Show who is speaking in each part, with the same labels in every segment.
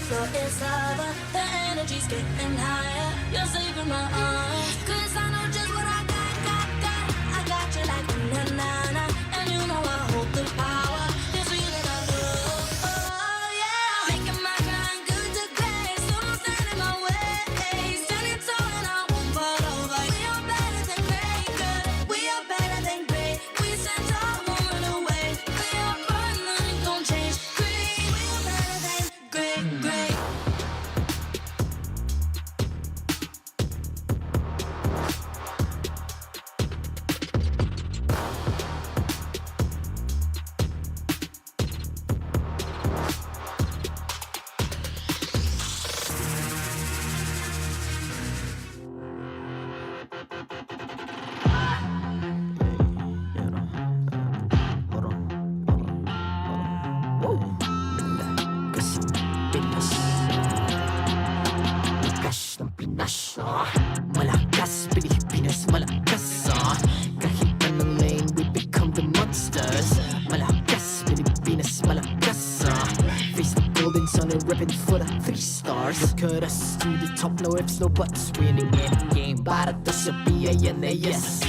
Speaker 1: floor is lava, the energy's getting higher. You're saving my arms, 'cause I know just what I got. I got you like na-na-na, and you know I hold the power. This feeling I love, oh yeah. Making my grind good to great, so don't stand in my way. Standing tall and I won't fall over. We are better than great, good. We are better than great. We stand tall, won't run away. We are fun, nothing gon' change. Great, we are better than great, great.
Speaker 2: Malakas, Pilipinas, malakas, kahit anong lane, we become the monsters. Malakas, Pilipinas, malakas, face the golden sun and repping for the 3 stars. Look at us, to the top, no ifs, no buts, winning any game, para to sa PINAS.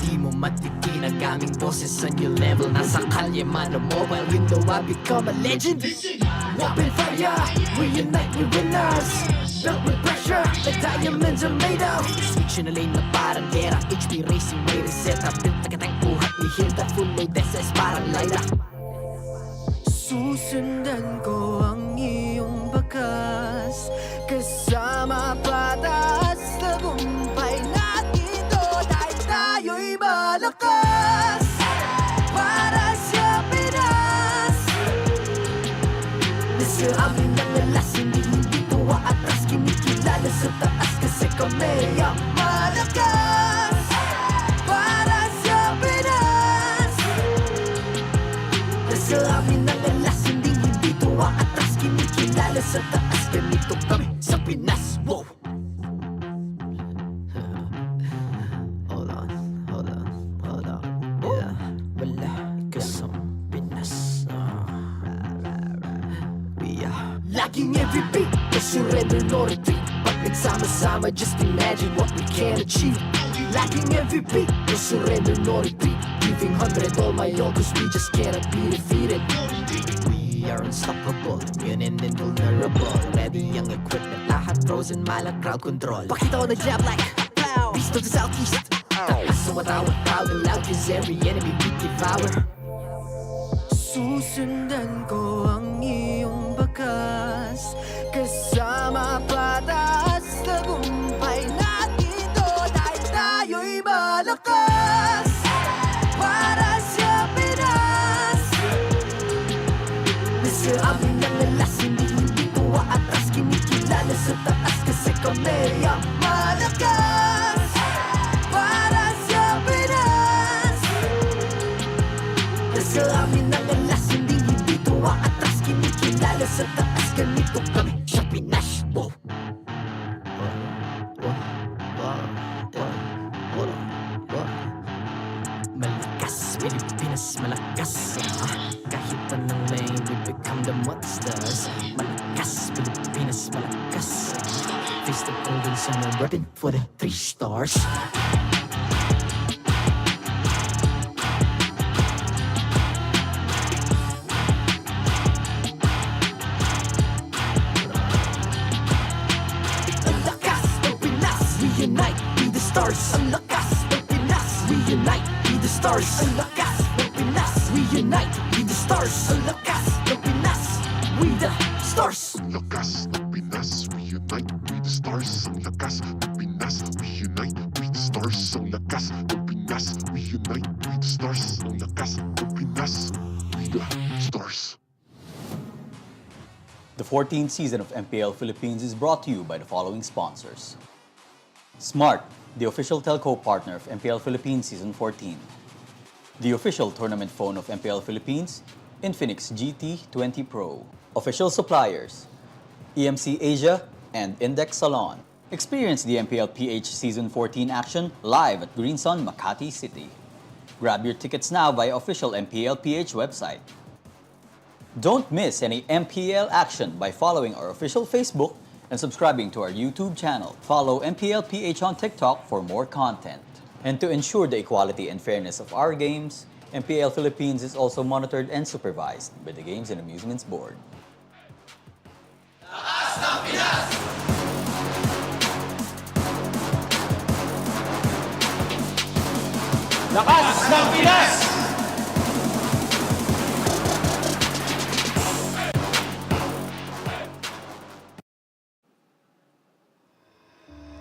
Speaker 2: Di mo matitin ang aming boses sa new level. Nasa kalye man o mobile, you know I become a legend. Open fire, we unite, we winners. Built with pressure, like diamonds are made of. Switch na lane na parang gera, HP racing, may reset up. Built agad ang buhat ni Hilda, full load SS parang Lyra. Susundan ko ang iyong bakas, kasama patas, tagumpay natin ito. Dahil tayo'y malakas, para sa Pinas. Nasa amin ang alas, hindi tuwa atras, kinikilala sa taas kasi kami ang malakas, para sa Pinas. Nasa amin ang alas, hindi tuwa atras, kinikilala sa taas, ganito kami sa Pinas. Wow! Hold on, yeah, malakas ang Pinas. We are laging every beat, no surrender, no retreat. Pag nagsama-sama, just imagine what we can achieve. Laging every beat, no surrender, no retreat. Giving 100 all my all, cause we just cannot be defeated. We are unstoppable, immune and invulnerable. Ready ang equipment, lahat frozen, malang crowd control. Pakita ko na jab like pow, beast of the southeast. Taas sa watawat, proud and loud, cause every enemy we devour. Susundan ko ang iyong bakas, kasama patas, tagumpay natin ito. Dahil tayo'y malakas, para sa Pinas. Nasa amin ang alas, hindi tuwa atras, kinikilala sa taas kasi kami ang malakas, para sa Pinas. Nasa amin ang alas, hindi tuwa atras, kinikilala sa taas, ganito kami sa Pinas. Wow! Malakas, Pilipinas, malakas, kahit anong lane, we become the monsters. Malakas, Pilipinas, malakas, face the golden sun and repping for the 3 stars. Ang lakas ng Pinas, we unite, be the stars. Ang lakas ng Pinas, we unite, be the stars. Ang lakas ng Pinas, we unite, be the stars. Ang lakas ng Pinas, we the stars.
Speaker 3: Ang lakas ng Pinas, we unite, we the stars. Ang lakas ng Pinas, we unite, we the stars. Ang lakas ng Pinas, we unite, we the stars. Ang lakas ng Pinas, we the stars.
Speaker 4: The 14th season of MPL Philippines is brought to you by the following sponsors. Smart, the official telco partner of MPL Philippines Season 14. The official tournament phone of MPL Philippines, Infinix GT20 Pro. Official suppliers, EMC Asia and Index Salon. Experience the MPL PH Season 14 action live at Green Sun, Makati City. Grab your tickets now via official MPL PH website. Don't miss any MPL action by following our official Facebook and subscribing to our YouTube channel. Follow MPL PH on TikTok for more content. And to ensure the equality and fairness of our games, MPL Philippines is also monitored and supervised by the Games and Amusements Board.
Speaker 5: Lakas ng Pinas!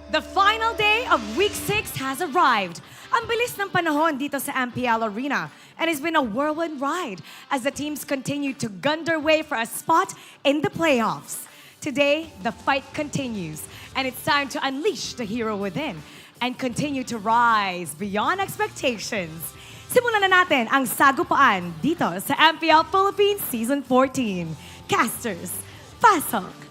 Speaker 6: The final day of Week 6 has arrived. Ang bilis ng panahon dito sa MPL Arena, and it's been a whirlwind ride as the teams continue to gun their way for a spot in the playoffs. Today, the fight continues, and it's time to unleash the hero within and continue to rise beyond expectations. Simulan na natin ang sagupaan dito sa MPL Philippines Season 14. Casters, pasok!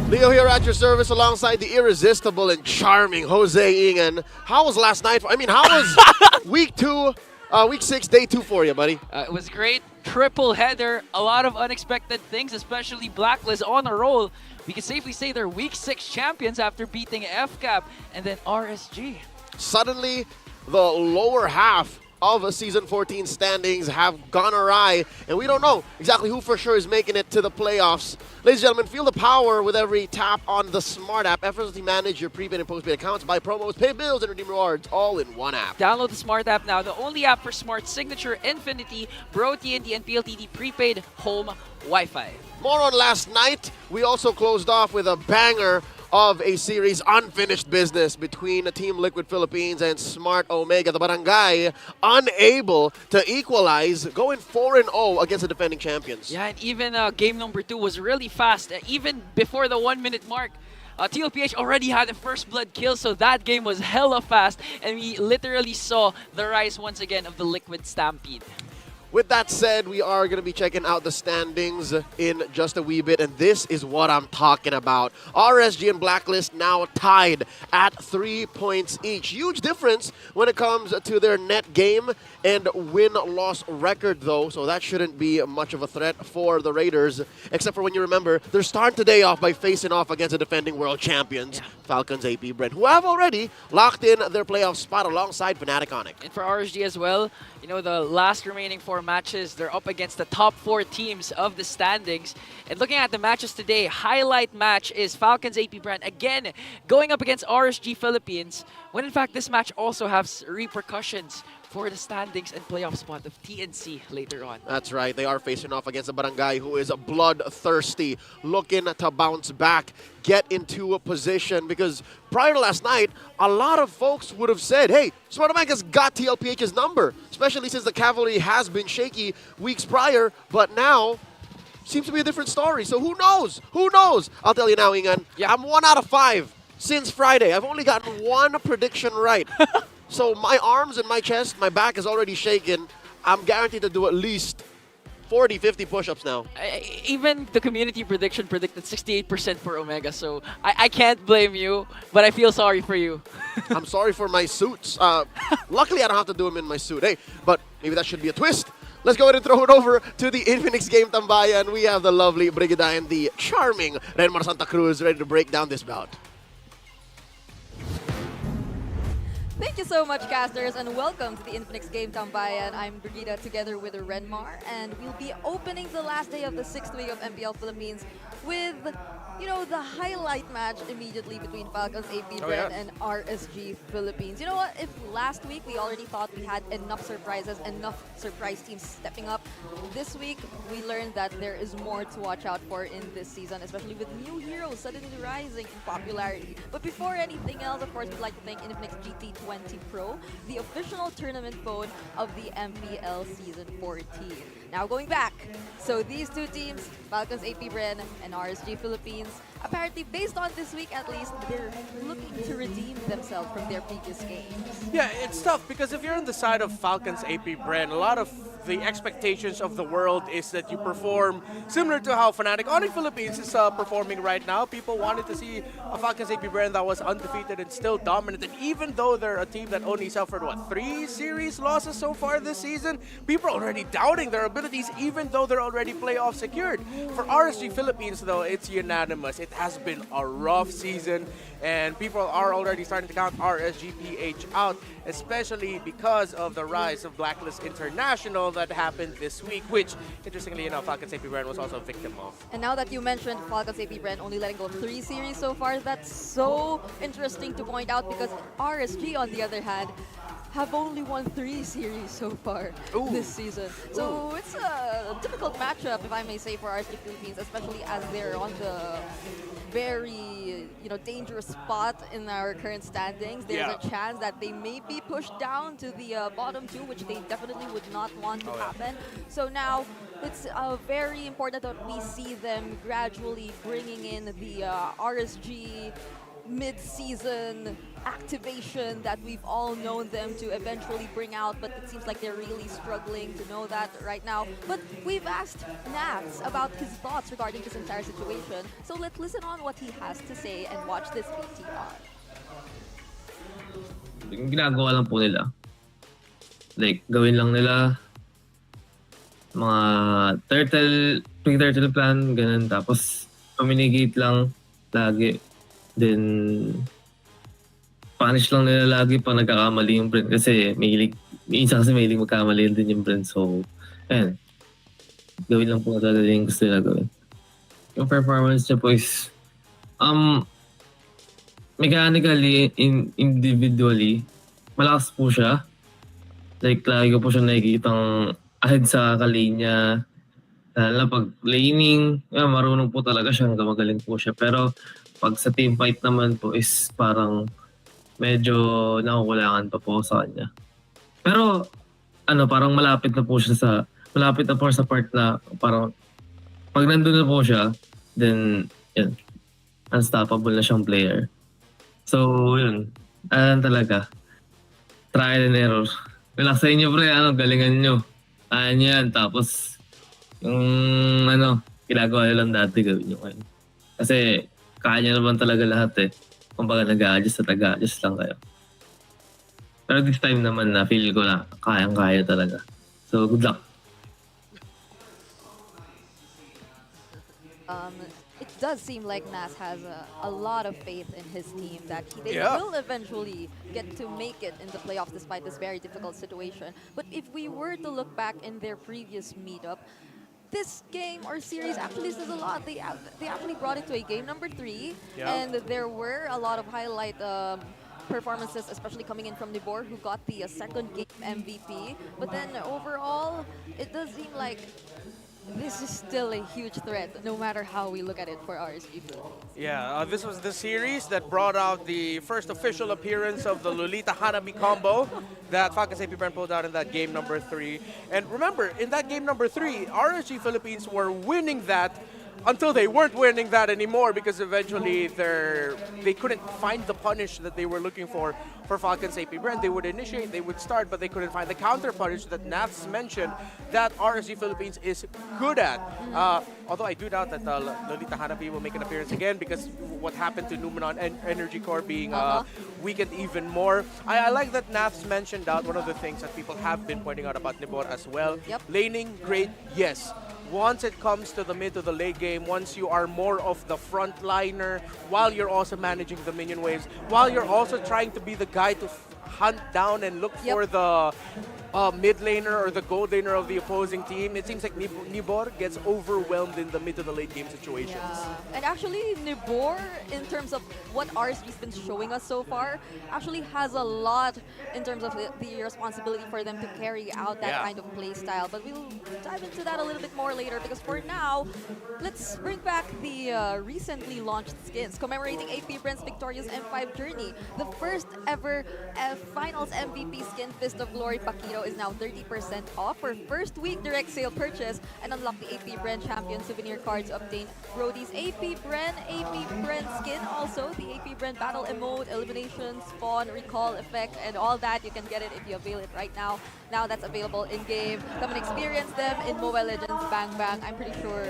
Speaker 7: Leo here at your service alongside the irresistible and charming Jose Ingan. How was last night? How was week 6, day 2 for you, buddy?
Speaker 8: It was great. Triple header. A lot of unexpected things, especially Blacklist on a roll. We can safely say they're week 6 champions after beating FCAP and then RSG.
Speaker 7: Suddenly, the lower half of Season 14 standings have gone awry, and we don't know exactly who for sure is making it to the playoffs. Ladies and gentlemen, feel the power with every tap on the Smart app. Effortlessly manage your prepaid and postpaid accounts, buy promos, pay bills, and redeem rewards all in one app.
Speaker 8: Download the Smart app now, the only app for Smart Signature, Infinity, Bro TNT, and PLTT prepaid home Wi-Fi.
Speaker 7: More on last night. We also closed off with a banger of a series unfinished business between Team Liquid Philippines and Smart Omega. The Barangay unable to equalize, going 4-0 against the defending champions.
Speaker 8: Yeah, and even game number 2 was really fast. Even before the 1-minute mark, TLPH already had the first blood kill, so that game was hella fast, and we literally saw the rise once again of the Liquid Stampede.
Speaker 7: With that said, we are going to be checking out the standings in just a wee bit, and this is what I'm talking about. RSG and Blacklist now tied at 3 points each. Huge difference when it comes to their net game and win-loss record, though, so that shouldn't be much of a threat for the Raiders, except for when you remember they're starting today off by facing off against the defending world champions, Falcons APBren, who have already locked in their playoff spot alongside Fnatic Onyx.
Speaker 8: And for RSG as well, you know, the last remaining 4 matches, they're up against the top 4 teams of the standings. And looking at the matches today, highlight match is Falcons APBren again going up against RSG Philippines, when in fact this match also has repercussions for the standings and playoff spot of TNC later on.
Speaker 7: That's right. They are facing off against a Barangay who is bloodthirsty, looking to bounce back, get into a position, because prior to last night, a lot of folks would have said, hey, Smart Omega's got TLPH's number, especially since the Cavalry has been shaky weeks prior, but now seems to be a different story. So who knows? Who knows? I'll tell you now, Ingan, I'm 1 out of 5 since Friday. I've only gotten 1 prediction right. So my arms and my chest, my back is already shaken. I'm guaranteed to do at least 40, 50 push-ups now.
Speaker 8: Even the community prediction predicted 68% for Omega, so I can't blame you, but I feel sorry for you.
Speaker 7: I'm sorry for my suits. Luckily, I don't have to do them in my suit. Hey, but maybe that should be a twist. Let's go ahead and throw it over to the Infinix Game Tambayan. We have the lovely Brigida and the charming Renmar Santa Cruz ready to break down this bout.
Speaker 9: Thank you so much, casters, and welcome to the Infinix Game Tambayan. I'm Brigida together with Renmar, and we'll be opening the last day of the 6th week of MPL Philippines with, you know, the highlight match immediately between Falcons APBren and RSG Philippines. You know what? If last week we already thought we had enough surprises, enough surprise teams stepping up, this week we learned that there is more to watch out for in this season, especially with new heroes suddenly rising in popularity. But before anything else, of course, we'd like to thank Infinix GT20 Pro, the official tournament phone of the MPL Season 14. Now going back, so these two teams, Falcons APBren and RSG Philippines, apparently based on this week at least, they're looking to redeem themselves from their previous games.
Speaker 5: Yeah, it's tough because if you're on the side of Falcons APBren, a lot of the expectations of the world is that you perform similar to how Fnatic Onyx Philippines is performing right now. People wanted to see a Falcons APBren that was undefeated and still dominant. And even though they're a team that only suffered, 3 series losses so far this season, people are already doubting their abilities even though they're already playoff secured. For RSG Philippines, though, it's unanimous. It has been a rough season, and people are already starting to count RSGPH out, especially because of the rise of Blacklist International that happened this week, which, interestingly enough, Falcons APBren was also a victim of.
Speaker 9: And now that you mentioned Falcons APBren only letting go of 3 series so far, that's so interesting to point out because RSG, on the other hand, have only won 3 series so far this season. So it's a difficult matchup, if I may say, for RSG Philippines, especially as they're on the very dangerous spot in our current standings. There's a chance that they may be pushed down to the bottom 2, which they definitely would not want to happen. So now it's very important that we see them gradually bringing in the RSG mid-season activation that we've all known them to eventually bring out, but it seems like they're really struggling to know that right now. But we've asked Nats about his thoughts regarding this entire situation, so let's listen on what he has to say and watch this VTR.
Speaker 10: Yung ginagawa lang po nila, like gawin lang nila mga turtle plan, ganun, tapos communicate lang lagi. Then, punish lang nila lagi pag nagkakamali yung Bren. Kasi minsan mahilig magkamali din yung Bren. So, ayan. Gawin lang po talaga yung gusto nila gawin. Yung performance niya po is, mechanically, individually, malakas po siya. Like, lagi ko po siya nakikitang ahead sa kalane niya. Lalo na pag laning, marunong po talaga siya, magaling po siya. Pero, pag sa team fight naman po is parang medyo nakukulangan pa po sa kanya. Pero parang malapit na po sa part na parang pag nandun na po siya, then yun, unstoppable na siyang player. So yun, talaga. Trial and error. Relax sa inyo pre, galingan nyo. Ayan yan, tapos yung ginagawa nyo lang dati gawin nyo kayo. Kasi kaya naman talaga lahat eh. Kumbaga nag-a-adjust at nag-a-adjust lang kayo. Pero this time naman na feel ko na kayang-kaya talaga. So good luck.
Speaker 9: It does seem like Nas has a lot of faith in his team that they will eventually get to make it in the playoffs despite this very difficult situation. But if we were to look back in their previous meetup, this game or series actually says a lot. They actually brought it to a game number 3, and there were a lot of highlight performances, especially coming in from Nibor, who got the second game MVP. But then overall, it does seem like this is still a huge threat, no matter how we look at it for RSG Philippines.
Speaker 5: Yeah, this was the series that brought out the first official appearance of the Lolita Hanabi combo that Falcons APBren pulled out in that game number 3. And remember, in that game number 3, RSG Philippines were winning that until they weren't winning that anymore because eventually they couldn't find the punish that they were looking for Falcons APBren. They would initiate, they would start, but they couldn't find the counter punish that Nats mentioned that RSG Philippines is good at. Although I do doubt that Lolita Hanabi will make an appearance again because what happened to Numenon and Energy Core being weakened even more. I like that Nats mentioned out one of the things that people have been pointing out about Nibor as well. Laning, great, yes. Once it comes to the mid to the late game, once you are more of the frontliner, while you're also managing the minion waves, while you're also trying to be the guy to hunt down and look for the mid laner or the gold laner of the opposing team, it seems like Nibor gets overwhelmed in the mid to the late game situations.
Speaker 9: Yeah. And actually, Nibor, in terms of what RSG's been showing us so far, actually has a lot in terms of the responsibility for them to carry out that kind of play style. But we'll dive into that a little bit more later because for now, let's bring back the recently launched skins commemorating APBren's victorious M5 journey. The first ever Finals MVP skin, Fist of Glory Pakiro, ago is now 30% off for first week direct sale purchase and unlock the APBren Champion souvenir cards to obtain Brody's APBren skin. Also, the APBren battle emote, elimination, spawn, recall effect, and all that. You can get it if you avail it right now. Now that's available in-game. Come and experience them in Mobile Legends Bang Bang. I'm pretty sure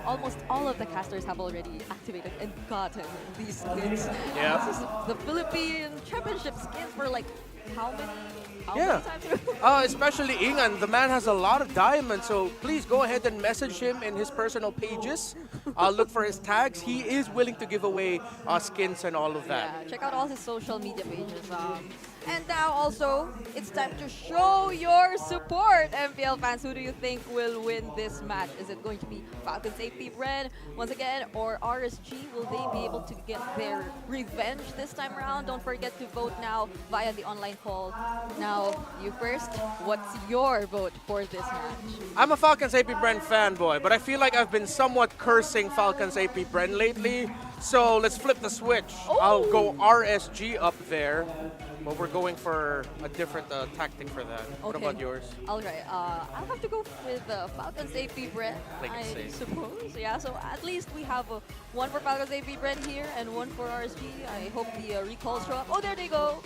Speaker 9: almost all of the casters have already activated and gotten these skins.
Speaker 5: Yeah.
Speaker 9: This is the Philippine Championship skins for like how many
Speaker 5: Yeah.
Speaker 9: times?
Speaker 5: Especially Ingan, the man has a lot of diamonds, so please go ahead and message him in his personal pages. Look for his tags. He is willing to give away skins and all of that.
Speaker 9: Yeah, check out all his social media pages. And now also, it's time to show your support, MPL fans. Who do you think will win this match? Is it going to be Falcons APBren once again, or RSG? Will they be able to get their revenge this time around? Don't forget to vote now via the online poll. Now, you first. What's your vote for this match?
Speaker 5: I'm a Falcons APBren fanboy, but I feel like I've been somewhat cursing Falcons APBren lately. So let's flip the switch. I'll go RSG up there. But we're going for a different tactic for that. What about yours?
Speaker 9: All right. I'll have to go with Falcons APBren, I suppose. Yeah, so at least we have one for Falcons APBren here and one for RSG. I hope the recalls show up. Oh, there they go.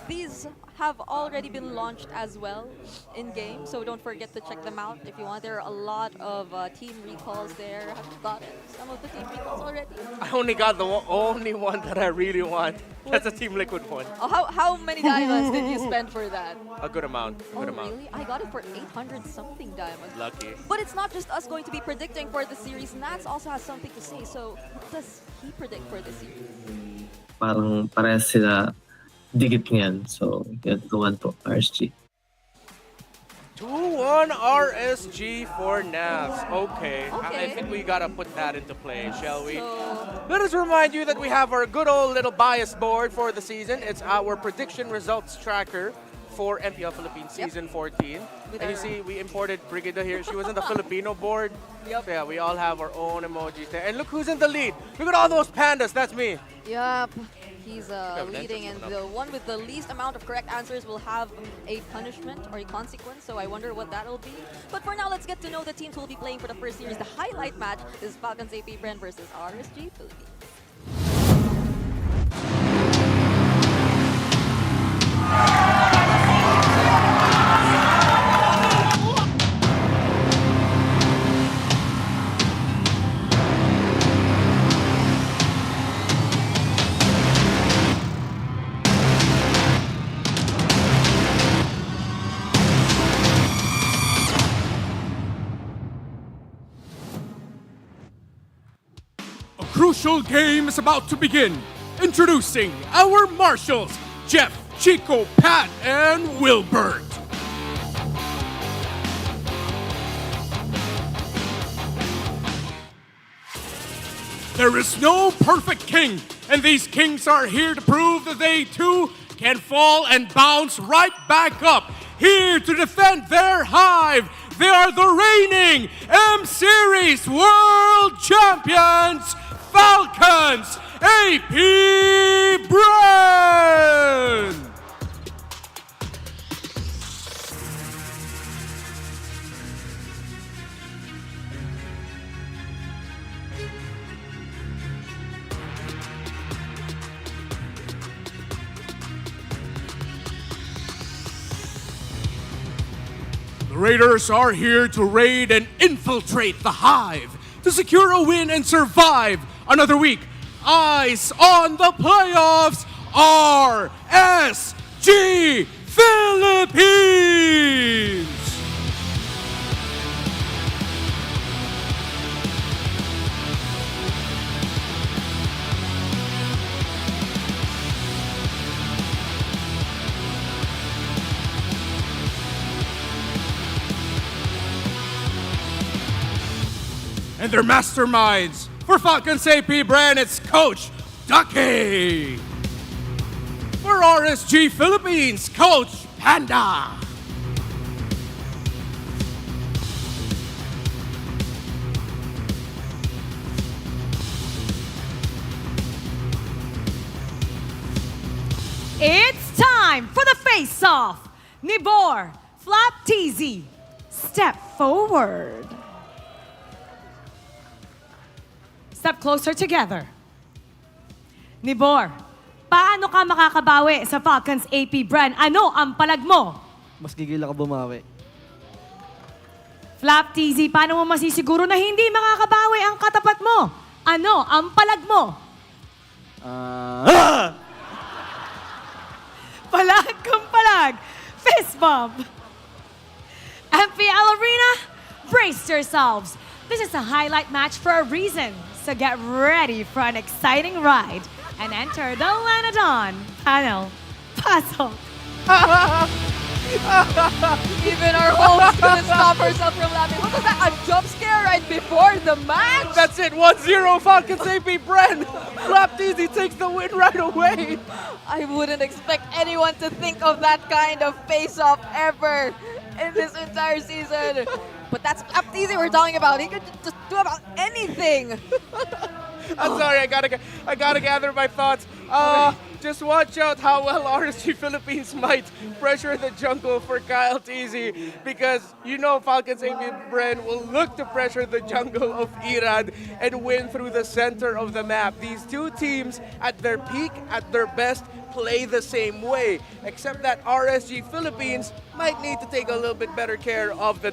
Speaker 9: These have already been launched as well in-game, so don't forget to check them out if you want. There are a lot of team recalls there. Have you gotten some of the team recalls already?
Speaker 5: I only got the only one that I really want. That's a Team Liquid one.
Speaker 9: Oh, how many diamonds did you spend for that?
Speaker 5: A good amount.
Speaker 9: Oh, really? I got it for 800 something diamonds.
Speaker 5: Lucky.
Speaker 9: But it's not just us going to be predicting for the series. Nats also has something to say. So what does he predict for the series?
Speaker 10: Parang parehas sila dikit ngayon. So, yun, 2-1 po, RSG.
Speaker 5: 2-1 RSG for Nats. Okay. I think we gotta put that into play, shall we? Let us remind you that we have our good old little bias board for the season. It's our prediction results tracker for MPL Philippines Season 14. And you see, we imported Brigida here. She was in the Filipino board. So yeah, we all have our own emojis there. And look who's in the lead. Look at all those pandas. That's me.
Speaker 9: Yep. He's leading, and the one with the least amount of correct answers will have a punishment or a consequence, so I wonder what that'll be. But for now, let's get to know the teams who will be playing for the first series. The highlight match is Falcons APBren versus RSG Philippines.
Speaker 11: Crucial game is about to begin. Introducing our marshals, Jeff, Chico, Pat, and Wilbert. There is no perfect king, and these kings are here to prove that they too can fall and bounce right back up. Here to defend their hive, they are the reigning M-Series World Champions, Falcons APBren! The Raiders are here to raid and infiltrate the hive to secure a win and survive another week. Eyes on the playoffs, RSG Philippines! And their masterminds for Falcons APBren, it's Coach Ducky. For RSG Philippines, Coach Panda.
Speaker 6: It's time for the face-off Nibor, Flap TZ, step forward. Step closer together. Nibor, paano ka makakabawi sa Falcons APBren? Ano ang palag mo?
Speaker 12: Mas gigil ako bumawi.
Speaker 6: Flap TZ, paano mo masisiguro na hindi makakabawi ang katapat mo? Ano ang palag mo? Palag kung palag. Fist bump. MPL Arena, brace yourselves. This is a highlight match for a reason. So get ready for an exciting ride and enter the Lanadon panel. Pasok.
Speaker 9: Even our host couldn't stop herself from laughing. What was that? A jump scare right before the match?
Speaker 5: That's it, 1-0 Falcons APBren. Flap TZ takes the win right away.
Speaker 9: I wouldn't expect anyone to think of that kind of face-off ever in this entire season. But that's Flap TZ we're talking about. He could just do about anything.
Speaker 5: I'm sorry, I gotta gather my thoughts. Just watch out how well RSG Philippines might pressure the jungle for Kyle TZ, because you know Falcons APBren will look to pressure the jungle of Iran and win through the center of the map. These two teams at their peak, at their best, play the same way, except that RSG Philippines might need to take a little bit better care of the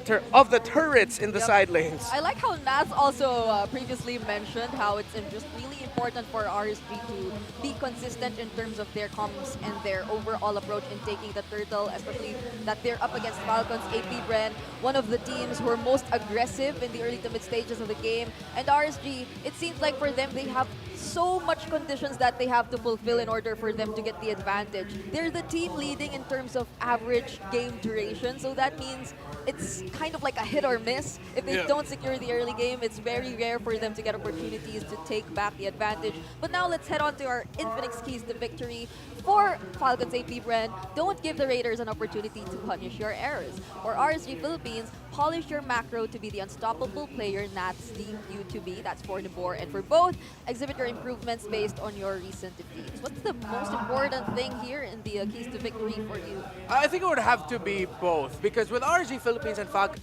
Speaker 5: turrets in the side lanes.
Speaker 9: I like how Naz also previously mentioned how it's just really important for RSG to be consistent in terms of their comms and their overall approach in taking the turtle, especially that they're up against Falcons APBren, one of the teams who are most aggressive in the early to mid stages of the game. And RSG, it seems like for them, they have so much conditions that they have to fulfill in order for them to get the advantage. They're the team leading in terms of average game duration, so that means it's kind of like a hit or miss. If they don't secure the early game, it's very rare for them to get opportunities to take back the advantage. But now let's head on to our Infinix keys to victory for Falcons APBren. Don't give the Raiders an opportunity to punish your errors. For RSG Philippines, polish your macro to be the unstoppable player Nats deemed you to be. That's for Nibor. And for both, exhibit your improvements based on your recent defeats. What's the most important thing here in the keys to victory for you?
Speaker 5: I think it would have to be both, because with RSG Philippines and Falcons,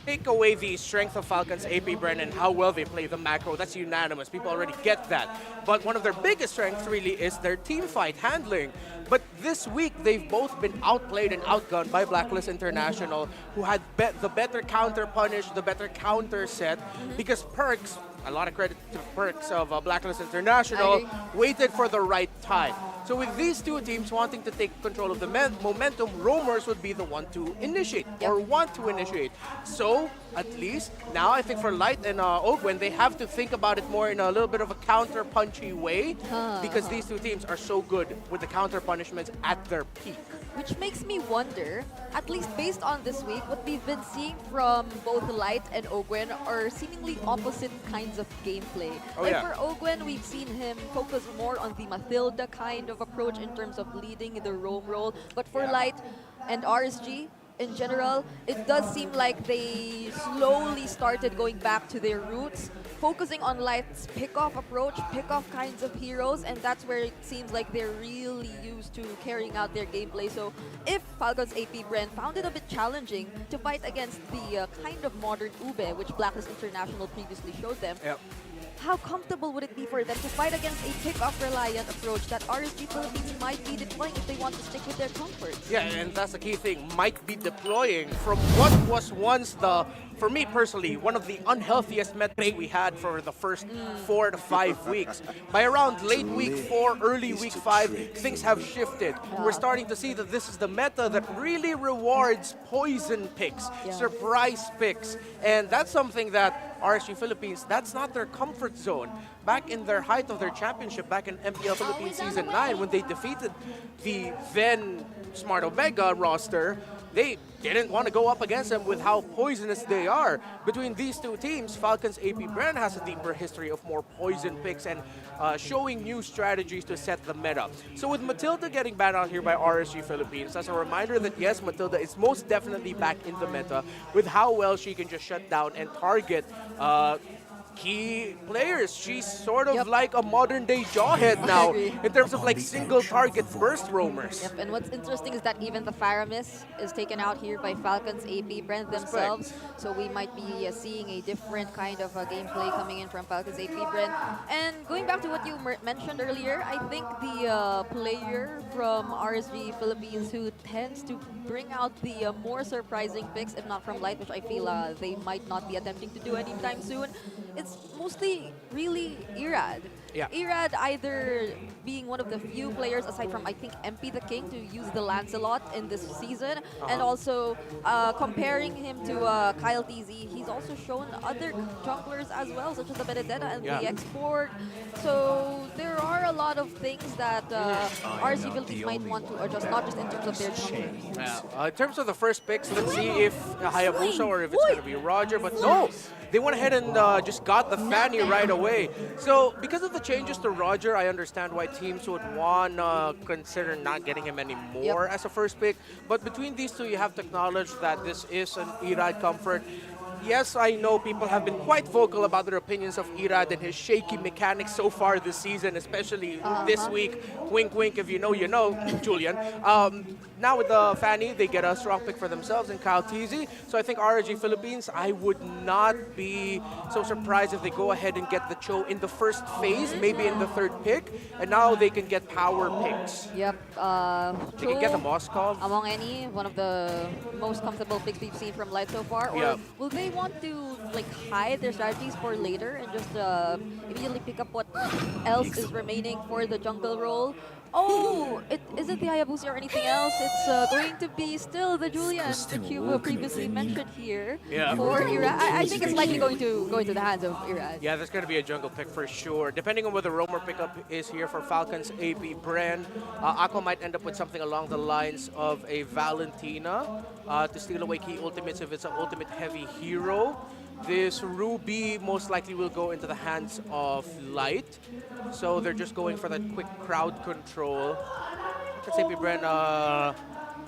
Speaker 5: take away the strength of Falcons APBren and how well they play the macro, that's unanimous. People already get that. But one of their biggest strengths really is their team fight handling. But this week, they've both been outplayed and outgunned by Blacklist International, who had the better counter punish, the better counter set, because Perks, a lot of credit to Perks of Blacklist International, waited for the right time. So with these two teams wanting to take control of the momentum, Roamers would be the one to initiate, or want to initiate. So at least now I think for Light and Ogwen, they have to think about it more in a little bit of a counter punchy way, because these two teams are so good with the counter punishments at their peak.
Speaker 9: Which makes me wonder, at least based on this week, what we've been seeing from both Light and Ogwen are seemingly opposite kinds of gameplay. For Ogwen, we've seen him focus more on the Mathilda kind of approach in terms of leading the roam role. But for Light and RSG, in general, it does seem like they slowly started going back to their roots, focusing on Light's pick-off approach, pick-off kinds of heroes, and that's where it seems like they're really used to carrying out their gameplay. So if Falcons APBren found it a bit challenging to fight against the kind of modern Ube, which Blacklist International previously showed them, how comfortable would it be for them to fight against a pick-off reliant approach that RSG Philippines might be deploying if they want to stick with their comforts?
Speaker 5: Yeah, and that's the key thing, might be deploying from what was once for me personally, one of the unhealthiest metrics we had for the first 4 to 5 weeks. By around late week 4, early week 5, things have shifted. We're starting to see that this is the meta that really rewards poison picks, surprise picks, and that's something that RSG Philippines, that's not their comfort zone. Back in their height of their championship, back in MPL Philippines Season 9, when they defeated the then Smart Omega roster, they didn't want to go up against them with how poisonous they are. Between these two teams, Falcons APBren has a deeper history of more poison picks and showing new strategies to set the meta. So with Matilda getting banned out here by RSG Philippines, that's a reminder that yes, Matilda is most definitely back in the meta with how well she can just shut down and target key players. She's sort of
Speaker 9: Yep.
Speaker 5: like a modern day Jawhead now
Speaker 9: agree.
Speaker 5: in terms of like single target burst roamers.
Speaker 9: Yep, and what's interesting is that even the Faramis is taken out here by Falcons APBren themselves. So we might be seeing a different kind of gameplay coming in from Falcons APBren. And going back to what you mentioned earlier, I think the player from RSG Philippines who tends to bring out the more surprising picks, if not from Light, which I feel they might not be attempting to do anytime soon, it's mostly really Irad.
Speaker 5: Yeah.
Speaker 9: Irad either being one of the few players, aside from I think MP the King, to use the Lancelot in this season, and also comparing him to Kyle TZ, he's also shown other junglers as well, such as the Benedetta and the Export. So there are a lot of things that RSG Philippines might want to adjust, not just in terms of their junglers.
Speaker 5: In terms of the first picks, let's see if Hayabusa or if it's going to be Roger. But no, they went ahead and just got the Fanny right away. So because of the changes to Roger, I understand why teams would want to consider not getting him anymore as a first pick. But between these two, you have to acknowledge that this is an Irad comfort. Yes, I know people have been quite vocal about their opinions of Irad and his shaky mechanics so far this season, especially this week. Wink, wink, if you know, you know, Julian. Now with the Fanny, they get a strong pick for themselves in Kyle TZ. So I think RSG Philippines, I would not be so surprised if they go ahead and get the Cho in the first phase, maybe in the third pick, and now they can get power picks.
Speaker 9: Yep.
Speaker 5: They can get the Moskov.
Speaker 9: Among any, one of the most comfortable picks we've seen from Light so far. Or will they want to like hide their strategies for later and just immediately pick up what else is remaining for the jungle role? Oh, it isn't the Hayabusa or anything else. It's going to be still the Julian that you previously mentioned here for Irad. I think it's likely going to go into the hands of Irad.
Speaker 5: Yeah, there's going to be a jungle pick for sure. Depending on what the roamer pickup is here for Falcons APBren, Aqua might end up with something along the lines of a Valentina to steal away key ultimates if it's an ultimate heavy hero. This Ruby most likely will go into the hands of Light. So they're just going for that quick crowd control. Let's say APBren,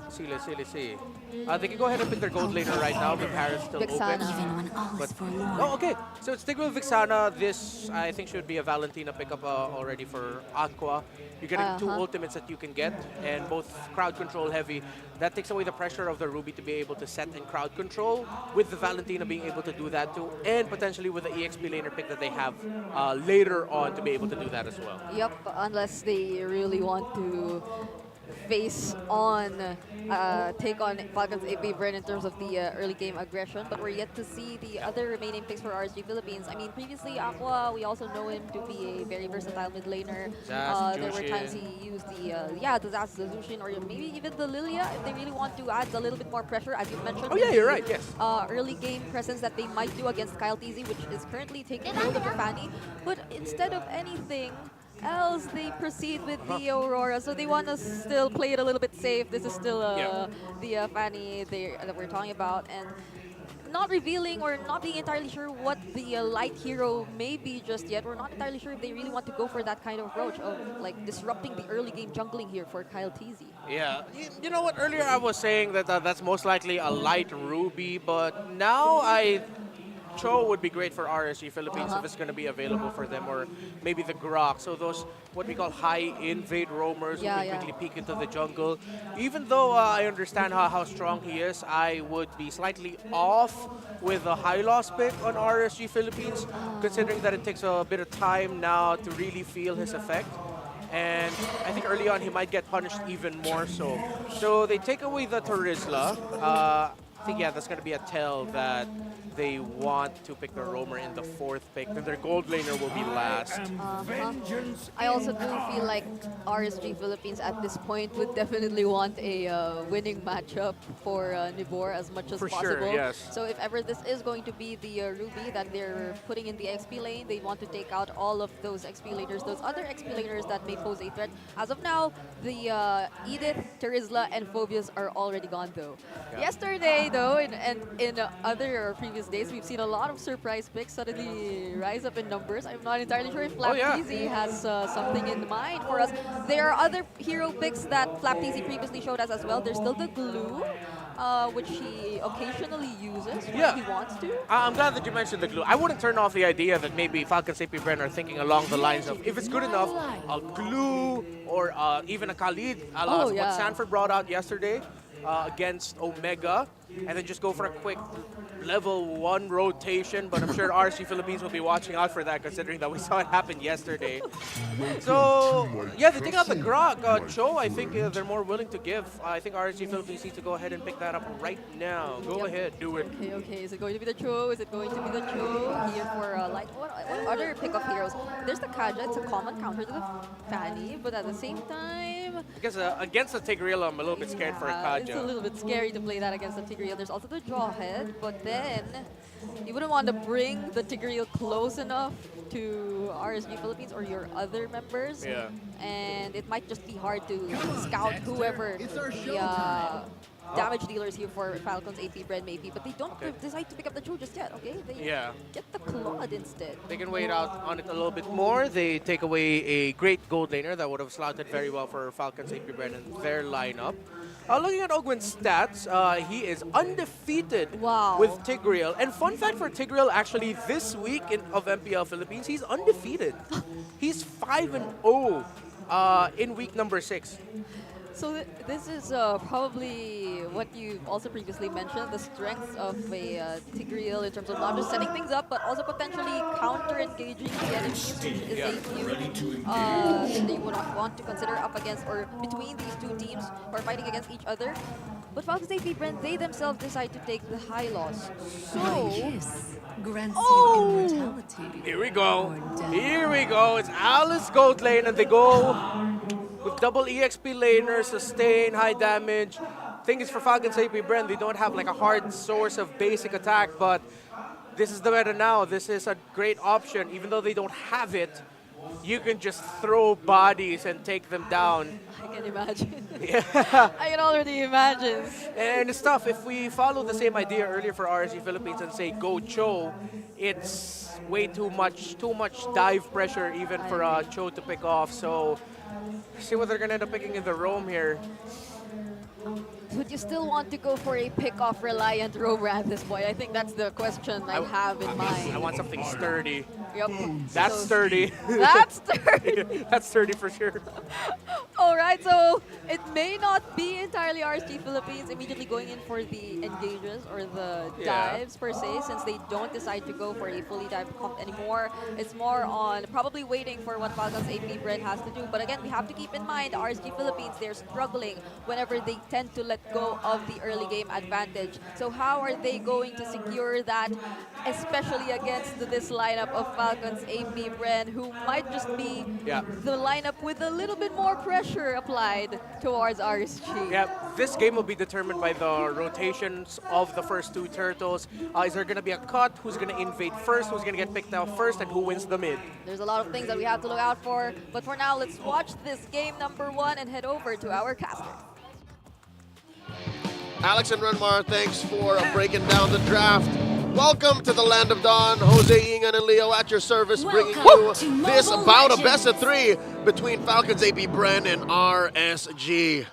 Speaker 5: let's see. They can go ahead and pick their gold laner right now. The Parrot's still open. But, oh, okay. So stick with Vixana. This, I think, should be a Valentina pickup already for Aqua. You're getting two ultimates that you can get, and both crowd control heavy. That takes away the pressure of the Ruby to be able to set in crowd control, with the Valentina being able to do that too, and potentially with the EXP laner pick that they have later on to be able to do that as well.
Speaker 9: Yep, unless they really want to face on, take on Falcons APBren in terms of the early game aggression, but we're yet to see the other remaining picks for RSG Philippines. I mean, previously Aqua, we also know him to be a very versatile mid laner. There were times he used the Zaz, the Zushin, or maybe even the Lilia if they really want to add a little bit more pressure, as you mentioned.
Speaker 5: Oh yeah, you're right, yes.
Speaker 9: Early game presence that they might do against Kyle TZ, which is currently taking hold of the Fanny. But instead of anything else, they proceed with the Aurora, so they want to still play it a little bit safe. This is still the Fanny that we're talking about, and not revealing or not being entirely sure what the Light hero may be just yet. We're not entirely sure if they really want to go for that kind of approach of like disrupting the early game jungling here for Kyle TZ.
Speaker 5: Yeah, you know what? Earlier I was saying that that's most likely a Light Ruby, but now Cho would be great for RSG Philippines if it's going to be available for them, or maybe the Grok. So those, what we call high invade roamers who can quickly peek into the jungle. Even though I understand how strong he is, I would be slightly off with a high loss pick on RSG Philippines, considering that it takes a bit of time now to really feel his effect. And I think early on he might get punished even more so. So they take away the Terizla. I think, that's going to be a tell that they want to pick the roamer in the fourth pick, then their gold laner will be last.
Speaker 9: I also do feel like RSG Philippines at this point would definitely want a winning matchup for Nibor as much as possible.
Speaker 5: Sure, yes.
Speaker 9: So if ever this is going to be the Ruby that they're putting in the XP lane, they want to take out all of those XP laners, those other XP laners that may pose a threat. As of now, the Edith, Terizla, and Phobius are already gone though. Yesterday though, and in other previous days, we've seen a lot of surprise picks suddenly rise up in numbers. I'm not entirely sure if FlapTZ has something in mind for us. There are other hero picks that FlapTZ previously showed us as well. There's still the Glue. which he occasionally uses when
Speaker 5: Yeah.
Speaker 9: he wants to.
Speaker 5: I'm glad that you mentioned the glue. I wouldn't turn off the idea that maybe Falcons APBren are thinking along the lines of, if it's good enough, a glue or even a Khalid, a la
Speaker 9: Oh, yeah.
Speaker 5: what Sanford brought out yesterday against Omega, and then just go for a quick level 1 rotation. But I'm sure RSG Philippines will be watching out for that, considering that we saw it happen yesterday. So, yeah, they take out the Grok. Cho, I think they're more willing to give. I think RSG Philippines needs to go ahead and pick that up right now. Go ahead, do it.
Speaker 9: Okay. Is it going to be the Cho? Is it going to be the Cho here for like what other pick-up heroes? There's the Kaja. It's a common counter to the Fanny, but at the same time,
Speaker 5: I guess against the Tigreal, I'm a little bit scared for a Kaja.
Speaker 9: it's a little bit scary to play that against the Tigreal. There's also the Jawhead, but then you wouldn't want to bring the Tigreal close enough to RSG Philippines or your other members.
Speaker 5: Yeah.
Speaker 9: And it might just be hard to scout whoever the damage dealers here for Falcons APBren may be, but they don't decide to pick up the Cho just yet, okay? They get the Claude instead.
Speaker 5: They can wait out on it a little bit more. They take away a great gold laner that would have slotted very well for Falcons APBren and their lineup. Looking at Ogwin's stats, he is undefeated with Tigreal. And fun fact for Tigreal, actually, this week of MPL Philippines, he's undefeated. He's 5-0 in week number 6.
Speaker 9: So this is probably what you also previously mentioned, the strengths of a Tigreal in terms of not just setting things up, but also potentially counter-engaging the enemies, which is a huge thing that you would want to consider up against or between these two teams who are fighting against each other. But Falcons APBren, they themselves decide to take the high loss. So...
Speaker 5: Here we go. Here we go. It's Alice Gold Lane, and they go with double EXP laner, sustain, high damage. Thing is, for Falcons APBren, they don't have like a hard source of basic attack, but this is the meta now. This is a great option. Even though they don't have it, you can just throw bodies and take them down.
Speaker 9: I can imagine.
Speaker 5: Yeah.
Speaker 9: I can already imagine.
Speaker 5: And it's tough. If we follow the same idea earlier for RSG Philippines and say go Cho, it's way too much dive pressure even for Cho to pick off. So see what they're gonna end up picking in the roam here.
Speaker 9: Would you still want to go for a pick-off reliant rover at this point? I think that's the question I have in mind.
Speaker 5: I want something sturdy.
Speaker 9: Yep.
Speaker 5: That's sturdy.
Speaker 9: That's sturdy.
Speaker 5: That's sturdy for sure.
Speaker 9: All right, so it may not be entirely RSG Philippines immediately going in for the engages or the dives per se, since they don't decide to go for a fully dive comp anymore. It's more on probably waiting for what Falcons APBren has to do. But again, we have to keep in mind RSG Philippines, they're struggling whenever they tend to let go of the early game advantage. So how are they going to secure that, especially against this lineup of Falcons APBren, who might just be the lineup with a little bit more pressure applied towards RSG.
Speaker 5: Yeah, this game will be determined by the rotations of the first two turtles. Is there going to be a cut? Who's going to invade first? Who's going to get picked out first? And who wins the mid?
Speaker 9: There's a lot of things that we have to look out for. But for now, let's watch this game number 1 and head over to our casters.
Speaker 7: Alex and Renmar, thanks for breaking down the draft. Welcome to the Land of Dawn. Jose, Ingan, and Leo at your service, bringing you this bout of best of 3 between Falcons APBren and RSG.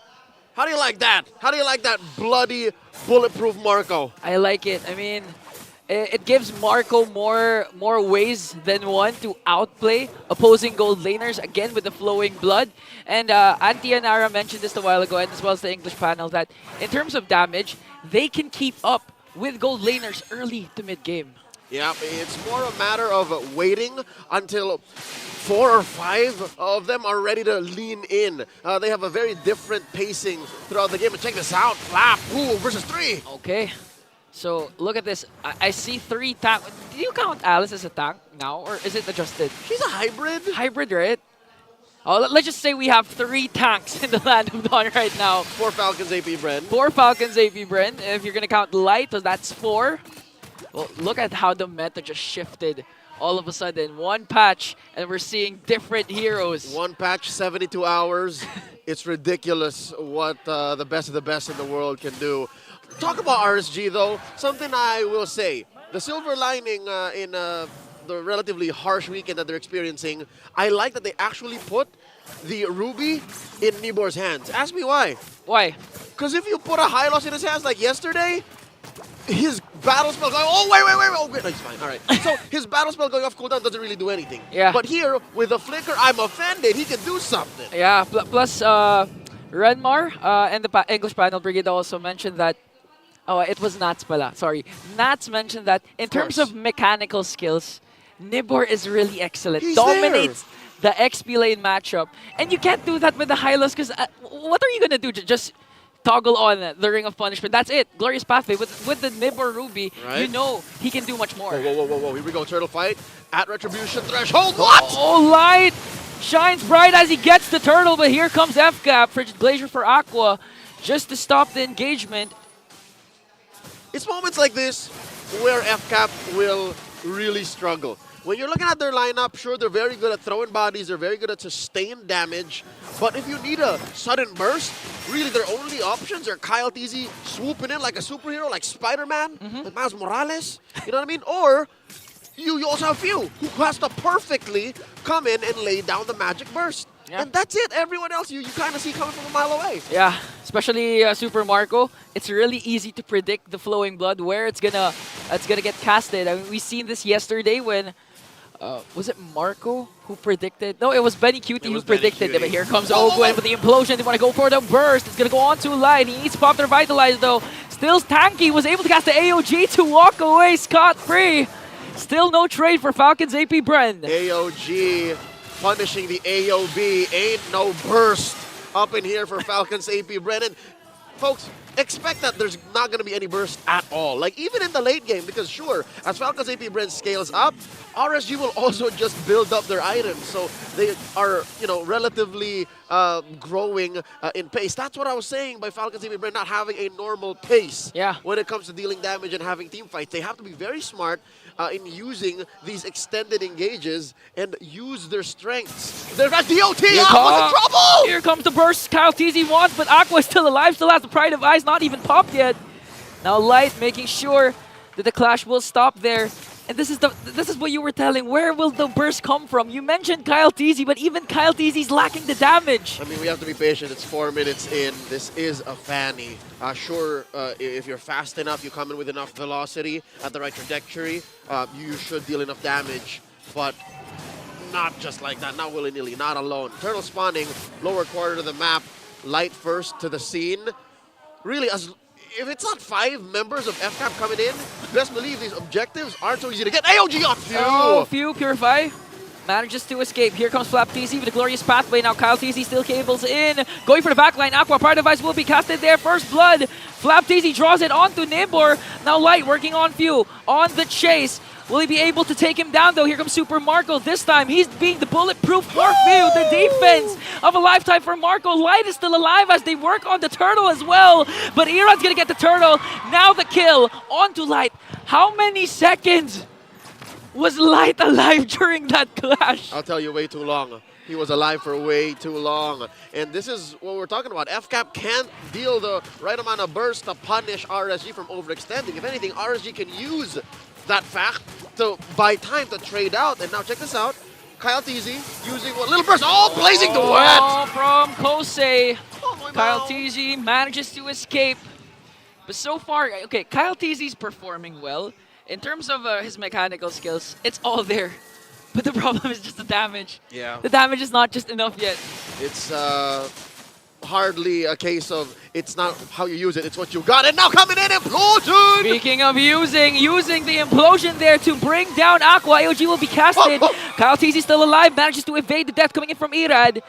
Speaker 7: How do you like that? How do you like that bloody, bulletproof Marco?
Speaker 8: I like it. I mean, it gives Marco more ways than one to outplay opposing gold laners, again with the flowing blood. And Auntie and Ara mentioned this a while ago, and as well as the English panel, that in terms of damage, they can keep up with gold laners early to mid-game.
Speaker 7: Yeah, it's more a matter of waiting until 4 or 5 of them are ready to lean in. They have a very different pacing throughout the game. And check this out, Flap, versus 3.
Speaker 8: Okay, so look at this. I see 3 tank. Do you count Alice as a tank now, or is it adjusted?
Speaker 7: She's a hybrid.
Speaker 8: Hybrid, right? Oh, let's just say we have 3 tanks in the Land of Dawn right now.
Speaker 7: 4 Falcons APBren.
Speaker 8: 4 Falcons APBren. If you're going to count Light, so that's 4. Well, look at how the meta just shifted all of a sudden. 1 patch, and we're seeing different heroes.
Speaker 7: 1 patch, 72 hours. It's ridiculous what the best of the best in the world can do. Talk about RSG, though. Something I will say. The silver lining in the relatively harsh weekend that they're experiencing, I like that they actually put the Ruby in Nibor's hands. Ask me why.
Speaker 8: Why?
Speaker 7: Because if you put a high loss in his hands like yesterday, his battle spell going, oh, wait. Oh, great. No, he's fine. All right. So his battle spell going off cooldown doesn't really do anything.
Speaker 8: Yeah.
Speaker 7: But here, with a flicker, I'm offended. He can do something.
Speaker 8: Yeah, plus Renmar and the English panel brigade also mentioned that. Oh, it was Nats pala. Sorry. Nats mentioned that in terms of mechanical skills, Nibor is really excellent.
Speaker 7: He's
Speaker 8: Dominates the XP lane matchup. And you can't do that with the Hylos because what are you going to do? Just toggle on the Ring of Punishment. That's it. Glorious Pathway. With the Nibor Ruby,
Speaker 7: Right.
Speaker 8: you know he can do much more.
Speaker 7: Whoa. Here we go. Turtle fight. At Retribution Threshold. What?
Speaker 8: Oh, Light shines bright as he gets the turtle, but here comes FCAP. Frigid Glacier for Aqua just to stop the engagement.
Speaker 7: It's moments like this where FCAP will really struggle. When you're looking at their lineup, sure, they're very good at throwing bodies, they're very good at sustained damage, but if you need a sudden burst, really their only options are Kyle TZ swooping in like a superhero, like Spider-Man, like Miles Morales, you know what I mean? Or you also have Few, who has to perfectly come in and lay down the magic burst.
Speaker 8: Yeah.
Speaker 7: And that's it. Everyone else you kind of see coming from a mile away.
Speaker 8: Yeah, especially Super Marco. It's really easy to predict the flowing blood where it's gonna get casted. I mean, we seen this yesterday when was it Marco who predicted? No, it was Benny Cutie who predicted it. But here comes Ogwen with the implosion. They want to go for the burst. It's gonna go on to Light. He needs to pop their Vitalize though. Still Tanky was able to cast the AOG to walk away scot-free. Still no trade for Falcons APBren.
Speaker 7: AOG punishing the AOB. Ain't no burst up in here for Falcons APBren. And folks, expect that there's not going to be any burst at all. Like, even in the late game, because sure, as Falcons APBren scales up, RSG will also just build up their items. So they are, relatively growing in pace. That's what I was saying by Falcons APBren not having a normal pace when it comes to dealing damage and having team fights. They have to be very smart in using these extended engages and use their strengths. There's that DOT! Aqua's in trouble!
Speaker 8: Here comes the burst Kyle TZ wants, but Aqua is still alive, still has the Pride of Ice, not even popped yet. Now Light making sure that the clash will stop there. And this is what you were telling. Where will the burst come from? You mentioned Kyle TZ, but even Kyle TZ's lacking the damage.
Speaker 7: I mean, we have to be patient. It's 4 minutes in. This is a Fanny. Sure, if you're fast enough, you come in with enough velocity at the right trajectory, you should deal enough damage. But not just like that, not willy-nilly, not alone. Turtle spawning, lower quarter of the map, Light first to the scene. Really, if it's not 5 members of FCAP coming in, best believe these objectives aren't so easy to get. AOG on Few!
Speaker 8: Oh, Few, Purify. Manages to escape. Here comes Flap TZ with a glorious pathway. Now Kyle TZ still cables in. Going for the backline. Aqua Pride Device will be casted there. First blood. Flap TZ draws it onto Nibor. Now Light working on Few. On the chase. Will he be able to take him down though? Here comes Super Marco. This time he's being the bulletproof for Few. The defense of a lifetime for Marco. Light is still alive as they work on the turtle as well. But Iran's gonna get the turtle. Now the kill onto Light. How many seconds was Light alive during that clash?
Speaker 7: I'll tell you, way too long. He was alive for way too long. And this is what we're talking about. FCAP can't deal the right amount of burst to punish RSG from overextending. If anything, RSG can use that fact to buy time to trade out. And now check this out. Kyle TZ using what little burst. Oh, blazing the wet!
Speaker 8: From Kosei.
Speaker 7: Oh,
Speaker 8: Kyle TZ manages to escape. But so far, okay, Kyle TZ's performing well. In terms of his mechanical skills, it's all there. But the problem is just the damage.
Speaker 7: Yeah.
Speaker 8: The damage is not just enough yet.
Speaker 7: It's hardly a case of it's not how you use it, it's what you got. And now coming in, Implosion!
Speaker 8: Speaking of using the Implosion there to bring down Aqua, AOG will be casted. Kyle TZ still alive, manages to evade the death coming in from Irad.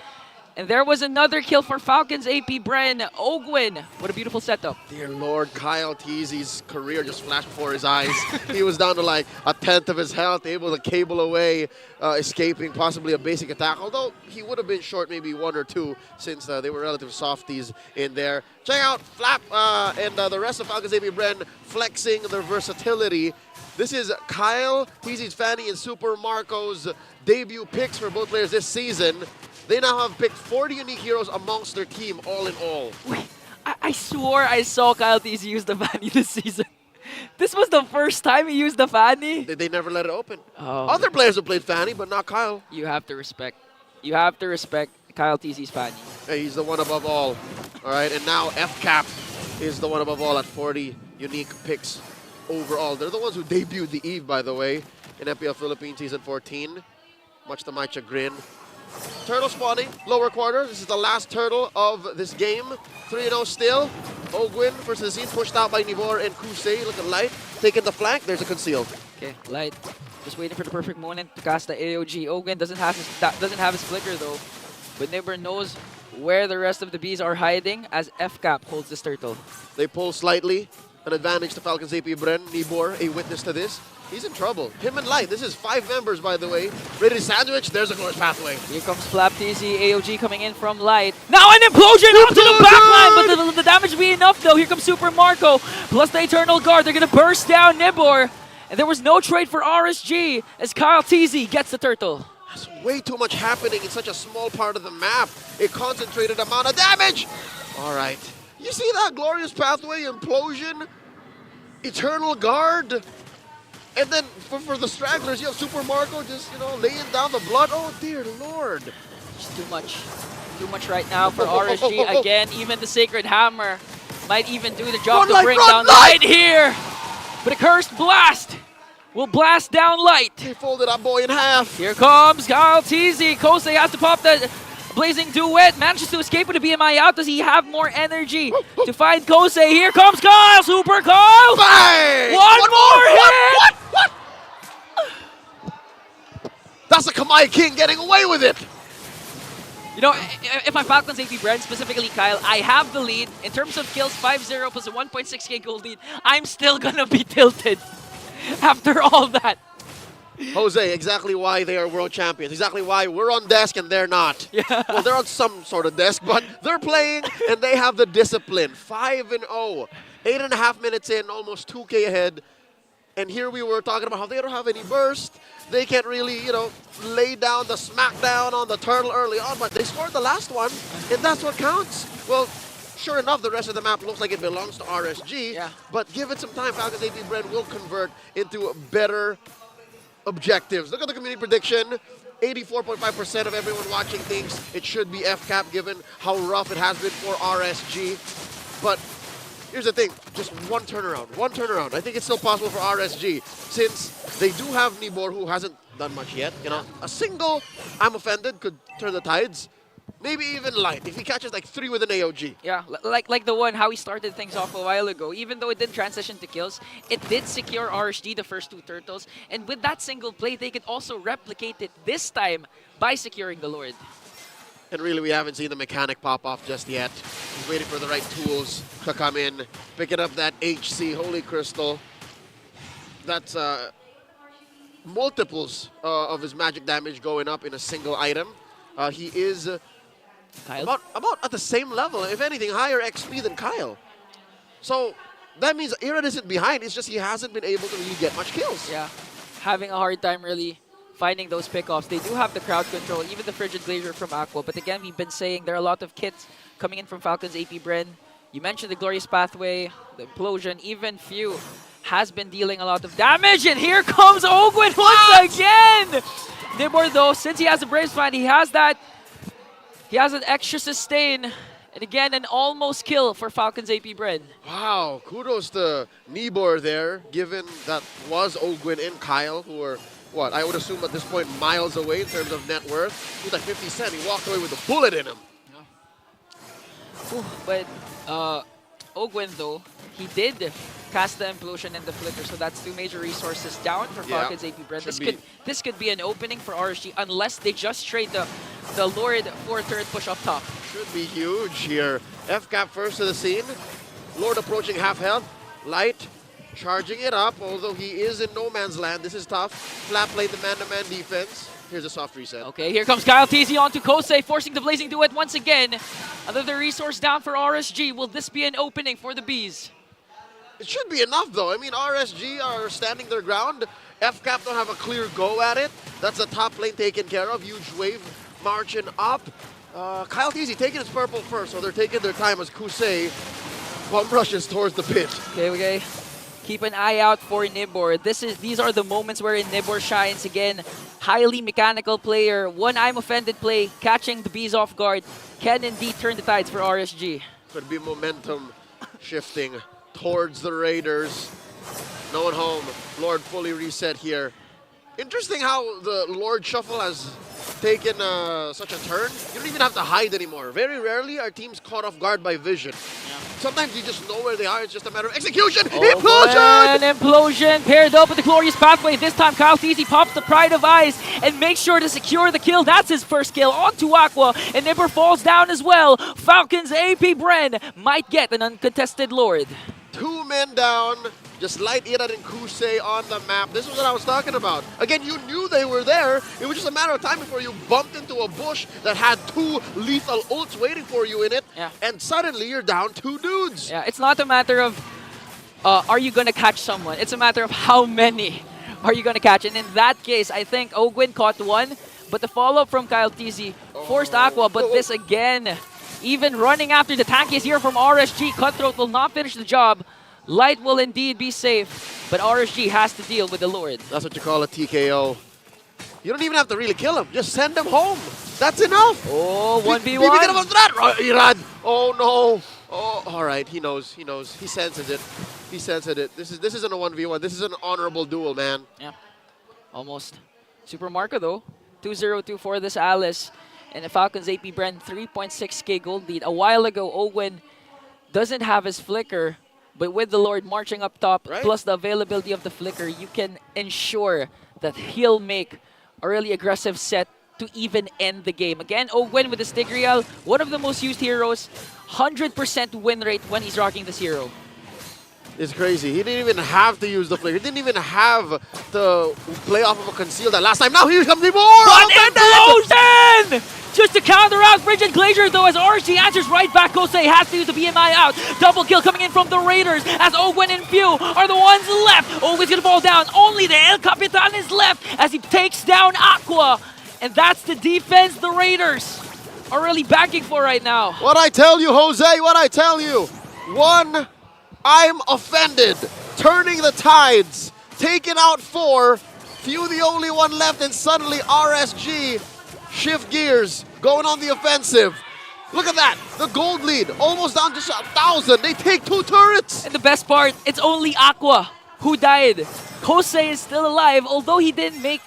Speaker 8: And there was another kill for Falcons APBren. Ogwen, what a beautiful setup.
Speaker 7: Dear Lord, Kyle TZ's career just flashed before his eyes. He was down to like a tenth of his health, able to cable away, escaping possibly a basic attack. Although he would have been short maybe 1 or 2 since they were relative softies in there. Check out Flap and the rest of Falcons APBren flexing their versatility. This is Kyle TZ's Fanny and Super Marco's debut picks for both players this season. They now have picked 40 unique heroes amongst their team, all in all.
Speaker 8: Wait, I swore I saw Kyle TZ use the Fanny this season. This was the first time he used the Fanny?
Speaker 7: They never let it open.
Speaker 8: Oh.
Speaker 7: Other players have played Fanny, but not Kyle.
Speaker 8: You have to respect. You have to respect. Kyle TZ's Fanny.
Speaker 7: Hey, he's the one above all. All right, and now FCAP is the one above all at 40 unique picks overall. They're the ones who debuted the Eve, by the way, in MPL Philippines Season 14. Much to my chagrin. Turtle spawning, lower quarter. This is the last turtle of this game. 3-0 still. Ogwin versus the scene, pushed out by Nibor and Kusei. Look at Light, taking the flank. There's a concealed.
Speaker 8: Okay, Light just waiting for the perfect moment to cast the AOG. Ogwin doesn't have his flicker though, but Nibor knows where the rest of the bees are hiding as FCAP holds this turtle.
Speaker 7: They pull slightly. An advantage to Falcons APBren. Nibor, a witness to this. He's in trouble. Him and Light. This is 5 members, by the way. Ready to sandwich. There's a glorious pathway.
Speaker 8: Here comes Flap TZ, AOG coming in from Light. Now an implosion onto the backline, but the damage be enough though. Here comes Super Marco, plus the Eternal Guard. They're gonna burst down Nibor. And there was no trade for RSG as Kyle TZ gets the turtle.
Speaker 7: There's way too much happening in such a small part of the map. A concentrated amount of damage. All right. You see that glorious pathway, implosion, Eternal Guard, and then for the stragglers, you have Super Marco just, laying down the blood. Oh, dear Lord.
Speaker 8: Just too much. Too much right now for RSG. Again, even the Sacred Hammer might even do the job to bring down Light here. But a Cursed Blast will blast down Light.
Speaker 7: He folded that boy in half.
Speaker 8: Here comes Kyle TZ. Kosei has to pop the Blazing Duet. Manages to escape with a BMI out. Does he have more energy to find Kosei? Here comes Kyle. Super Kyle.
Speaker 7: Bang!
Speaker 8: One more hit.
Speaker 7: What? That's the Kamai King getting away with it.
Speaker 8: You know, if my Falcons APBren, specifically Kyle, I have the lead. In terms of kills, 5-0 plus a 1.6k gold lead, I'm still gonna be tilted after all that.
Speaker 7: Jose, exactly why they are world champions. Exactly why we're on desk and they're not.
Speaker 8: Yeah.
Speaker 7: Well, they're on some sort of desk, but they're playing and they have the discipline. 5-0. 8.5 minutes in, almost 2k ahead. And here we were talking about how they don't have any burst. They can't really, lay down the smackdown on the turtle early on, but they scored the last one, and that's what counts. Well, sure enough, the rest of the map looks like it belongs to RSG,
Speaker 8: yeah.
Speaker 7: But give it some time, Falcons APBren will convert into better objectives. Look at the community prediction. 84.5% of everyone watching thinks it should be FCAP given how rough it has been for RSG. But here's the thing, just one turnaround. I think it's still possible for RSG since they do have Nibor who hasn't done much yet. A single I'm offended could turn the tides. Maybe even Light if he catches like 3 with an AOG.
Speaker 8: Yeah, like the one how he started things off a while ago. Even though it didn't transition to kills, it did secure RSG the first 2 turtles. And with that single play, they could also replicate it this time by securing the Lord.
Speaker 7: And really, we haven't seen the mechanic pop off just yet. He's waiting for the right tools to come in. Picking up that HC, Holy Crystal. That's multiples of his magic damage going up in a single item. He is about at the same level, if anything, higher XP than Kyle. So that means Irad isn't behind. It's just he hasn't been able to really get much kills.
Speaker 8: Yeah, having a hard time really finding those pickoffs. They do have the crowd control, even the Frigid Glacier from Aqua. But again, we've been saying there are a lot of kits coming in from Falcons APBren. You mentioned the Glorious Pathway, the Implosion, even Few has been dealing a lot of damage. And here comes Ogwin once again! Nibor though, since he has the Brave Spine, he has an extra sustain. And again, an almost kill for Falcons APBren.
Speaker 7: Wow, kudos to Nibor there, given that was Ogwin and Kyle, who were, what, I would assume at this point miles away in terms of net worth. He's like 50 cent, he walked away with a bullet in him.
Speaker 8: Ooh, but Ogwin though, he did cast the Implosion and the Flicker, so that's 2 major resources down for Falcons APBren. This could be an opening for RSG unless they just trade the Lord for 3rd push up top.
Speaker 7: Should be huge here. FCAP first to the scene. Lord approaching half health. Light charging it up, although he is in no man's land. This is tough. Flap played the man-to-man defense. Here's a soft reset.
Speaker 8: Okay, here comes Kyle TZ onto Kosei, forcing the Blazing Duet once again. Another resource down for RSG. Will this be an opening for the Bees?
Speaker 7: It should be enough, though. I mean, RSG are standing their ground. FCAP don't have a clear go at it. That's the top lane taken care of. Huge wave marching up. Kyle TZ taking his purple first, so they're taking their time as Kusei bum rushes towards the pit.
Speaker 8: Okay. keep an eye out for Nibor. These are the moments wherein Nibor shines again. Highly mechanical player. One I'm offended play, catching the bees off guard, can indeed turn the tides for RSG.
Speaker 7: Could be momentum shifting towards the Raiders. No one home. Lord fully reset here. Interesting how the Lord Shuffle has taken such a turn. You don't even have to hide anymore. Very rarely are teams caught off guard by vision. Sometimes you just know where they are. It's just a matter of execution. Implosion!
Speaker 8: An implosion paired up with the Glorious Pathway. This time Kyle Teasy pops the Pride of Ice and makes sure to secure the kill. That's his first kill onto Aqua. And Nibor falls down as well. Falcons APBren might get an uncontested Lord.
Speaker 7: 2 men down. Just light Irad and Kusei on the map. This is what I was talking about. Again, you knew they were there. It was just a matter of time before you bumped into a bush that had 2 lethal ults waiting for you in it.
Speaker 8: Yeah.
Speaker 7: And suddenly you're down 2 dudes.
Speaker 8: Yeah, it's not a matter of are you going to catch someone. It's a matter of how many are you going to catch. And in that case, I think Ogwin caught one. But the follow-up from Kyle Teasy forced Aqua. But this again, even running after the tank is here from RSG. Cutthroat will not finish the job. Light will indeed be safe, but RSG has to deal with the Lord.
Speaker 7: That's what you call a TKO. You don't even have to really kill him. Just send him home. That's enough.
Speaker 8: Oh, 1v1.
Speaker 7: Bibigyan naman that, Irad. Oh, no. Oh, all right. He knows. He knows. He senses it. He senses it. This isn't a 1v1. This is an honorable duel, man.
Speaker 8: Yeah, almost. Super Marco, though. 2-0-2 for this Alice. And the Falcons APBren 3.6k gold lead. A while ago, Owen doesn't have his flicker. But with the Lord marching up top, plus the availability of the flicker, you can ensure that he'll make a really aggressive set to even end the game. Again, Ogwen with the Stigreal, one of the most used heroes, 100% win rate when he's rocking this hero.
Speaker 7: It's crazy. He didn't even have to use the flicker. He didn't even have to play off of a conceal that last time. Now here comes the more!
Speaker 8: Explosion! Just to counter out Frigid Glacier, though, as RSG answers right back. Kosei has to use the BMI out. Double kill coming in from the Raiders, as Ogwen and Few are the ones left. Ogwen's gonna fall down. Only the El Capitan is left as he takes down Aqua. And that's the defense the Raiders are really backing for right now.
Speaker 7: What I tell you, Jose, what I tell you. One, I'm offended. Turning the tides. Taking out 4. Few the only one left, and suddenly RSG shift gears, going on the offensive. Look at that, the gold lead, almost down to 1,000. They take 2 turrets.
Speaker 8: And the best part, it's only Aqua who died. Kosei is still alive, although he didn't make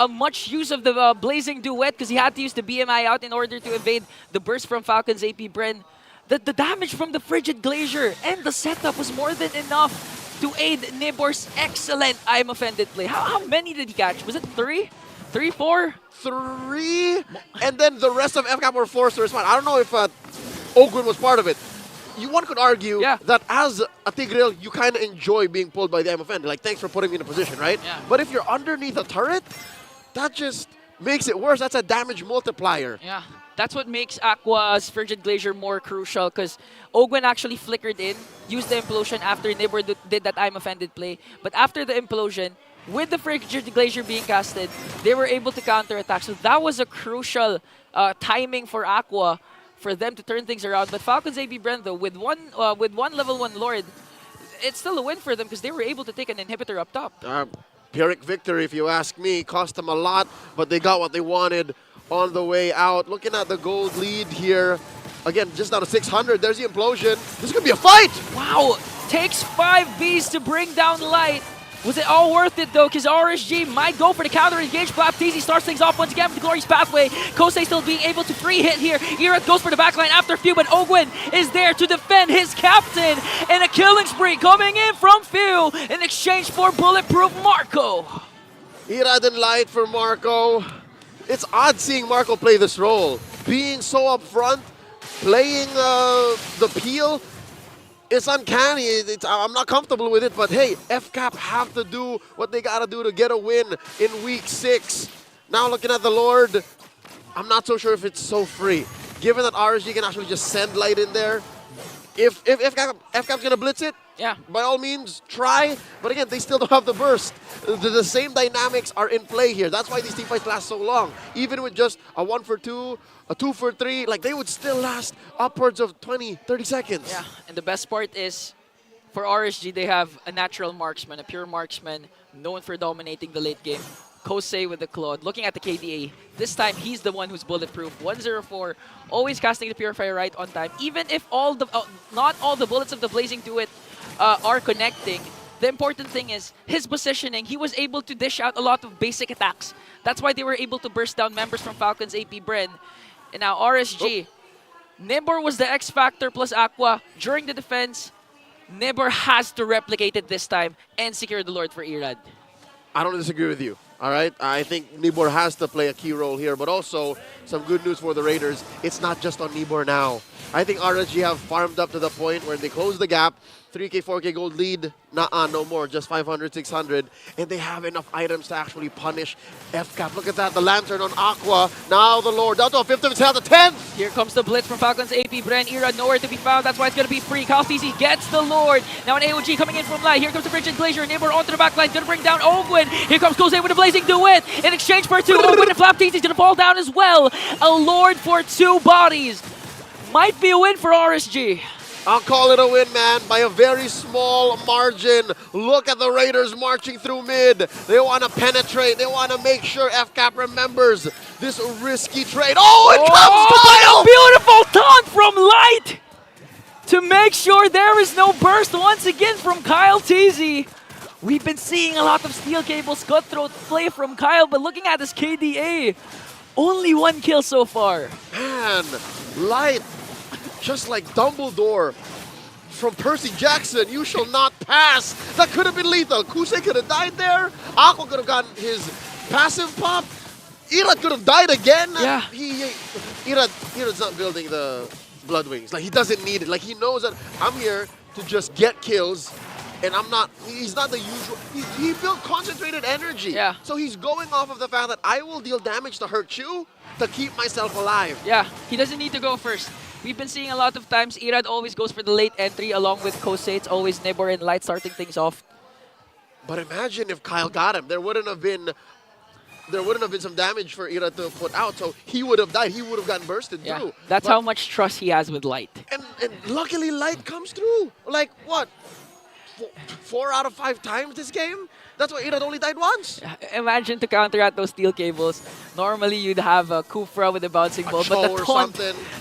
Speaker 8: much use of the Blazing Duet because he had to use the BMI out in order to evade the burst from Falcons APBren. The damage from the Frigid Glacier and the setup was more than enough to aid Nibor's excellent I'm Offended play. How many did he catch? Was it 3? 3, 4?
Speaker 7: 3, and then the rest of FCAP were forced to respond. I don't know if Ogwen was part of it. One could argue that as a Tigreal, you kind of enjoy being pulled by the I'm Offended. Like, thanks for putting me in a position, right?
Speaker 8: Yeah.
Speaker 7: But if you're underneath a turret, that just makes it worse. That's a damage multiplier.
Speaker 8: Yeah, that's what makes Aqua's Frigid Glacier more crucial because Ogwen actually flickered in, used the implosion after Nibor did that I'm Offended play. But after the implosion, with the Frigid Glacier being casted, they were able to counterattack. So that was a crucial timing for Aqua for them to turn things around. But Falcons APBren, though, with one level 1 Lord, it's still a win for them because they were able to take an inhibitor up top.
Speaker 7: Pyrrhic victory, if you ask me. Cost them a lot, but they got what they wanted on the way out. Looking at the gold lead here. Again, just down to 600. There's the implosion. This could be a fight!
Speaker 8: Wow! Takes 5 Bs to bring down Light. Was it all worth it, though? Because RSG might go for the counter-engage. Baptiste starts things off once again with the Glorious Pathway. Kosei still being able to free hit here. Irad goes for the backline after Few, but Ogwen is there to defend his captain. And a killing spree coming in from Few in exchange for bulletproof Marco.
Speaker 7: Irad and Light for Marco. It's odd seeing Marco play this role. Being so upfront, playing the peel. It's uncanny. I'm not comfortable with it, but hey, FCAP have to do what they gotta do to get a win in week 6. Now looking at the Lord, I'm not so sure if it's so free. Given that RSG can actually just send Light in there, if FCAP's gonna blitz it,
Speaker 8: yeah,
Speaker 7: by all means, try. But again, they still don't have the burst. The same dynamics are in play here. That's why these teamfights last so long. Even with just a 1 for 2, a 2 for 3, like they would still last upwards of 20, 30 seconds.
Speaker 8: Yeah, and the best part is For RSG, they have a natural marksman, a pure marksman, known for dominating the late game. Kosei with the Claude. Looking at the KDA, this time he's the one who's bulletproof. 104, always casting the Purifier right on time. Even if not all the bullets of the Blazing Duet are connecting, the important thing is his positioning. He was able to dish out a lot of basic attacks. That's why they were able to burst down members from Falcons APBren. And now RSG, Nibor was the X Factor plus Aqua during the defense. Nibor has to replicate it this time and secure the Lord for Irad.
Speaker 7: I don't disagree with you. All right, I think Nibor has to play a key role here, but also some good news for the Raiders. It's not just on Nibor now. I think RSG have farmed up to the point where they close the gap. 3K, 4K gold lead, no more, just 500, 600. And they have enough items to actually punish FCAP. Look at that, the Lantern on Aqua. Now the Lord, down to a fifth of his health, a 10th.
Speaker 8: Here comes the blitz from Falcons APBren. Irad nowhere to be found, that's why it's going to be free. Kaltisi gets the Lord. Now an AOG coming in from light. Here comes the Frigid Glacier. Nibor onto the back line, going to bring down Ogwin. Here comes Kosei with the Blazing Duet. In exchange for 2, Ogwin and Flaptease is going to fall down as well. A Lord for 2 bodies. Might be a win for RSG.
Speaker 7: I'll call it a win, man, by a very small margin. Look at the Raiders marching through mid. They want to penetrate. They want to make sure FCAP remembers this risky trade. Oh, it comes Kyle!
Speaker 8: A beautiful taunt from Light to make sure there is no burst once again from Kyle Teasy. We've been seeing a lot of Steel Cables cutthroat play from Kyle, but looking at this KDA, only 1 kill so far.
Speaker 7: Man, Light, just like Dumbledore from Percy Jackson, you shall not pass. That could have been lethal. Kusei could have died there. Aqua could have gotten his passive pop. Irad could have died again.
Speaker 8: Yeah.
Speaker 7: Irad's not building the Blood Wings. Like, he doesn't need it. Like, he knows that I'm here to just get kills. And he's not the usual. He built concentrated energy.
Speaker 8: Yeah.
Speaker 7: So he's going off of the fact that I will deal damage to hurt you to keep myself alive.
Speaker 8: Yeah, he doesn't need to go first. We've been seeing a lot of times Irad always goes for the late entry along with Kosei. It's always Nibor and Light starting things off.
Speaker 7: But imagine if Kyle got him. There wouldn't have been some damage for Irad to put out, so he would have died. He would have gotten bursted through.
Speaker 8: That's how much trust he has with Light.
Speaker 7: And luckily Light comes through. Like, what? 4 out of 5 times this game? That's why Irad only died once.
Speaker 8: Imagine to counteract those Steel Cables. Normally you'd have a Kufra with a bouncing ball, but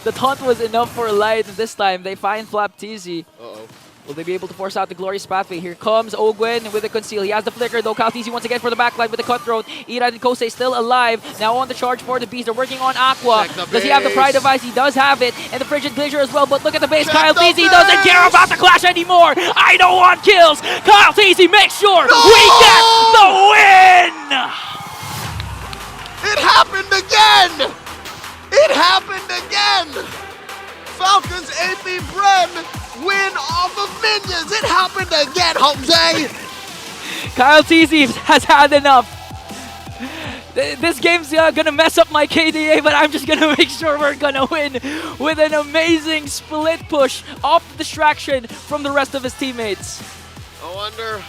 Speaker 8: the taunt was enough for Light. This time they find Flaptease.
Speaker 7: Uh-oh.
Speaker 8: Will they be able to force out the glorious pathway? Here comes Ogwin with the conceal. He has the flicker though. Kaltisi once again for the backline with the cutthroat. Irad and Kosei still alive. Now on the charge for the beast. They're working on Aqua. Does he have the Pride Device? He does have it. And the Frigid Glacier as well. But look at the base. Kyle Teasy doesn't care about the clash anymore. I don't want kills. Kyle Teasy makes sure we get the win.
Speaker 7: It happened again. It happened again. Falcons APBren win off of minions. It happened again, Jose.
Speaker 8: Kyle Teasy has had enough. This game's gonna mess up my KDA, but I'm just gonna make sure we're gonna win with an amazing split push off the distraction from the rest of his teammates.
Speaker 7: I wonder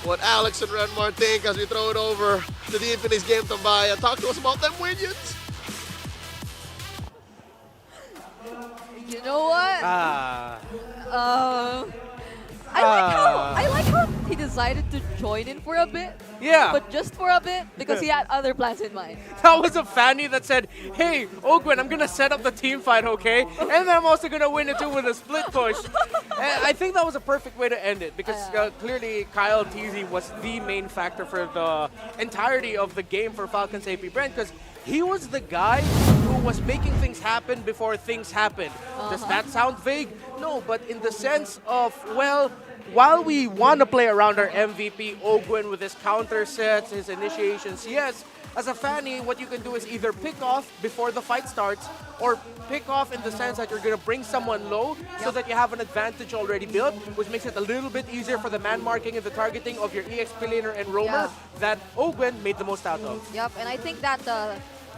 Speaker 7: what Alex and Renmar think as we throw it over to the Infinix Game Tambaya. Talk to us about them minions.
Speaker 9: You know what? I like how he decided to join in for a bit.
Speaker 5: Yeah.
Speaker 9: But just for a bit because he had other plans in mind.
Speaker 5: That was a Fanny that said, hey, Ogwin, I'm going to set up the team fight, okay? And then I'm also going to win it too with a split push. And I think that was a perfect way to end it because clearly Kyle Teasy was the main factor for the entirety of the game for Falcons APBren because he was the guy who was making things happen before things happened. Does that sound vague? No, but in the sense of, well, while we want to play around our MVP, Ogwin, with his counter sets, his initiations, yes, as a Fanny, what you can do is either pick off before the fight starts or pick off in the sense that you're going to bring someone low so that you have an advantage already built, which makes it a little bit easier for the man marking and the targeting of your EXP laner and roamer that Ogwin made the most out of.
Speaker 9: Yep, and I think that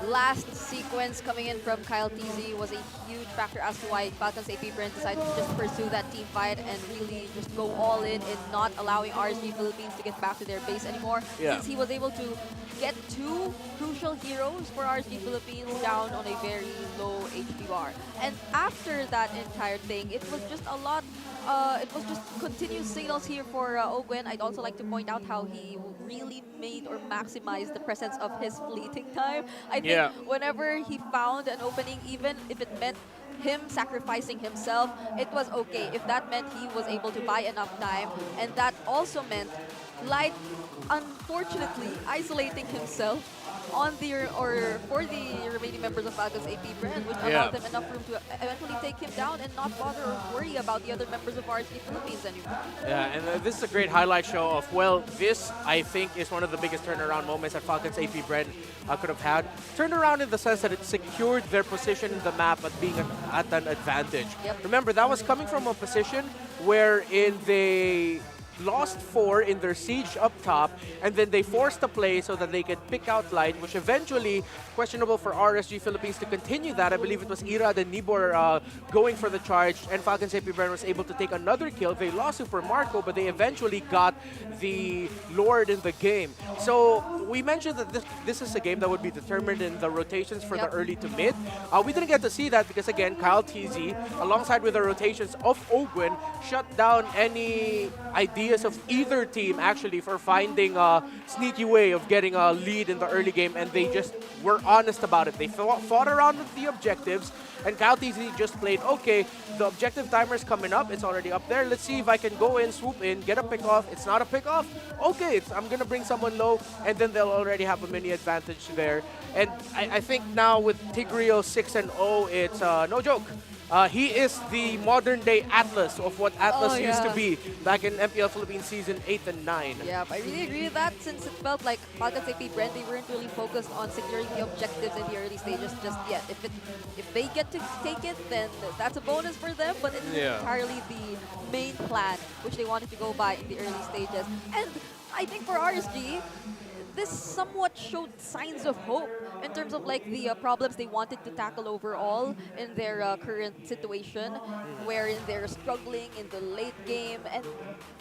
Speaker 9: last sequence coming in from Kyle TZ was a huge factor as to why Falcons APBren decided to just pursue that team fight and really just go all in not allowing RSG Philippines to get back to their base anymore.
Speaker 5: Yeah.
Speaker 9: Since he was able to get 2 crucial heroes for RSG Philippines down on a very low HP bar. And after that entire thing, it was just a lot. It was just continuous signals here for Ogwen. I'd also like to point out how he really made or maximized the presence of his fleeting time. I think whenever he found an opening, even if it meant him sacrificing himself, it was okay. If that meant he was able to buy enough time, and that also meant Light, unfortunately, isolating himself on the for the remaining members of Falcons APBren, which allowed them enough room to eventually take him down and not bother or worry about the other members of RSG Philippines anymore.
Speaker 5: Yeah, and this is a great highlight show of, well, this, I think, is one of the biggest turnaround moments that Falcons APBren could have had. Turnaround in the sense that it secured their position in the map at being at an advantage. Remember, that was coming from a position wherein they lost 4 in their siege up top, and then they forced a play so that they could pick out Light, which eventually, questionable for RSG Philippines to continue that. I believe it was Ira and Nibor going for the charge, and Falcons APBren was able to take another kill. They lost Super Marco, but they eventually got the Lord in the game. So we mentioned that this is a game that would be determined in the rotations for the early to mid. We didn't get to see that because, again, Kyle TZ, alongside with the rotations of Ogwen, shut down any idea of either team actually for finding a sneaky way of getting a lead in the early game, and they just were honest about it. They fought around with the objectives, and Kyle TZ just played, okay, the objective timer is coming up, it's already up there, let's see if I can go in, swoop in, get a pick off. It's not a pick off, okay, I'm gonna bring someone low, and then they'll already have a mini advantage there. And I think now with Tigreal 6-0, it's no joke. He is the modern-day Atlas of what Atlas used to be back in MPL Philippines Season 8 and 9.
Speaker 9: Yeah, I really agree with that, since it felt like Falcons APBren, they weren't really focused on securing the objectives in the early stages just yet. If they get to take it, then that's a bonus for them, but it's entirely the main plan, which they wanted to go by in the early stages. And I think for RSG, this somewhat showed signs of hope in terms of like the problems they wanted to tackle overall in their current situation, wherein they're struggling in the late game. And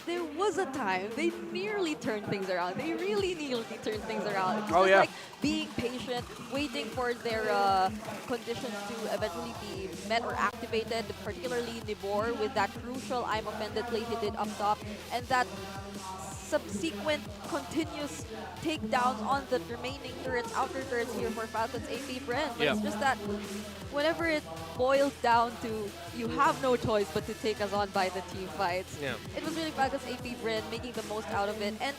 Speaker 9: there was a time they nearly turned things around. They really nearly turned things around. It was just like being patient, waiting for their conditions to eventually be met or activated, particularly Nibor with that crucial I'm offended play he did up top, and that subsequent continuous takedowns on the remaining turrets, outer turrets here for Falcons APBren. But it's just that whenever it boils down to you have no choice but to take us on by the team fights, it was really Falcons APBren making the most out of it. And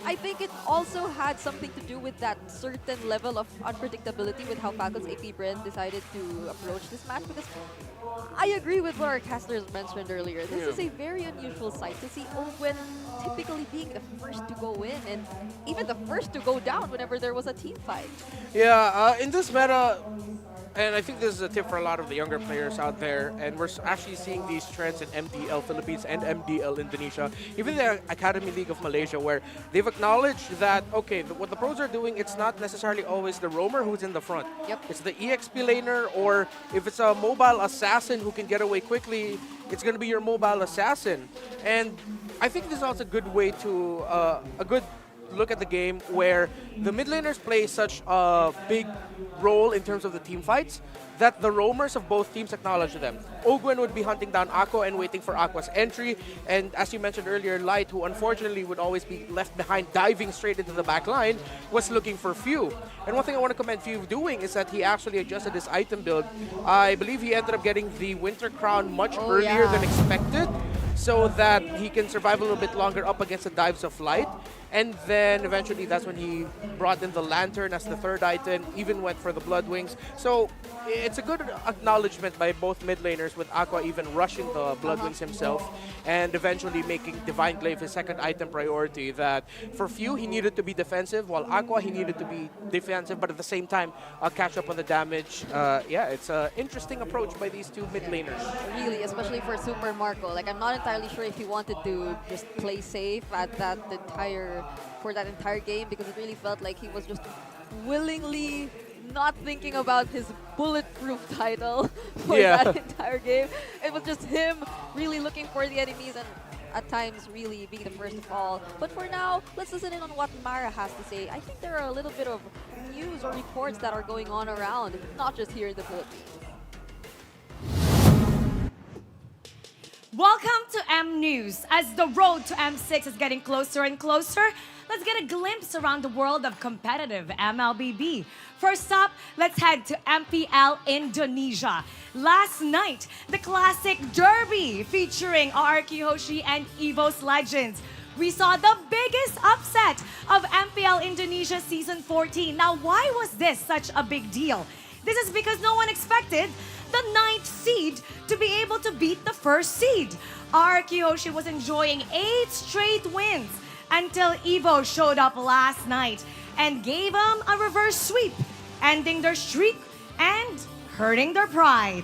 Speaker 9: I think it also had something to do with that certain level of unpredictability with how Falcons APBren decided to approach this match, because I agree with what our casters mentioned earlier. This is a very unusual sight to see Ogwen typically being the first to go in and even the first to go down whenever there was a team fight.
Speaker 5: Yeah, in this meta, and I think this is a tip for a lot of the younger players out there, and we're actually seeing these trends in MDL Philippines and MDL Indonesia, even the Academy League of Malaysia, where they've acknowledged that, okay, what the pros are doing, it's not necessarily always the roamer who's in the front. It's the EXP laner, or if it's a mobile assassin who can get away quickly, it's going to be your mobile assassin. And I think this is also a good way to, a good look at the game where the mid laners play such a big role in terms of the team fights that the roamers of both teams acknowledge them. Ogwen would be hunting down Aqua and waiting for Aqua's entry, and as you mentioned earlier, Light, who unfortunately would always be left behind diving straight into the back line, was looking for Few. And one thing I want to commend Few doing is that he actually adjusted his item build. I believe he ended up getting the Winter Crown much earlier than expected, so that he can survive a little bit longer up against the dives of Light. And then eventually that's when he brought in the Lantern as the third item, even went for the Blood Wings. So it's a good acknowledgement by both mid laners, with Aqua even rushing the Blood Wings himself and eventually making Divine Glaive his second item priority. That for Few, he needed to be defensive, while Aqua, he needed to be defensive, but at the same time catch up on the damage. Yeah, it's an interesting approach by these two mid laners.
Speaker 9: Really, especially for Super Marco. Like, I'm not entirely sure if he wanted to just play safe at that entire game, because it really felt like he was just willingly not thinking about his bulletproof title for
Speaker 5: Yeah.
Speaker 9: that entire game. It was just him really looking for the enemies and at times really being the first to fall. But for now, let's listen in on what Mara has to say. I think there are a little bit of news or reports that are going on around, not just here in the Philippines.
Speaker 6: Welcome to M News. As the road to M6 is getting closer and closer, let's get a glimpse around the world of competitive MLBB. First up, let's head to MPL Indonesia. Last night, the classic derby featuring RRQ Hoshi and EVO's legends. We saw the biggest upset of MPL Indonesia Season 14. Now, why was this such a big deal? This is because no one expected the 9th seed to be able to beat the 1st seed. RRQ Hoshi was enjoying 8 straight wins until Evo showed up last night and gave them a reverse sweep, ending their streak and hurting their pride.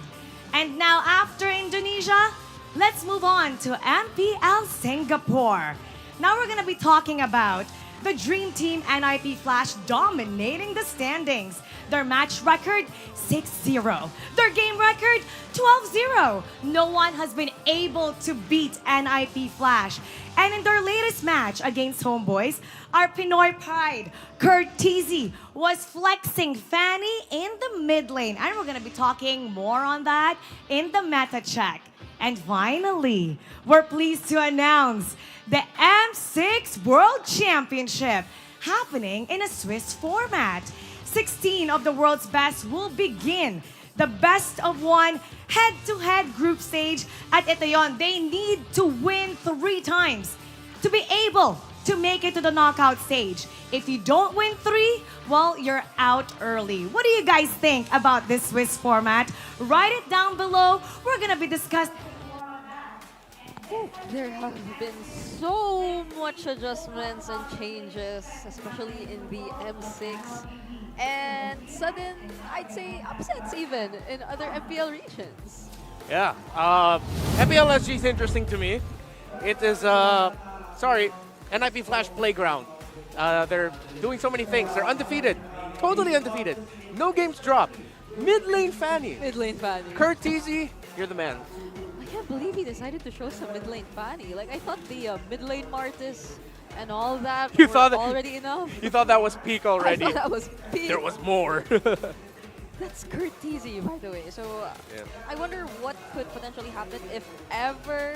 Speaker 6: And now after Indonesia, let's move on to MPL Singapore. Now we're gonna be talking about the Dream Team NIP Flash dominating the standings. Their match record, 6-0. Their game record, 12-0. No one has been able to beat NIP Flash. And in their latest match against Homeboys, our Pinoy pride, Kurt Teasy, was flexing Fanny in the mid lane. And we're gonna be talking more on that in the meta check. And finally, we're pleased to announce the M6 World Championship happening in a Swiss format. 16 of the world's best will begin the best of one head-to-head group stage at Itayon. They need to win 3 times to be able to make it to the knockout stage. If you don't win 3, well, you're out early. What do you guys think about this Swiss format? Write it down below. We're gonna be discussing.
Speaker 9: There have been so much adjustments and changes, especially in the M6. And sudden, I'd say, upsets even in other MPL regions.
Speaker 5: Yeah. MPLSG is interesting to me. It is, NIP Flash Playground. They're doing so many things. They're undefeated. Totally undefeated. No games dropped. Mid lane Fanny.
Speaker 9: Mid lane Fanny.
Speaker 5: Kurt Teasy, you're the man.
Speaker 9: I can't believe he decided to show some mid lane Fanny. Like, I thought the mid lane Martis and all that
Speaker 5: You
Speaker 9: were
Speaker 5: thought that-
Speaker 9: already enough.
Speaker 5: You thought that was peak already.
Speaker 9: I thought that was peak.
Speaker 5: There was more.
Speaker 9: That's Kurt Teasy, by the way. So
Speaker 5: Yeah.
Speaker 9: I wonder what could potentially happen if ever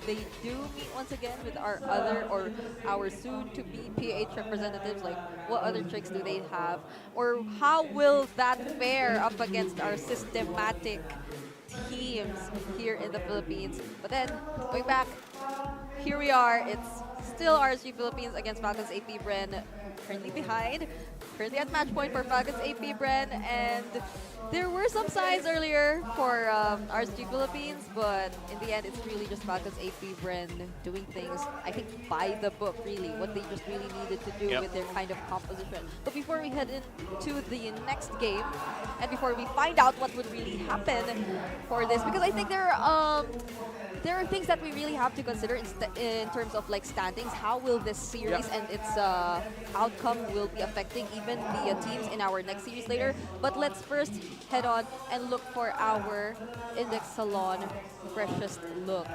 Speaker 9: they do meet once again with our soon-to-be PH representatives. Like, what other tricks do they have? Or how will that fare up against our systematic teams here in the Philippines? But then, going back, here we are. It's still RSG Philippines against Falcons APBren, currently behind. Currently at match point for Falcons APBren, and there were some signs earlier for RSG Philippines, but in the end, it's really just Falcons APBren doing things, I think, by the book, really, what they just really needed to do with their kind of composition. But before we head into the next game, and before we find out what would really happen for this, because I think there are things that we really have to consider in terms of like standings. How will this series and its outcome will be affecting even the teams in our next series later. But let's first head on and look for our Index Salon freshest look.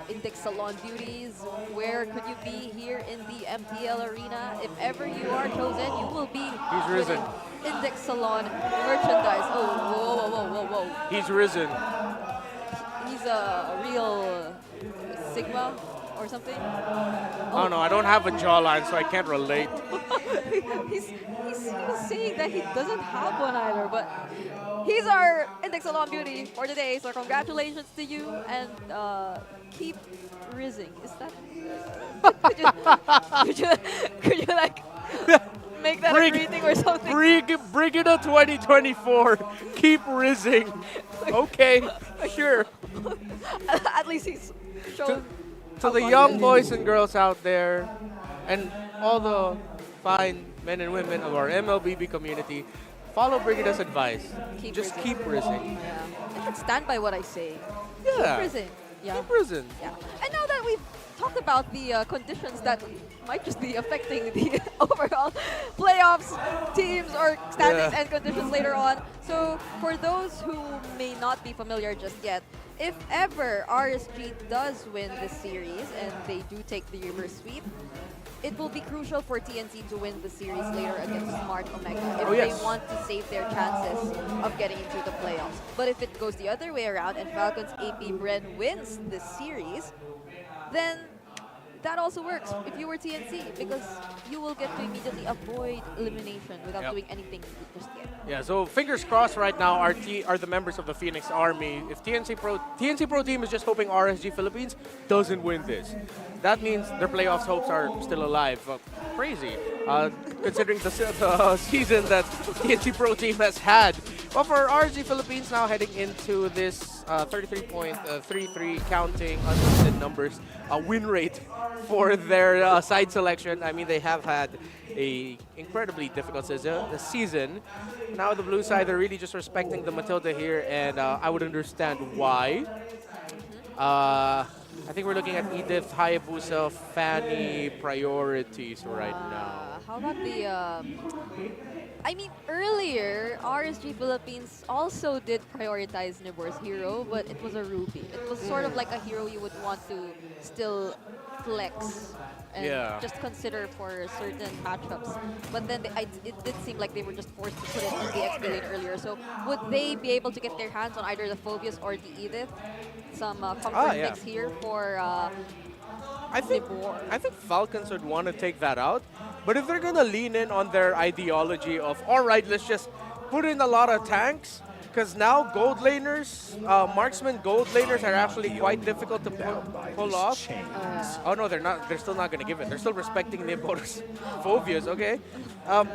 Speaker 9: Index Salon beauties, where could you be here in the MPL arena? If ever you are chosen, you will be
Speaker 5: He's risen.
Speaker 9: Index Salon merchandise. Oh, whoa, whoa, whoa, whoa, whoa.
Speaker 5: He's risen.
Speaker 9: He's a real Sigma or something.
Speaker 5: Oh no, I don't have a jawline, so I can't relate.
Speaker 9: He was saying that he doesn't have one either, but he's our Index Salon beauty for today. So congratulations to you, and keep rising. Is that? Could you like make that a greeting or something?
Speaker 5: Brigida 2024. Keep rising. Okay, sure.
Speaker 9: At least he's shown.
Speaker 5: To the young boys and girls out there, and all the fine men and women of our MLBB community, follow Brigida's advice. Just keep rising.
Speaker 9: Yeah. I can stand by what I say.
Speaker 5: Yeah.
Speaker 9: Keep rising. Yeah.
Speaker 5: Keep rising.
Speaker 9: Yeah. And now that we've talked about the conditions that might just be affecting the overall playoffs, teams, or standings and conditions later on. So for those who may not be familiar just yet, if ever RSG does win this series and they do take the reverse sweep, it will be crucial for TNC to win the series later against Smart Omega if they want to save their chances of getting into the playoffs. But if it goes the other way around and Falcons APBren wins this series, then that also works if you were TNC, because you will get to immediately avoid elimination without doing anything just yet.
Speaker 5: Yeah, so fingers crossed right now are the members of the Phoenix Army. If TNC Pro team is just hoping RSG Philippines doesn't win this, that means their playoffs hopes are still alive. Crazy, considering the season that TNC Pro team has had. But for RSG Philippines now heading into this 33.33 counting unlimited numbers win rate for their side selection. I mean, they have had a incredibly difficult season. Now the blue side, they're really just respecting the Matilda here, and I would understand why. I think we're looking at Edith, Hayabusa, Fanny priorities right now.
Speaker 9: How about the... I mean, earlier, RSG Philippines also did prioritize Nibor's hero, but it was a Ruby. It was sort of like a hero you would want to still flex and just consider for certain matchups. But then it did seem like they were just forced to put it in the XP lane earlier. So would they be able to get their hands on either the Phobius or the Edith? Some comfort picks here for
Speaker 5: I think Falcons would want to take that out. But if they're going to lean in on their ideology of, all right, let's just put in a lot of tanks, because now gold laners, marksman gold laners are actually quite difficult to pull off. Oh no, they're not. They're still not going to give it. They're still respecting Nibor's phobias. Okay. An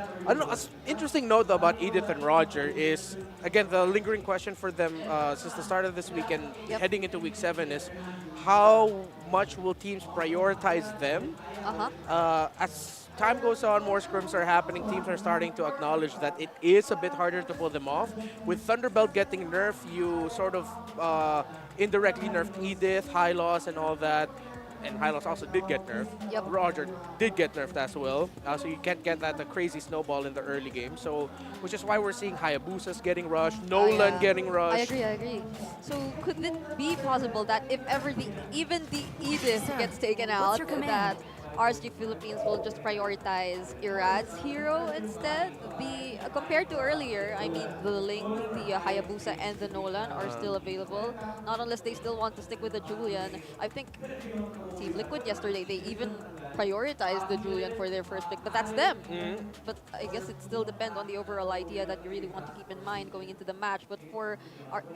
Speaker 5: interesting note though about Edith and Roger is, again, the lingering question for them since the start of this weekend, heading into week 7, is how much will teams prioritize them? As time goes on, more scrims are happening. Teams are starting to acknowledge that it is a bit harder to pull them off. With Thunderbelt getting nerfed, you sort of indirectly nerfed Edith, Hylos, and all that. And Hylos also did get nerfed. Roger did get nerfed as well. So you can't get that crazy snowball in the early game. So, which is why we're seeing Hayabusas getting rushed, Nolan getting rushed.
Speaker 9: I agree. So could it be possible that if ever even the Edith gets taken out, that RSG Philippines will just prioritize Irad's hero instead? Compared to earlier, I mean, the Link, the Hayabusa, and the Nolan are still available. Not unless they still want to stick with the Julian. I think Team Liquid yesterday, they even prioritized the Julian for their first pick, but that's them. But I guess it still depends on the overall idea that you really want to keep in mind going into the match. But for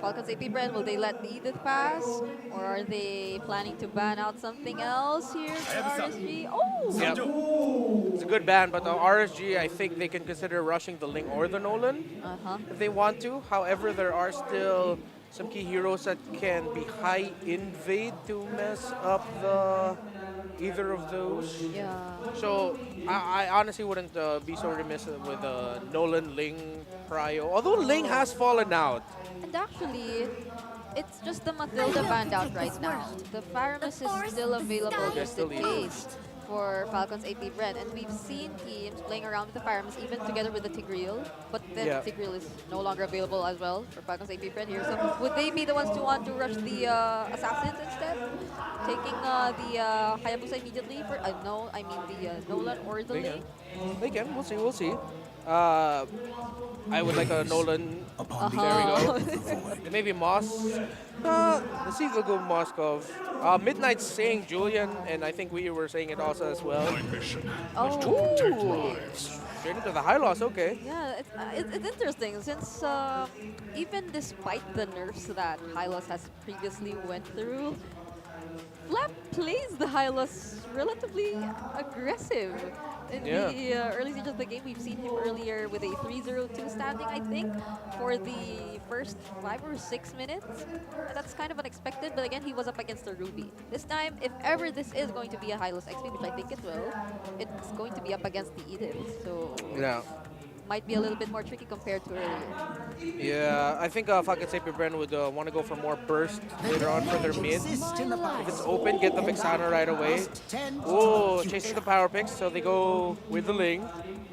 Speaker 9: Falcons APBren, will they let the Edith pass? Or are they planning to ban out something else here for RSG? Oh!
Speaker 5: It's a good ban, but the RSG, I think they can consider rushing the Ling or the Nolan if they want to. However, there are still some key heroes that can be high invade to mess up either of those. So I honestly wouldn't be so remiss with Nolan, Ling, Prio. Although Ling has fallen out.
Speaker 9: And actually, it's just the Matilda banned out right now. The Faramis is still available just in case for Falcons APBren, and we've seen teams playing around with the Faramis even together with the Tigreal, but then Tigreal is no longer available as well for Falcons APBren here. So would they be the ones to want to rush the Assassins instead? Taking the Hayabusa immediately for, no, I mean the Nolan or the Ling?
Speaker 5: They can, we'll see. I would like a Nolan. There we go. Maybe Moss. Let's see if they'll go Moskov. Midnight's saying Julian, and I think we were saying it also as well. Straight into the high loss, okay.
Speaker 9: Yeah, it's interesting since even despite the nerfs that Hylos has previously went through, Flap plays the Hylos relatively aggressive. In the early stages of the game, we've seen him earlier with a 3-0-2 standing, I think, for the first 5 or 6 minutes. That's kind of unexpected, but again, he was up against a Ruby. This time, if ever this is going to be a Hylos XP, which I think it will, it's going to be up against the Edith. So might be a little bit more tricky compared to earlier.
Speaker 5: Yeah, I think Falcons APBren would want to go for more burst later on for their mid. If it's open, get the Vexana right away. Oh, chasing the power picks, so they go with the Ling,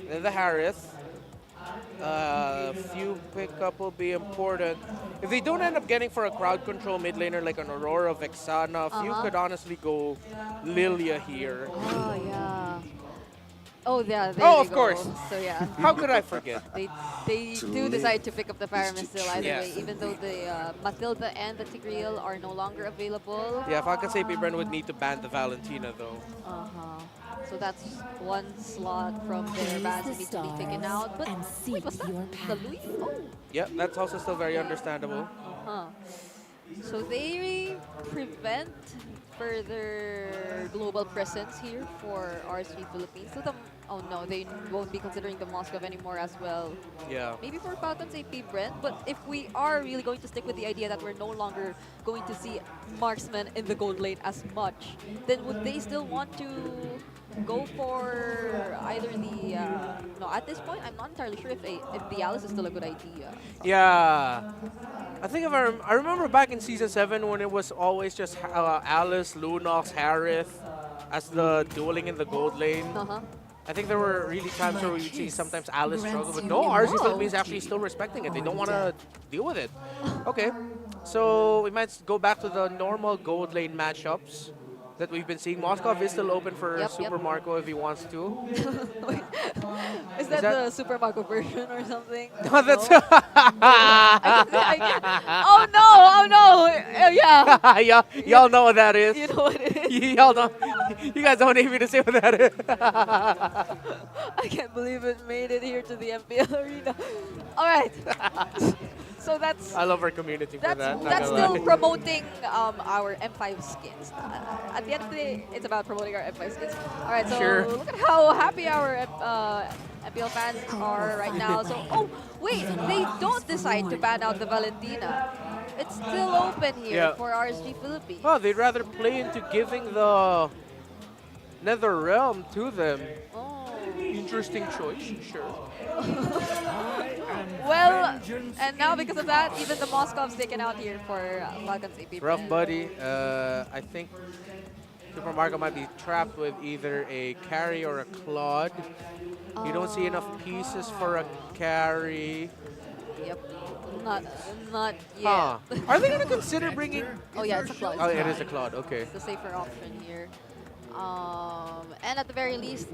Speaker 5: then the Harith. Few pickup will be important. If they don't end up getting for a crowd control mid laner like an Aurora, Vexana, few could honestly go Lilia here.
Speaker 9: Oh, yeah. Oh, yeah. There
Speaker 5: Oh,
Speaker 9: they
Speaker 5: of
Speaker 9: go.
Speaker 5: course.
Speaker 9: So, yeah.
Speaker 5: How could I forget?
Speaker 9: They do decide to pick up the Pyramid still either
Speaker 5: Yes.
Speaker 9: way, even though the Matilda and the Tigreal are no longer available.
Speaker 5: Yeah, Falcons APBren would need to ban the Valentina though.
Speaker 9: So that's one slot from their bans that needs to be taken out. But wait, what's that? The Louis? Oh.
Speaker 5: Yeah, that's also still very understandable.
Speaker 9: So they prevent further global presence here for RSG Philippines. So oh no, they won't be considering the Moscow anymore as well.
Speaker 5: Yeah.
Speaker 9: Maybe for Falcons APBren, but if we are really going to stick with the idea that we're no longer going to see marksmen in the gold lane as much, then would they still want to go for either the no, at this point I'm not entirely sure if the Alice is still a good idea.
Speaker 5: Yeah. I think I remember back in Season 7 when it was always just Alice, Lunox, Harith as the dueling in the gold lane. I think there were really times where we would see sometimes Alice struggle, but no, RSG Philippines actually still respecting it. They don't want to deal with it. Okay, so we might go back to the normal gold lane matchups that we've been seeing. Moskov is still open for Super Marco if he wants to.
Speaker 9: Wait, is that the Super Marco version or something?
Speaker 5: No, that's...
Speaker 9: Oh no, oh no, yeah.
Speaker 5: Y'all know what that is.
Speaker 9: You know what it is?
Speaker 5: Y'all know. You guys don't need me to say what that is.
Speaker 9: I can't believe it made it here to the MPL arena. All right. So that's...
Speaker 5: I love our community for that.
Speaker 9: That's still promoting our M5 skins. At the end of the day, it's about promoting our M5 skins. All right, so look at how happy our MPL fans are right now. So, oh, wait, they don't decide to ban out the Valentina. It's still open here for RSG Philippines.
Speaker 5: Oh, they'd rather play into giving the Nether Realm to them. Interesting choice, sure.
Speaker 9: Well, and now because of that, even the Moscov's taken out here for Falcons APBren.
Speaker 5: Rough buddy. I think Super Marco might be trapped with either a carry or a Claude. You don't see enough pieces for a carry.
Speaker 9: Yep. Not yet.
Speaker 5: Are they going to consider bringing...
Speaker 9: Oh yeah, it's a Claude.
Speaker 5: Oh, it is a Claude, okay.
Speaker 9: It's the safer option here. And at the very least,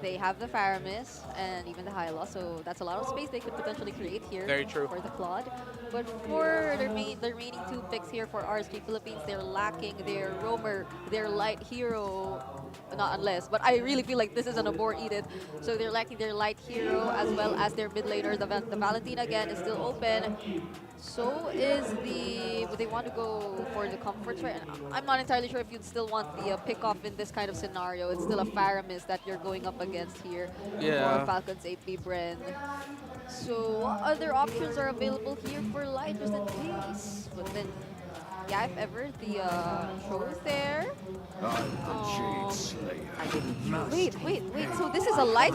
Speaker 9: they have the Faramis and even the Hyla, so that's a lot of space they could potentially create here.
Speaker 5: Very true.
Speaker 9: For the Claude. But for the remaining two picks here for RSG Philippines, they're lacking their roamer, their light hero, not unless, but I really feel like this is an abort edit. So they're lacking their light hero as well as their mid laner. The Valentina again is still open. So would they want to go for the comforts, right? And I'm not entirely sure if you'd still want the pick-off in this kind of scenario. It's still a Faramis that you're going up against here for Falcons APBren. So what other options are available here for light just in case? But then, yeah, if ever the show is there. Wait. So this is a light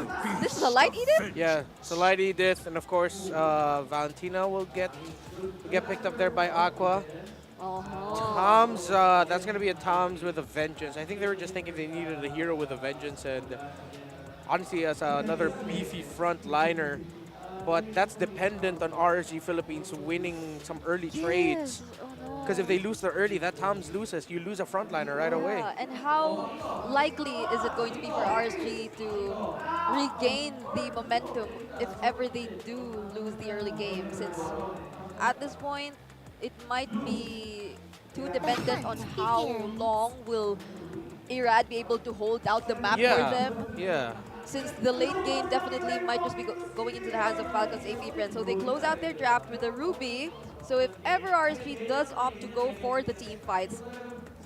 Speaker 9: edit?
Speaker 5: Yeah, it's a light edit, and of course Valentina will get picked up there by Aqua. Tom's, that's going to be a Tom's with a Vengeance. I think they were just thinking they needed a hero with a Vengeance, and honestly, as another beefy front liner. But that's dependent on RSG Philippines winning some early trades. Because if they lose the early, that Tom's loses. You lose a frontliner right away.
Speaker 9: And how likely is it going to be for RSG to regain the momentum if ever they do lose the early game? Since at this point, it might be too dependent on how long will Irad be able to hold out the map for them.
Speaker 5: Yeah.
Speaker 9: Since the late game definitely might just be going into the hands of Falcons APBren. So they close out their draft with a Ruby. So if ever RSG does opt to go for the team fights,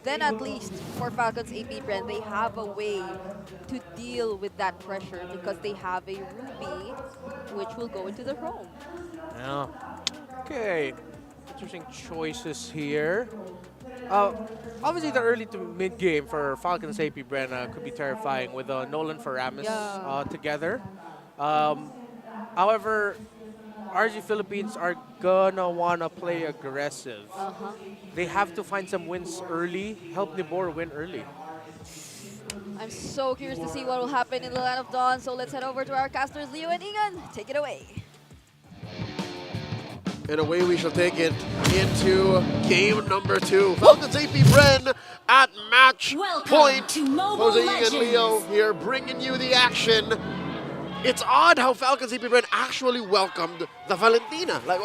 Speaker 9: then at least for Falcons APBren, they have a way to deal with that pressure because they have a Ruby, which will go into the home.
Speaker 5: Yeah. Okay. Interesting choices here. Obviously, the early to mid game for Falcons APBren could be terrifying with Nolan Faramis together. However, RSG Philippines are gonna wanna play aggressive. They have to find some wins early, help Nibor win early.
Speaker 9: I'm so curious to see what will happen in the Land of Dawn, so let's head over to our casters, Leo and Ingan. Take it away.
Speaker 7: And away we shall take it into game number 2. Falcons APBren at match
Speaker 1: Welcome
Speaker 7: point.
Speaker 1: to Mobile
Speaker 7: Jose and Leo
Speaker 1: Legends.
Speaker 7: here bringing you the action. It's odd how Falcons APBren actually welcomed the Valentina. Like,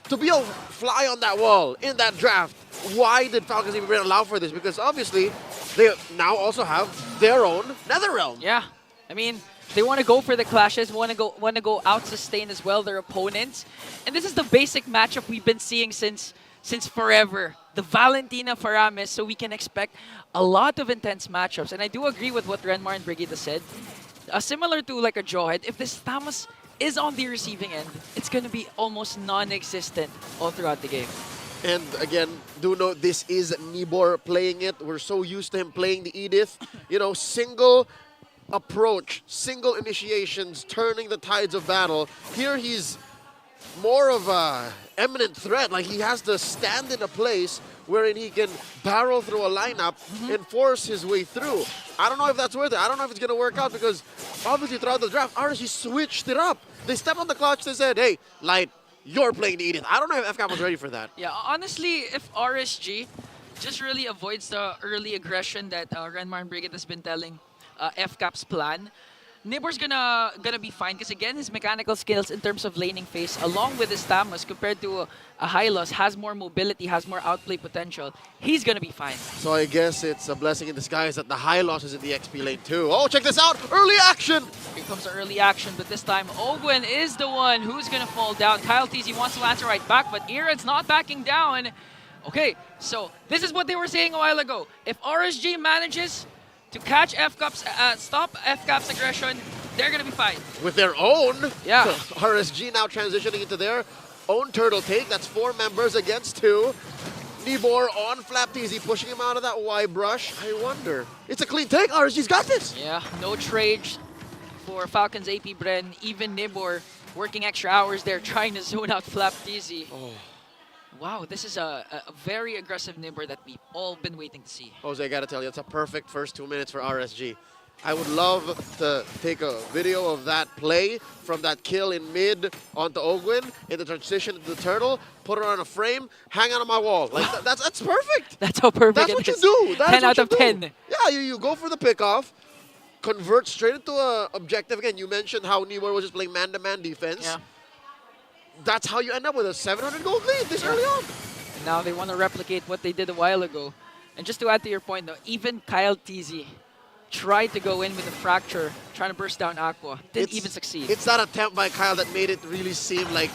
Speaker 7: to be a fly on that wall in that draft, why did Falcons APBren allow for this? Because obviously, they now also have their own NetherRealm.
Speaker 8: Yeah, I mean, they want to go for the clashes, want to go out sustain as well their opponents, and this is the basic matchup we've been seeing since forever. The Valentina Faramis, so we can expect a lot of intense matchups. And I do agree with what Renmar and Brigitte said. Similar to like a Jawhead, if this Thamus is on the receiving end, it's going to be almost non-existent all throughout the game.
Speaker 7: And again, do note this is Nibor playing it. We're so used to him playing the Edith. You know, single approach, single initiations, turning the tides of battle. Here he's more of a eminent threat. Like, he has to stand in a place wherein he can barrel through a lineup and force his way through. I don't know if that's worth it. I don't know if it's going to work out because obviously throughout the draft, RSG switched it up. They stepped on the clutch. They said, hey, Light, you're playing the Edith. I don't know if FCAP was ready for that.
Speaker 8: Yeah, honestly, if RSG just really avoids the early aggression that Renmar and Brigitte has been telling FCAP's plan, Nibor's gonna be fine because again his mechanical skills in terms of laning phase along with his Thamus compared to a Hylos has more mobility, has more outplay potential. He's gonna be fine.
Speaker 7: So I guess it's a blessing in disguise that the high loss is in the XP lane too. Oh, check this out! Early action!
Speaker 8: Here comes the early action, but this time Ogwen is the one who's gonna fall down. Kyle TZ wants to answer right back, but Irad's not backing down. Okay, so this is what they were saying a while ago. If RSG manages to catch FCAP's, stop FCAP's aggression, they're gonna be fine.
Speaker 7: With their own,
Speaker 8: yeah.
Speaker 7: RSG now transitioning into their own turtle take. That's 4 members against 2. Nibor on Flap TZ, pushing him out of that Y brush. I wonder. It's a clean take. RSG's got this.
Speaker 8: Yeah, no trade for Falcons APBren. Even Nibor working extra hours there, trying to zone out Flap TZ.
Speaker 7: Oh.
Speaker 8: Wow, this is a very aggressive Nibor that we've all been waiting to see.
Speaker 7: Jose, I gotta tell you, it's a perfect first 2 minutes for RSG. I would love to take a video of that play from that kill in mid onto Ogwen, in the transition to the turtle, put it on a frame, hang it on my wall. Like that's perfect.
Speaker 8: That's how perfect
Speaker 7: That's
Speaker 8: it
Speaker 7: what you
Speaker 8: is.
Speaker 7: do. That's
Speaker 8: 10
Speaker 7: what
Speaker 8: out
Speaker 7: you
Speaker 8: of
Speaker 7: do.
Speaker 8: 10.
Speaker 7: Yeah, you go for the pickoff, convert straight into a objective. Again, you mentioned how Nibor was just playing man-to-man defense.
Speaker 8: Yeah.
Speaker 7: That's how you end up with a 700 gold lead this early on.
Speaker 8: And now they want to replicate what they did a while ago. And just to add to your point, though, even Kyle TZ tried to go in with a fracture, trying to burst down Aqua. Didn't even succeed.
Speaker 7: It's that attempt by Kyle that made it really seem like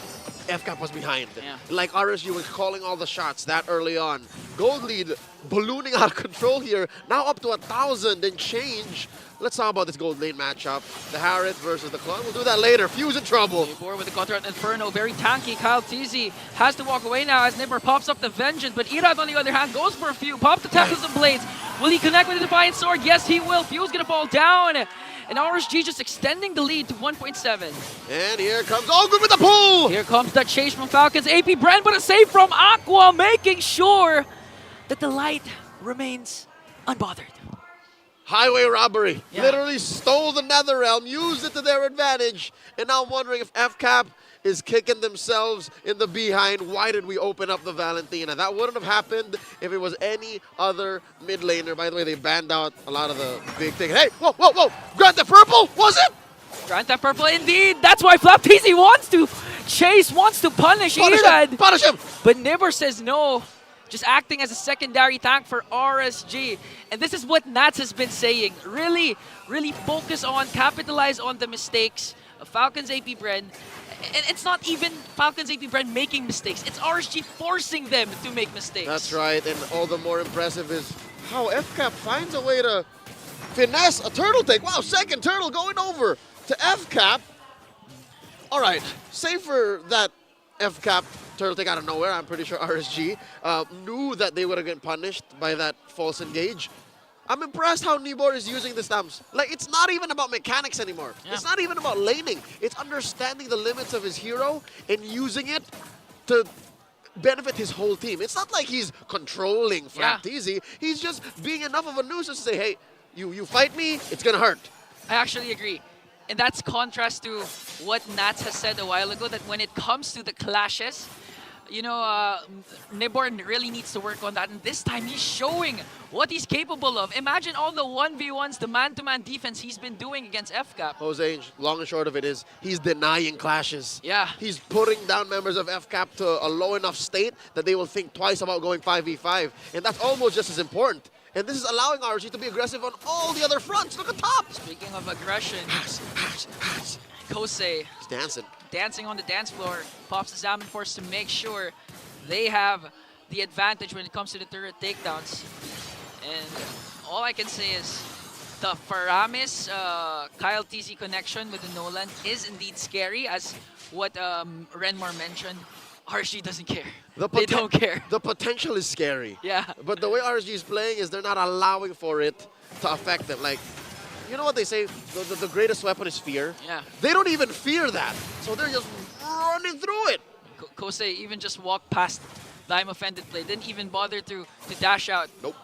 Speaker 7: FCAP was behind.
Speaker 8: Yeah.
Speaker 7: Like RSG was calling all the shots that early on. Gold lead ballooning out of control here. Now up to 1,000 and change. Let's talk about this gold lane matchup. The Harith versus the Clone. We'll do that later. Fuse in trouble.
Speaker 8: Nibor with the counter on Inferno. Very tanky. Kyle TZ has to walk away now as Nibor pops up the Vengeance. But Irad, on the other hand, goes for a few. Pop the Temples and Blades. Will he connect with the Defiant Sword? Yes, he will. Fuse gonna fall down. And RSG just extending the lead to 1.7.
Speaker 7: And here comes Ogwen with the pull.
Speaker 8: Here comes the chase from Falcons APBren, but a save from Aqua, making sure that the light remains unbothered.
Speaker 7: Highway robbery.
Speaker 8: Yeah.
Speaker 7: Literally stole the NetherRealm, used it to their advantage. And now I'm wondering if FCAP is kicking themselves in the behind. Why did we open up the Valentina? That wouldn't have happened if it was any other mid laner. By the way, they banned out a lot of the big things. Hey, whoa, whoa, whoa. Grant the purple, was it?
Speaker 8: Grant that purple indeed. That's why Flap TZ wants to chase, wants to punish Irad.
Speaker 7: Punish him.
Speaker 8: But Nibor says no. Just acting as a secondary tank for RSG. And this is what Nats has been saying. Really, really focus on, capitalize on the mistakes of Falcons APBren. And it's not even Falcons APBren making mistakes. It's RSG forcing them to make mistakes.
Speaker 7: That's right, and all the more impressive is how FCAP finds a way to finesse a turtle take. Wow, second turtle going over to FCAP. All right, save for that FCAP turtle take out of nowhere. I'm pretty sure RSG knew that they would have been punished by that false engage. I'm impressed how Nibor is using the stamps. Like, it's not even about mechanics anymore.
Speaker 8: Yeah.
Speaker 7: It's not even about laning. It's understanding the limits of his hero and using it to benefit his whole team. It's not like he's controlling Frapteasy. He's just being enough of a nuisance to say, hey, you fight me, it's gonna hurt.
Speaker 8: I actually agree. And that's contrast to what Nats has said a while ago, that when it comes to the clashes, you know, Nibor really needs to work on that. And this time, he's showing what he's capable of. Imagine all the 1v1s, the man-to-man defense he's been doing against FCAP.
Speaker 7: Jose, long and short of it is, he's denying clashes.
Speaker 8: Yeah.
Speaker 7: He's putting down members of FCAP to a low enough state that they will think twice about going 5v5. And that's almost just as important. And this is allowing RSG to be aggressive on all the other fronts. Look at top.
Speaker 8: Speaking of aggression, Kosei
Speaker 7: He's dancing.
Speaker 8: dancing on the dance floor, pops the Salmon Force to make sure they have the advantage when it comes to the turret takedowns. And all I can say is the Faramis Kyle TZ connection with the Nolan is indeed scary, as what Renmar mentioned. RSG doesn't care. They don't care.
Speaker 7: The potential is scary.
Speaker 8: Yeah.
Speaker 7: But the way RSG is playing is they're not allowing for it to affect them. Like, you know what they say? The greatest weapon is fear.
Speaker 8: Yeah.
Speaker 7: They don't even fear that. So they're just running through it.
Speaker 8: Kosei even just walked past the I'm offended play. Didn't even bother to dash out.
Speaker 7: Nope.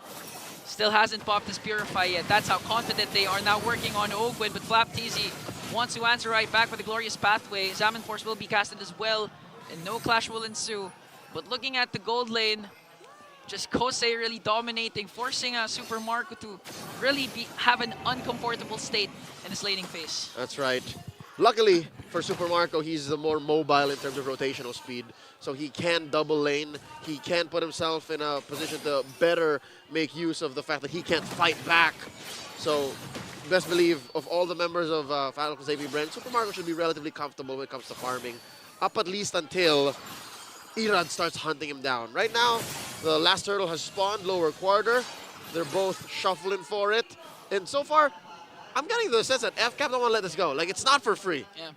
Speaker 8: Still hasn't popped his Purify yet. That's how confident they are now working on Ogwin. But FlapTZ wants to answer right back with a glorious pathway. Salmon Force will be casted as well, and no clash will ensue. But looking at the gold lane, just Kosei really dominating, forcing Super Marco to really have an uncomfortable state in his laning phase.
Speaker 7: That's right. Luckily for Super Marco, he's the more mobile in terms of rotational speed. So he can double lane. He can put himself in a position to better make use of the fact that he can't fight back. So best believe of all the members of Falcons APBren, Super Marco should be relatively comfortable when it comes to farming. Up at least until Irad starts hunting him down. Right now, the last turtle has spawned lower quarter. They're both shuffling for it. And so far, I'm getting the sense that FCAP don't want to let this go. Like, it's not for free.
Speaker 8: Yeah.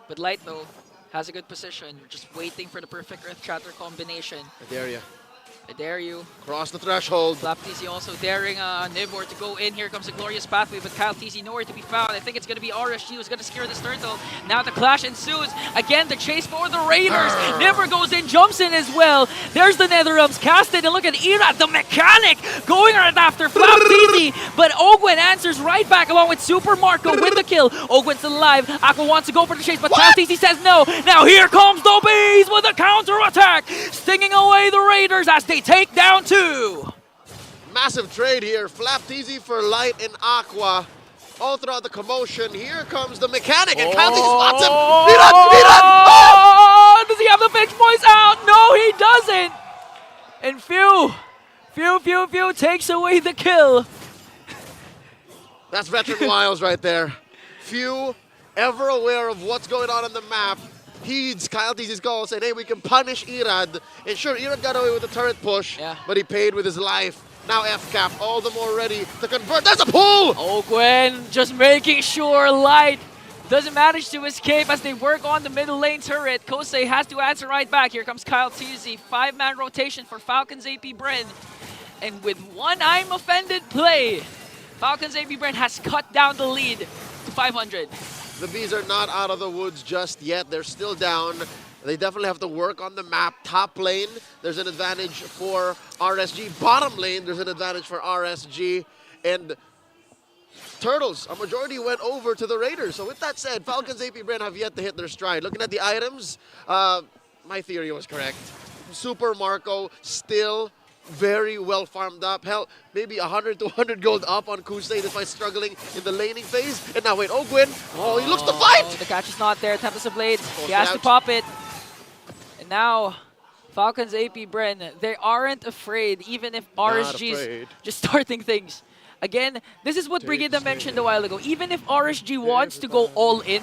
Speaker 8: But Light, though, has a good position. Just waiting for the perfect Earth Shatter combination.
Speaker 7: I dare ya.
Speaker 8: I dare you.
Speaker 7: Cross the threshold.
Speaker 8: FlapTZ also daring Nibor to go in. Here comes a glorious pathway, but Kyle TZ nowhere to be found. I think it's going to be RSG who's going to secure this turtle. Now the clash ensues. Again, the chase for the Raiders. Nibor goes in, jumps in as well. There's the Netherrealms casted, and look at Irad, the mechanic, going right after FlapTZ. But Ogwin answers right back along with Super Marco with the kill. Ogwin's still alive. Aqua wants to go for the chase, but Kyle TZ says no. Now here comes the Bees with a counter attack, stinging away the Raiders as they take down two.
Speaker 7: Massive trade here. FlapTZ for Light and Aqua. All throughout the commotion. Here comes the mechanic, and Kyle TZ spots him.
Speaker 8: Oh, does he have the fixed points out? No, he doesn't. And Few takes away the kill.
Speaker 7: That's veteran Wiles right there. Few ever aware of what's going on the map. Heeds Kyle TZ's call, saying, hey, we can punish Irad. And sure, Irad got away with the turret push, but he paid with his life. Now FCAP, all the more ready to convert. There's a pull!
Speaker 8: Ogwin just making sure Light doesn't manage to escape as they work on the middle lane turret. Kosei has to answer right back. Here comes Kyle TZ. 5-man rotation for Falcons APBren. And with one I'm offended play, Falcons APBren has cut down the lead to 500.
Speaker 7: The Bees are not out of the woods just yet. They're still down. They definitely have to work on the map. Top lane, there's an advantage for RSG. Bottom lane, there's an advantage for RSG. And Turtles, a majority went over to the Raiders. So with that said, Falcons APBren have yet to hit their stride. Looking at the items, my theory was correct. Super Marco still very well farmed up. Hell, maybe 100 to 100 gold up on Kusei despite struggling in the laning phase. And now wait, Ogwin, he looks to fight!
Speaker 8: The catch is not there. Tempest of Blade, he has to pop it. And now, Falcons APBren, they aren't afraid, even if RSG's just starting things. Again, this is what Brigida mentioned a while ago. Even if RSG wants to go all in,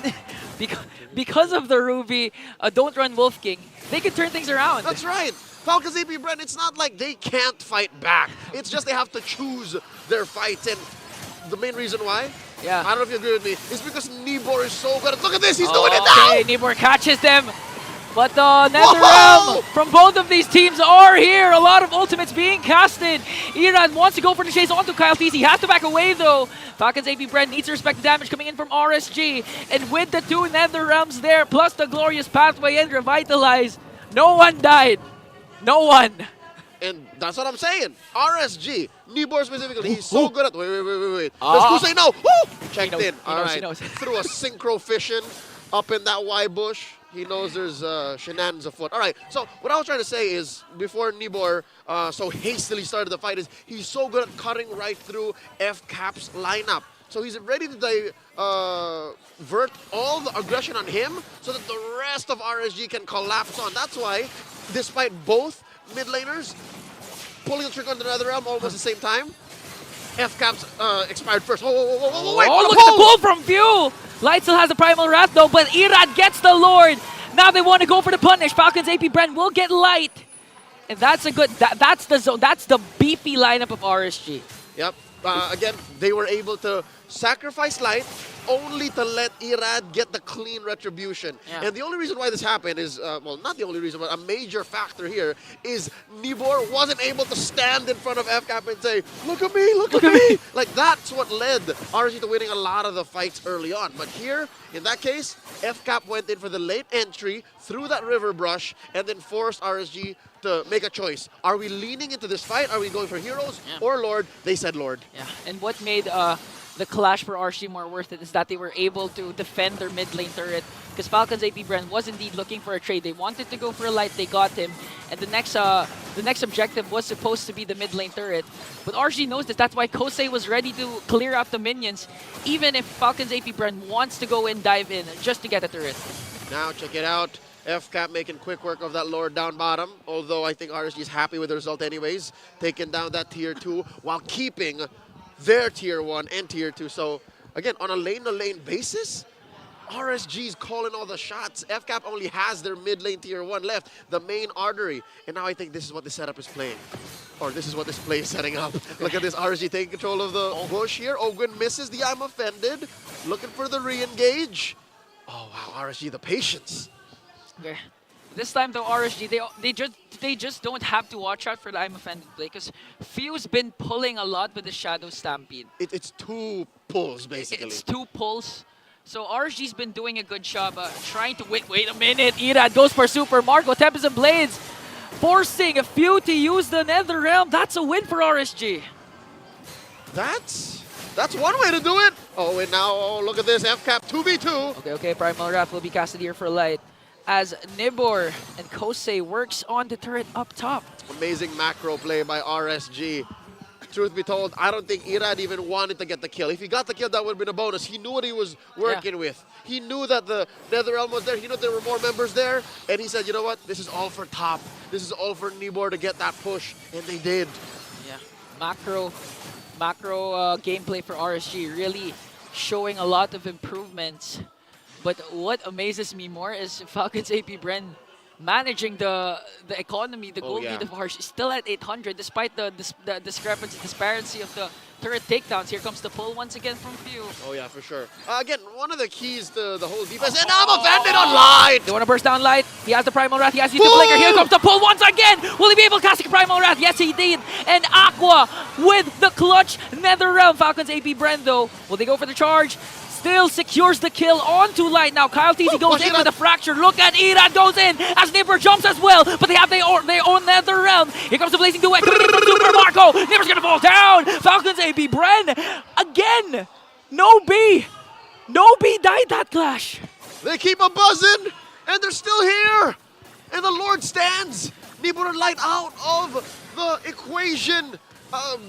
Speaker 8: because of the Ruby, don't run Wolf King, they can turn things around.
Speaker 7: That's right. Falcons APBren, it's not like they can't fight back. It's just they have to choose their fights. And the main reason why, I don't know if you agree with me, is because Nibor is so good. Look at this, he's doing it now!
Speaker 8: Nibor catches them. But the NetherRealm from both of these teams are here. A lot of ultimates being casted. Irad wants to go for the chase onto Kyle TC. He has to back away though. Falcons APBren needs to respect the damage coming in from RSG. And with the two NetherRealms there, plus the glorious pathway and revitalize, no one died. No one.
Speaker 7: And that's what I'm saying. RSG, Nibor specifically, he's so good at... Wait. Does Kusei know? Woo! Checked in. All right. Threw a synchro fission up in that Y bush. He knows there's shenanigans afoot. All right, so what I was trying to say is, before Nibor so hastily started the fight, is he's so good at cutting right through FCAP's lineup. So he's ready to divert all the aggression on him so that the rest of RSG can collapse on. That's why, despite both mid laners pulling the trigger on the NetherRealm almost at the same time, FCAP's expired first. Wait,
Speaker 8: look at the pull from View! Light still has the Primal Wrath though, but Irad gets the Lord. Now they want to go for the punish. Falcons APBren will get Light. And that's a good, that's the zone, that's the beefy lineup of RSG.
Speaker 7: Yep. Again, they were able to sacrifice Light only to let Irad get the clean retribution.
Speaker 8: Yeah.
Speaker 7: And the only reason why this happened is, well, not the only reason, but a major factor here is Nibor wasn't able to stand in front of FCAP and say, look at me, look at me. Like, that's what led RSG to winning a lot of the fights early on. But here, in that case, FCAP went in for the late entry, through that river brush, and then forced RSG to make a choice. Are we leaning into this fight? Are we going for heroes or Lord? They said Lord.
Speaker 8: Yeah, and what made the clash for RSG more worth it is that they were able to defend their mid lane turret, because Falcons APBren was indeed looking for a trade. They wanted to go for a Light, they got him, and the next objective was supposed to be the mid lane turret. But RSG knows this. That's why Kosei was ready to clear out the minions, even if Falcons APBren wants to go in, dive in, just to get a turret.
Speaker 7: Now check it out. FCAP making quick work of that Lord down bottom, although I think RSG is happy with the result anyways, taking down that tier 2 while keeping their tier 1 and tier 2. So again, on a lane-to-lane basis, RSG is calling all the shots. FCAP only has their mid lane tier 1 left, the main artery. And now I think this is what the setup is playing. Or this is what this play is setting up. Look at this, RSG taking control of the bush here. Ogwin misses the I'm offended. Looking for the re-engage. Oh wow, RSG, the patience.
Speaker 8: Okay. This time though, RSG, they just don't have to watch out for the I'm offended play, because Few's been pulling a lot with the Shadow Stampede.
Speaker 7: It's 2 pulls basically.
Speaker 8: It's 2 pulls. So RSG's been doing a good job trying to wait a minute. Irad goes for Super Marco, Tempest and Blades, forcing a Few to use the NetherRealm. That's a win for RSG.
Speaker 7: That's one way to do it. Oh, and now look at this, FCAP 2v2.
Speaker 8: Okay, Primal Wrath will be casted here for Light, as Nibor and Kosei works on the turret up top.
Speaker 7: Amazing macro play by RSG. Truth be told, I don't think Irad even wanted to get the kill. If he got the kill, that would have been a bonus. He knew what he was working with. He knew that the NetherRealm was there. He knew there were more members there. And he said, you know what? This is all for top. This is all for Nibor to get that push. And they did.
Speaker 8: Yeah, macro gameplay for RSG, really showing a lot of improvements. But what amazes me more is Falcons APBren managing the economy, the gold lead of RSG, still at 800 despite the disparity of the turret takedowns. Here comes the pull once again from Few.
Speaker 7: Oh yeah, for sure. Again, one of the keys to the whole defense, and I'm offended on Light!
Speaker 8: They want to burst down Light. He has the Primal Wrath, he has the Flicker. Here comes the pull once again! Will he be able to cast a Primal Wrath? Yes, he did! And Aqua with the clutch NetherRealm. Falcons APBren though, will they go for the charge? Still secures the kill onto Light. Now Kyle TC goes in with a fracture. Look at Irad goes in as Nibor jumps as well, but they have their own NetherRealm. Here comes the blazing duet from Super Marco. Nibor's gonna fall down. Falcons APBren again. No B died that clash.
Speaker 7: They keep a buzzing, and they're still here. And the Lord stands. Nibor and Light out of the equation.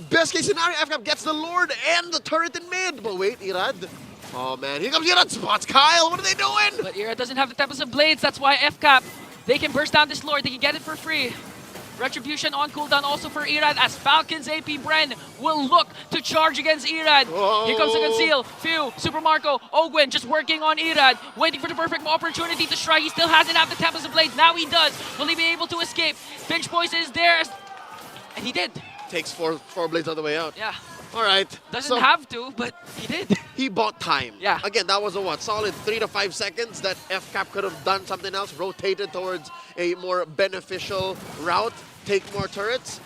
Speaker 7: Best case scenario, FCAP gets the Lord and the turret in mid. But wait, Irad. Oh man, here comes Irad, spots Kyle, what are they doing?
Speaker 8: But Irad doesn't have the Tempest of Blades, that's why FCAP, they can burst down this Lord, they can get it for free. Retribution on cooldown also for Irad, as Falcons APBren will look to charge against Irad.
Speaker 7: Whoa.
Speaker 8: Here comes the conceal, Few, Super Marco, Ogwin just working on Irad, waiting for the perfect opportunity to strike. He still hasn't have the Tempest of Blades, now he does. Will he be able to escape? Pinch Boys is there, and he did.
Speaker 7: Takes four blades on the way out.
Speaker 8: Yeah.
Speaker 7: All right.
Speaker 8: Doesn't have to, but he did.
Speaker 7: He bought time.
Speaker 8: Yeah.
Speaker 7: Again, that was a what? Solid 3 to 5 seconds that FCAP could have done something else, rotated towards a more beneficial route, take more turrets.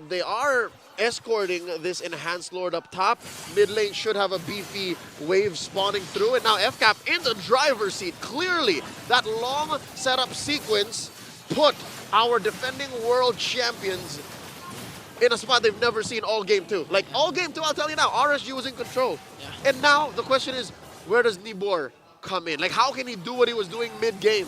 Speaker 7: They are escorting this enhanced lord up top. Mid lane should have a beefy wave spawning through, and now FCAP in the driver's seat. Clearly, that long setup sequence put our defending world champions in a spot they've never seen all game 2. Like all game 2, I'll tell you now, RSG was in control. Yeah. And now the question is, where does Nibor come in? Like how can he do what he was doing mid-game?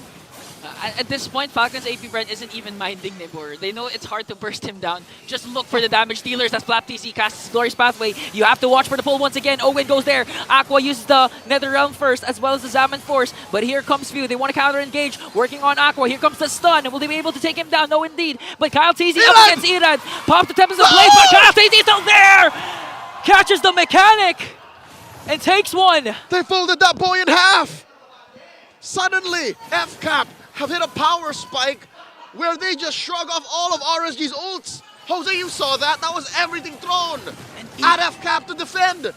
Speaker 8: At this point, Falcons APBren isn't even minding Nibor. They know it's hard to burst him down. Just look for the damage dealers. That's Flap TC casts Glorious Pathway. You have to watch for the pull once again. Owen goes there. Aqua uses the Nether Realm first, as well as the Zaman Force. But here comes Few. They want to counter engage. Working on Aqua. Here comes the stun. Will they be able to take him down? No, indeed. But Kyle TZ up against Irad. Pop the Tempest of Blade, but Kyle TZ still there! Catches the mechanic and takes one.
Speaker 7: They folded that boy in half. Suddenly, FCAP have hit a power spike where they just shrug off all of RSG's ults. Jose, you saw that. That was everything thrown at FCAP to defend.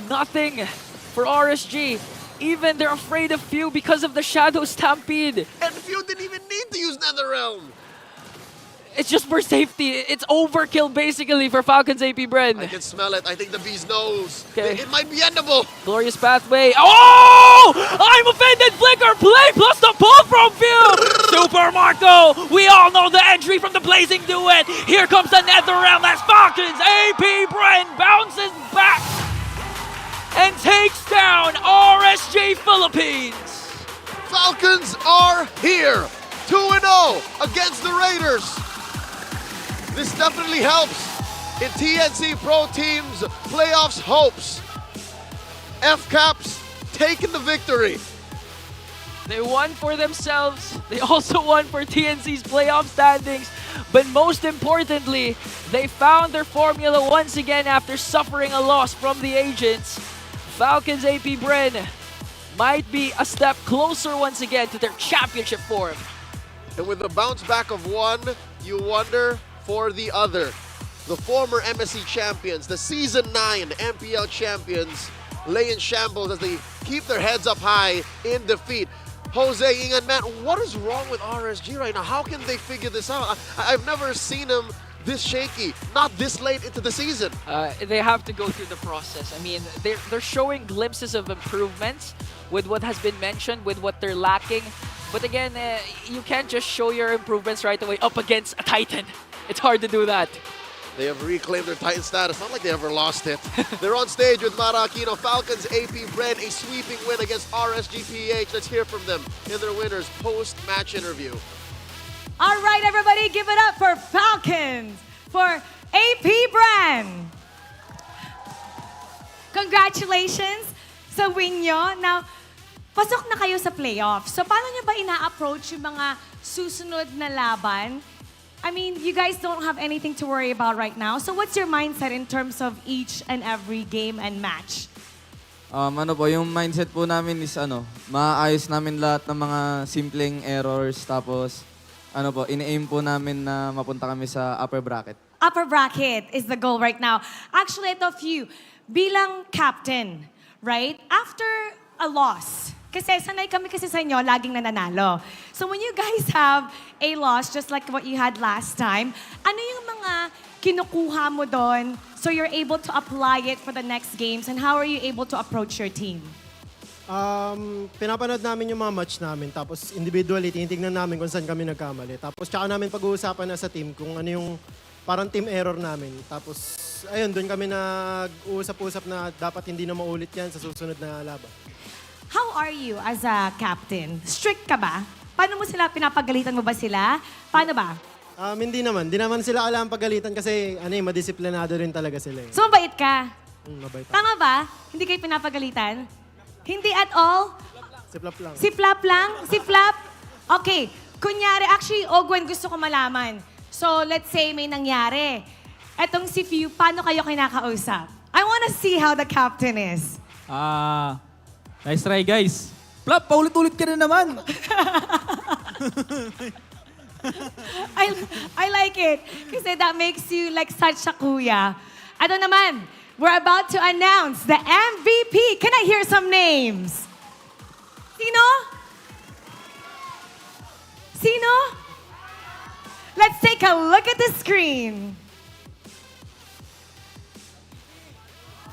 Speaker 8: Nothing for RSG. Even they're afraid of Few because of the Shadow Stampede.
Speaker 7: And Few didn't even need to use NetherRealm.
Speaker 8: It's just for safety. It's overkill basically for Falcons APBren.
Speaker 7: I can smell it. I think the beast knows.
Speaker 8: Okay.
Speaker 7: It might be endable.
Speaker 8: Glorious Pathway. Oh! I'm offended. Flicker play plus the pull from Few. Super Marco. We all know the entry from the Blazing Duet. Here comes the NetherRealm. That's Falcons APBren bounces back and takes down RSG Philippines.
Speaker 7: Falcons are here. 2-0 against the Raiders. This definitely helps in TNC Pro Team's playoffs hopes. FCAP's taking the victory.
Speaker 8: They won for themselves. They also won for TNC's playoff standings. But most importantly, they found their formula once again after suffering a loss from the Agents. Falcons APBren might be a step closer once again to their championship form.
Speaker 7: And with the bounce back of one, you wonder for the other. The former MSC champions, the Season 9 MPL champions, lay in shambles as they keep their heads up high in defeat. Jose, Ingan, man, what is wrong with RSG right now? How can they figure this out? I've never seen them this shaky, not this late into the season.
Speaker 8: They have to go through the process. I mean, they're showing glimpses of improvements with what has been mentioned, with what they're lacking. But again, you can't just show your improvements right away up against a Titan. It's hard to do that.
Speaker 7: They have reclaimed their Titan status. Not like they ever lost it. They're on stage with Mara Aquino. Falcons APBren, a sweeping win against RSG PH. Let's hear from them in their winners post-match interview.
Speaker 6: All right, everybody, give it up for Falcons, for APBren. Congratulations sa win nyo. Now, pasok na kayo sa playoffs. So, paano nyo ba ina-approach yung mga susunod na laban? I mean, you guys don't have anything to worry about right now. So, what's your mindset in terms of each and every game and match?
Speaker 12: Yung mindset po namin is maayos namin lahat ng mga simpleng errors. Tapos, ine-aim po namin na mapunta kami sa upper bracket.
Speaker 6: Upper bracket is the goal right now. Actually, ito, Few, bilang captain, right? After a loss, kasi sanay kami kasi sa inyo, laging nananalo. So when you guys have a loss, just like what you had last time, ano yung mga kinukuha mo doon so you're able to apply it for the next games, and how are you able to approach your team?
Speaker 13: Pinapanood namin yung mga match namin, tapos individually, tinitignan namin kung saan kami nagkamali. Tapos tsaka namin pag-uusapan na sa team kung ano yung parang team error namin. Tapos, ayun, doon kami nag-uusap-usap na dapat hindi na maulit yan sa susunod na laban.
Speaker 6: How are you as a captain? Strict ka ba? Paano mo sila, pinapagalitan mo ba sila? Paano ba?
Speaker 13: Hindi naman. Hindi naman sila alam pagalitan kasi madisiplinado rin talaga sila.
Speaker 6: So, mabait ka?
Speaker 13: Mabait.
Speaker 6: Tama ba? Hindi kayo pinapagalitan? Hindi at all?
Speaker 13: Siplap lang.
Speaker 6: Siplap lang? Siplap? Okay. Kunyari, actually, Ogwen, gusto ko malaman. So, let's say may nangyari. Etong si Few, paano kayo kinakausap? I wanna see how the captain is.
Speaker 14: Nice try, guys. Plap, paulit-ulit ka na naman.
Speaker 6: I like it. Kasi that makes you like such a kuya. Ano naman, we're about to announce the MVP. Can I hear some names? Sino? Sino? Let's take a look at the screen.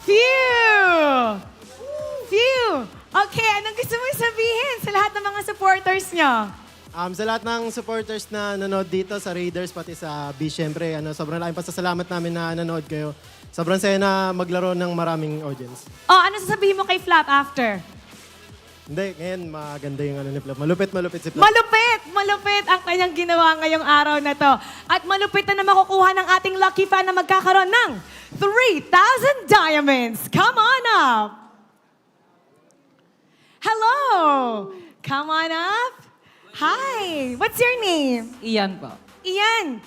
Speaker 6: Phew! Phew! Okay, anong gusto mo sabihin sa lahat ng mga supporters nyo?
Speaker 13: Sa lahat ng supporters na nanood dito sa Raiders, pati sa B, syempre, sobrang laking pasasalamat namin na nanood kayo. Sobrang saya na maglaro ng maraming audience.
Speaker 6: Oh, ano sasabihin mo kay Flap after?
Speaker 13: Hindi, ngayon maganda yung ni Flap. Malupit si Flap.
Speaker 6: Malupit ang kanyang ginawa ngayong araw na to. At malupit na makukuha ng ating lucky fan na magkakaroon ng 3,000 diamonds. Come on up! Hello! Come on up! Hi! What's your name?
Speaker 15: Iyan po.
Speaker 6: Ian,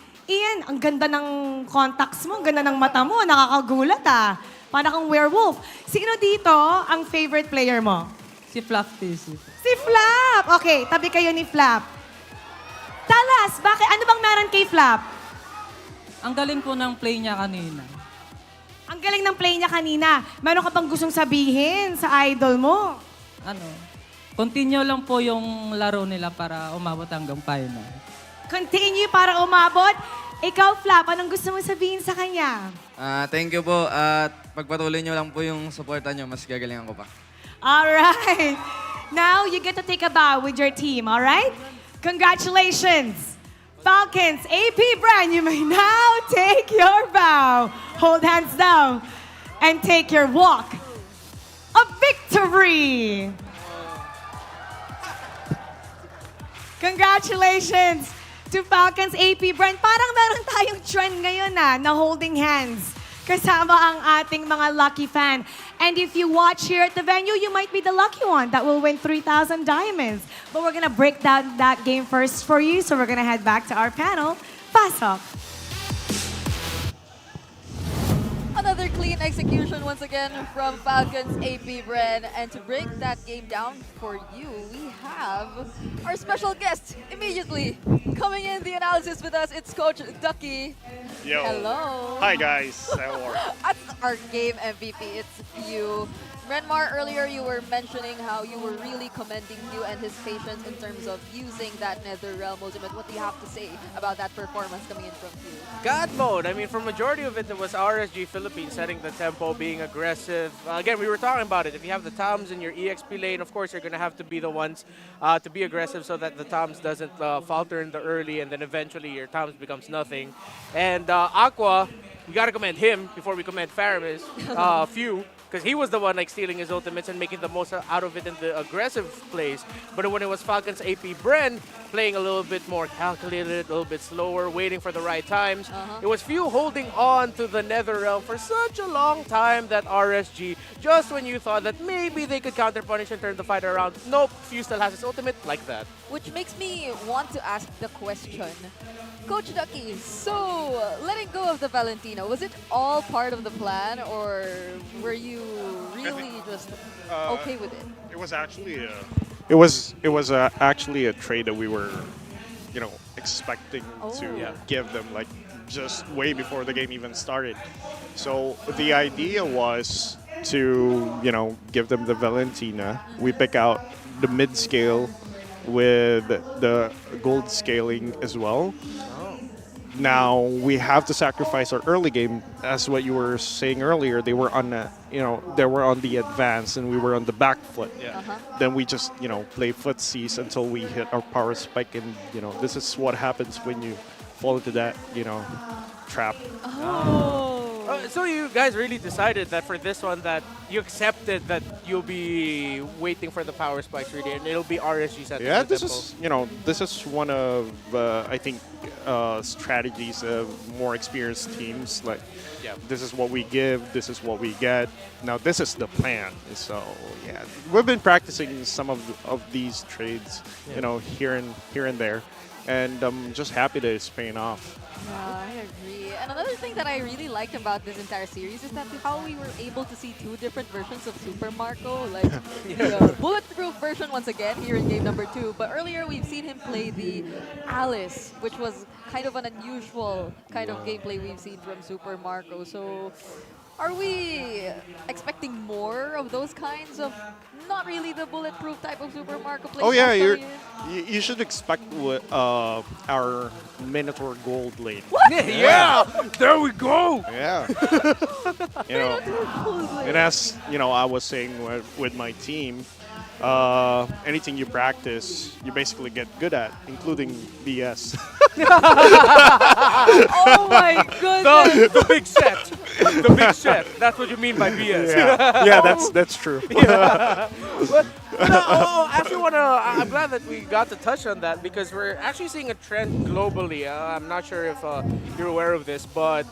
Speaker 6: ang ganda ng contacts mo, ang ganda ng mata mo, nakakagulat ah. Para kang werewolf. Sino dito ang favorite player mo?
Speaker 15: Si Fluff TC.
Speaker 6: Si Flap! Okay, tabi kayo ni Flap. Tell us, ano bang meron kay Flap?
Speaker 15: Ang galing po ng play niya kanina.
Speaker 6: Ang galing ng play niya kanina. Meron ka bang gustong sabihin sa idol mo?
Speaker 15: Continue lang po yung laro nila para umabot hanggang final.
Speaker 6: Continue para umabot. Ikaw, Flap, anong gusto mo sabihin sa kanya?
Speaker 12: Thank you po at pagpatuloy nyo lang po yung suporta nyo, mas gagalingan ko pa.
Speaker 6: All right. Now, you get to take a bow with your team, all right? Congratulations. Falcons APBren, you may now take your bow. Hold hands down and take your walk of victory. Congratulations to Falcons APBren. Parang meron tayong trend ngayon na holding hands kasama ang ating mga lucky fan. And if you watch here at the venue, you might be the lucky one that will win 3,000 diamonds. But we're gonna break down that game first for you, so we're gonna head back to our panel. Pass up.
Speaker 9: Another clean execution once again from Falcons APBren. And to break that game down for you, we have our special guest immediately coming in the analysis with us. It's Coach Ducky.
Speaker 16: Yo.
Speaker 9: Hello.
Speaker 16: Hi guys. How are you?
Speaker 9: That's our game MVP. It's you. Renmar, earlier you were mentioning how you were really commending you and his patience in terms of using that NetherRealm ultimate. What do you have to say about that performance coming in from you?
Speaker 5: God mode. I mean, for majority of it was RSG Philippines setting the tempo, being aggressive. Again, we were talking about it. If you have the Toms in your EXP lane, of course, you're going to have to be the ones to be aggressive so that the Toms doesn't falter in the early, and then eventually your Toms becomes nothing. And Aqua, we got to commend him before we commend Faramis. Few. Because he was the one stealing his ultimates and making the most out of it in the aggressive plays. But when it was Falcons APBren playing a little bit more calculated, a little bit slower, waiting for the right times, it was Few holding on to the NetherRealm for such a long time that RSG, just when you thought that maybe they could counter-punish and turn the fight around, nope, Few still has his ultimate like that.
Speaker 9: Which makes me want to ask the question. Coach Ducky, so letting go of the Valentina, was it all part of the plan, or were you really just okay with it?
Speaker 16: It was actually actually a trade that we were, expecting to give them just way before the game even started. So the idea was to give them the Valentina. We pick out the mid scale with the gold scaling as well. Now we have to sacrifice our early game, as what you were saying earlier. They were on the advance, and we were on the back foot. Then we just play footsies until we hit our power spike, and this is what happens when you fall into that trap.
Speaker 5: So you guys really decided that for this one that you accepted that you'll be waiting for the power spikes really, and it'll be RSG setting the
Speaker 16: this
Speaker 5: tempo.
Speaker 16: is this is one of I think strategies of more experienced teams. This is what we give, this is what we get. Now this is the plan. So yeah, we've been practicing some of these trades, here and there, and I'm just happy that it's paying off.
Speaker 9: I agree. And another thing that I really liked about this entire series is that how we were able to see two different versions of Super Marco, the bulletproof version once again here in game number 2. But earlier we've seen him play the Alice, which was kind of an unusual kind of gameplay we've seen from Super Marco. So Are we expecting more of those kinds of not really the bulletproof type of Super Marco plays?
Speaker 16: Oh yeah,
Speaker 9: next
Speaker 16: you should expect our Minotaur Gold lane.
Speaker 9: What?
Speaker 5: Yeah, there we go.
Speaker 16: Yeah. You know, and as you know, I was saying with my team, anything you practice, you basically get good at, including BS.
Speaker 9: Oh my goodness!
Speaker 5: The big set. The big set. That's what you mean by BS.
Speaker 16: Yeah, that's true.
Speaker 5: But actually, I'm glad that we got to touch on that because we're actually seeing a trend globally. I'm not sure if you're aware of this, but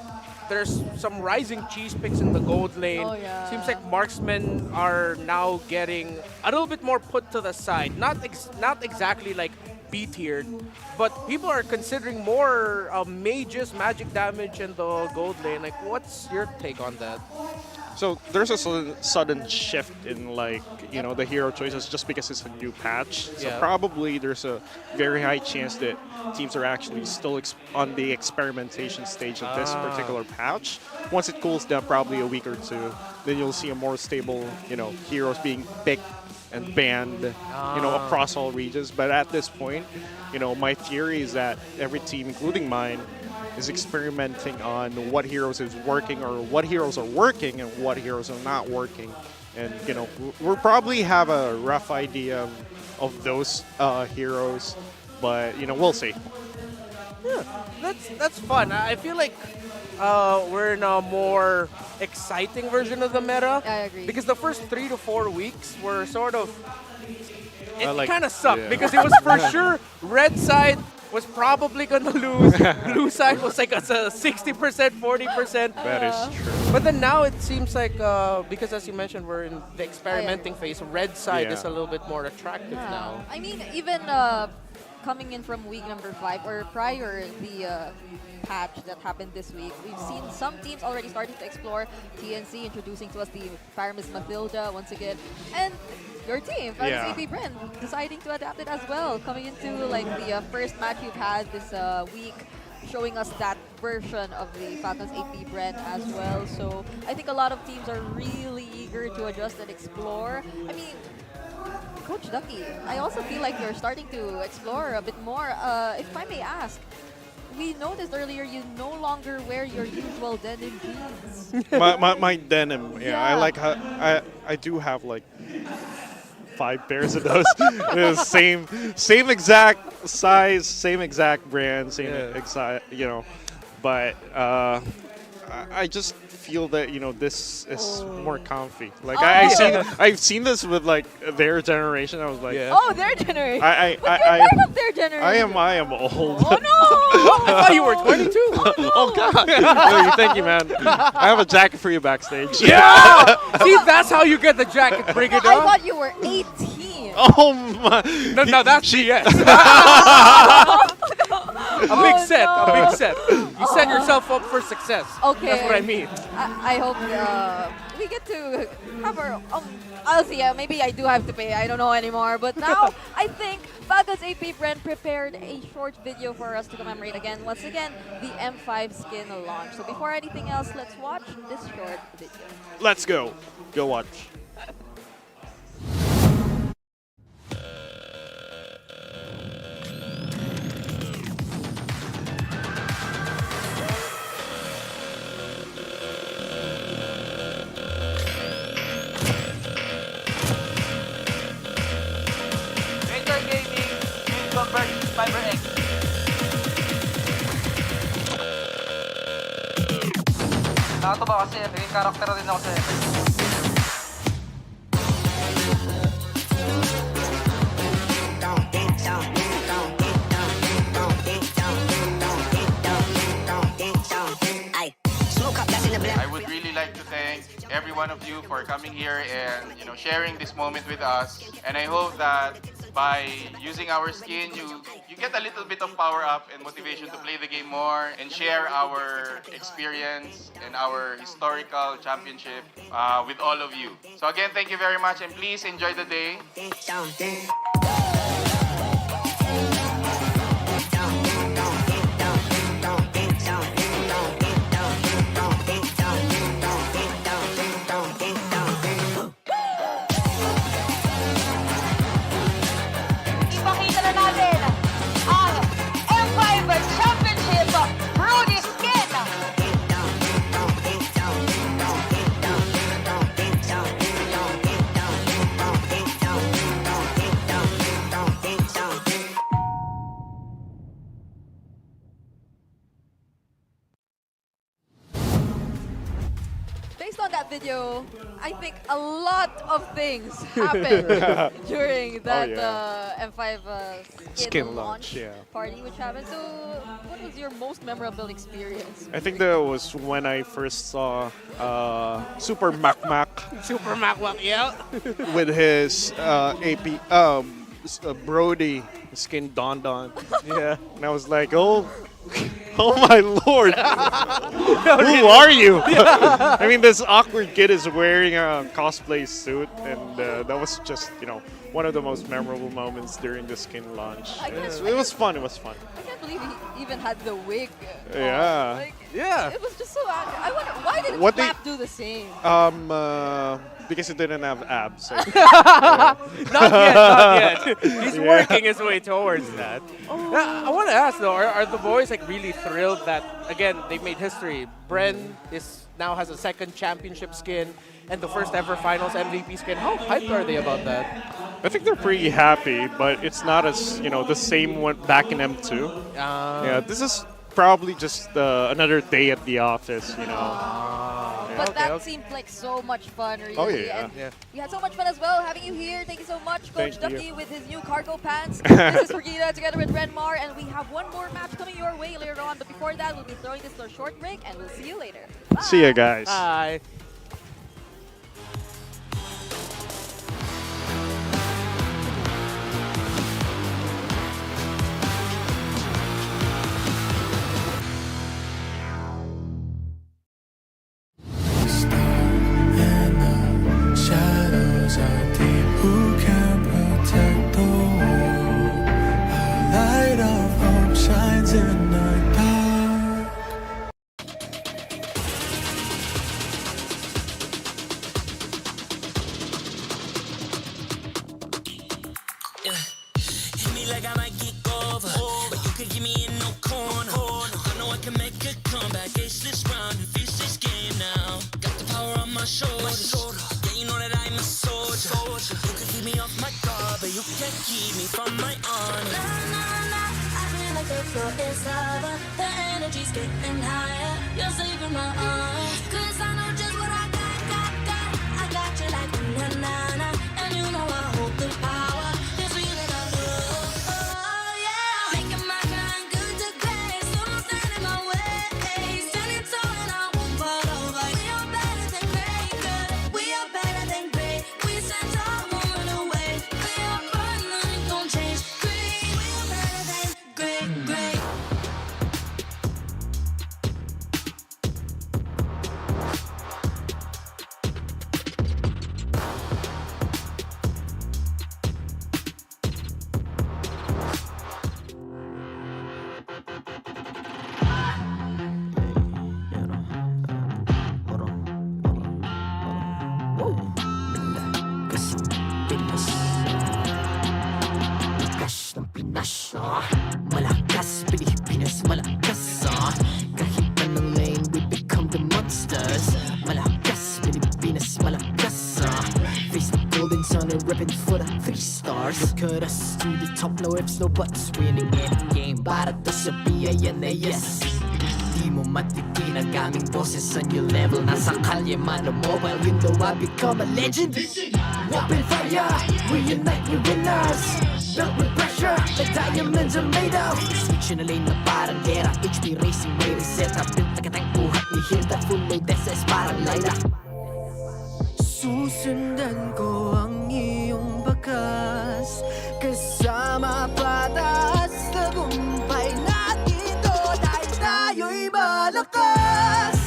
Speaker 5: there's some rising cheese picks in the gold lane.
Speaker 9: Oh, yeah.
Speaker 5: Seems like marksmen are now getting a little bit more put to the side. Not exactly like B-tiered, but people are considering more mages, magic damage in the gold lane. Like, what's your take on that?
Speaker 16: So there's a sudden shift in the hero choices just because it's a new patch. So
Speaker 5: Yeah.
Speaker 16: probably there's a very high chance that teams are actually still on the experimentation stage of this particular patch. Once it cools down, probably a week or two, then you'll see a more stable, heroes being picked and banned, across all regions. But at this point, my theory is that every team, including mine, is experimenting on what heroes is working or what heroes are working and what heroes are not working. And, we'll probably have a rough idea of those heroes, but, we'll see.
Speaker 5: Yeah, that's fun. I feel like we're in a more exciting version of the meta.
Speaker 9: I agree.
Speaker 5: Because the first 3 to 4 weeks were sort of... It
Speaker 16: like-
Speaker 5: kind of sucked
Speaker 16: yeah.
Speaker 5: because it was for sure red side was probably going to lose. Blue side was like a 60%, 40%.
Speaker 16: That is true.
Speaker 5: But then now it seems like, because as you mentioned, we're in the experimenting phase, red side
Speaker 16: Yeah.
Speaker 5: is a little bit more attractive now.
Speaker 9: I mean, even coming in from week number 5 or prior the patch that happened this week, we've seen some teams already starting to explore. TNC introducing to us the Pyramis Mathilda once again, and your team,
Speaker 16: Yeah.
Speaker 9: APBren, deciding to adapt it as well. Coming into like the first match you've had this week, showing us that version of the Falcons APBren as well. So I think a lot of teams are really eager to adjust and explore. I mean, Coach Ducky, I also feel like you're starting to explore a bit more. If I may ask, we noticed earlier you no longer wear your usual denim jeans.
Speaker 16: my denim,
Speaker 9: Yeah.
Speaker 16: I like how I do have like 5 pairs of those. same exact size, same exact brand, same exact, but I just feel that this is more comfy. Like I've seen this with like their generation. I was like,
Speaker 9: Oh, their generation.
Speaker 16: I
Speaker 9: But you're part of their generation.
Speaker 16: I am old.
Speaker 9: Oh no!
Speaker 5: I thought you were 22.
Speaker 16: Oh God! Thank you, man. I have a jacket for you backstage.
Speaker 5: Yeah! See, that's how you get the jacket. Bring it
Speaker 9: I
Speaker 5: up.
Speaker 9: thought you were 18.
Speaker 16: Oh my!
Speaker 5: No, that's yes. A big set,
Speaker 9: no.
Speaker 5: a big set. You set yourself up for success.
Speaker 9: Okay.
Speaker 5: That's what I mean.
Speaker 9: I hope we get to have our. I'll see. Maybe I do have to pay. I don't know anymore. But now I think Falcons APBren prepared a short video for us to commemorate once again, the M5 skin launch. So before anything else, let's watch this short video.
Speaker 16: Let's go. Go watch.
Speaker 15: Nakatuwa kasi may karakter din ako sa
Speaker 17: I would really like to thank every one of you for coming here and sharing this moment with us. And I hope that by using our skin, you get a little bit of power up and motivation to play the game more and share our experience and our historical championship with all of you. So again, thank you very much and please enjoy the day.
Speaker 9: on that video, I think a lot of things happened during that M5 skin launch party, which happened. So, what was your most memorable experience?
Speaker 16: I think that was when I first saw Super Mac Mac.
Speaker 5: Super Mac Mac, yeah.
Speaker 16: With his Brody skin Don Don. Yeah. And I was like, oh my lord. Who are you? I mean, this awkward kid is wearing a cosplay suit, and that was just, one of the most memorable moments during the skin launch. It was fun. It was fun.
Speaker 9: I can't believe he even had the wig.
Speaker 16: Yeah.
Speaker 9: It was just so. I wonder why didn't FCAP do the same?
Speaker 16: Because he didn't have abs. So.
Speaker 5: Not yet. He's working his way towards that. I want to ask though, are the boys like really thrilled that again they made history? Bren now has a second championship skin and the first ever finals MVP skin. How hyped are they about that?
Speaker 16: I think they're pretty happy, but it's not as the same one back in M2. Yeah, this is probably just another day at the office.
Speaker 9: But that seemed like so much fun, really.
Speaker 16: Oh, yeah.
Speaker 9: And we had so much fun as well having you here. Thank you so much, Coach Ducky, with his new cargo pants. This is Brigida together with Renmar, and we have one more match coming your way later on. But before that, we'll be throwing this to a short break, and we'll see you later. Bye.
Speaker 16: See ya, guys.
Speaker 5: Bye.
Speaker 2: Malakas, Pilipinas, malakas Kahit anong lane, we become the monsters. Malakas, Pilipinas, malakas Face the golden sun and ribbon for the 3 stars. Look at us to the top, no ifs, no buts. Winning any game, para to sa BIN na yes. Di mo matitin ang aming boses on your level. Nasa kalye man o mobile, you know I become a legend. Open fire, we unite, we winners. Built with pressure, the diamonds are made of. Switch na lane na parang gera. HP Racing may reset up. Built agad ang buhat ni Hilda. Full load SS parang Laila. Susundan ko ang iyong bakas. Kasama patas. Tagumpay natin doon ay tayo'y malakas.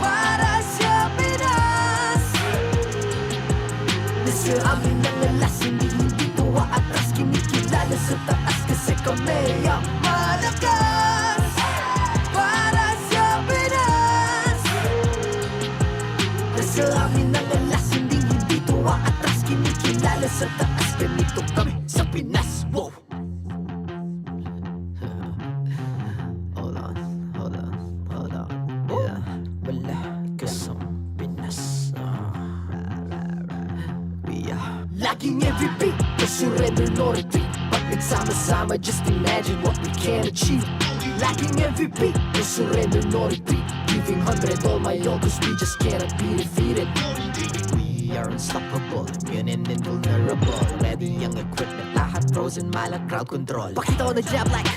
Speaker 2: Para sa Pinas. Nasa amin ang alas, hindi tuwa atras. Kinikilala sa taas kasi kami ang malakas. Para sa Pinas. Nasa amin ang alas, hindi tuwa atras. Kinikilala sa taas, ganito kami sa Pinas. Wow! Hold on. Yeah, malakas ang Pinas. Laging MVP, no surrender, no retreat. Pag nagsama-sama, just imagine what we can achieve. Laging MVP, no surrender, no retreat. giving 100 all my all, cause we just cannot be defeated. We are unstoppable, immune and invulnerable. Ready ang equipment, lahat frozen, malag crowd control. Pakita ko na jab like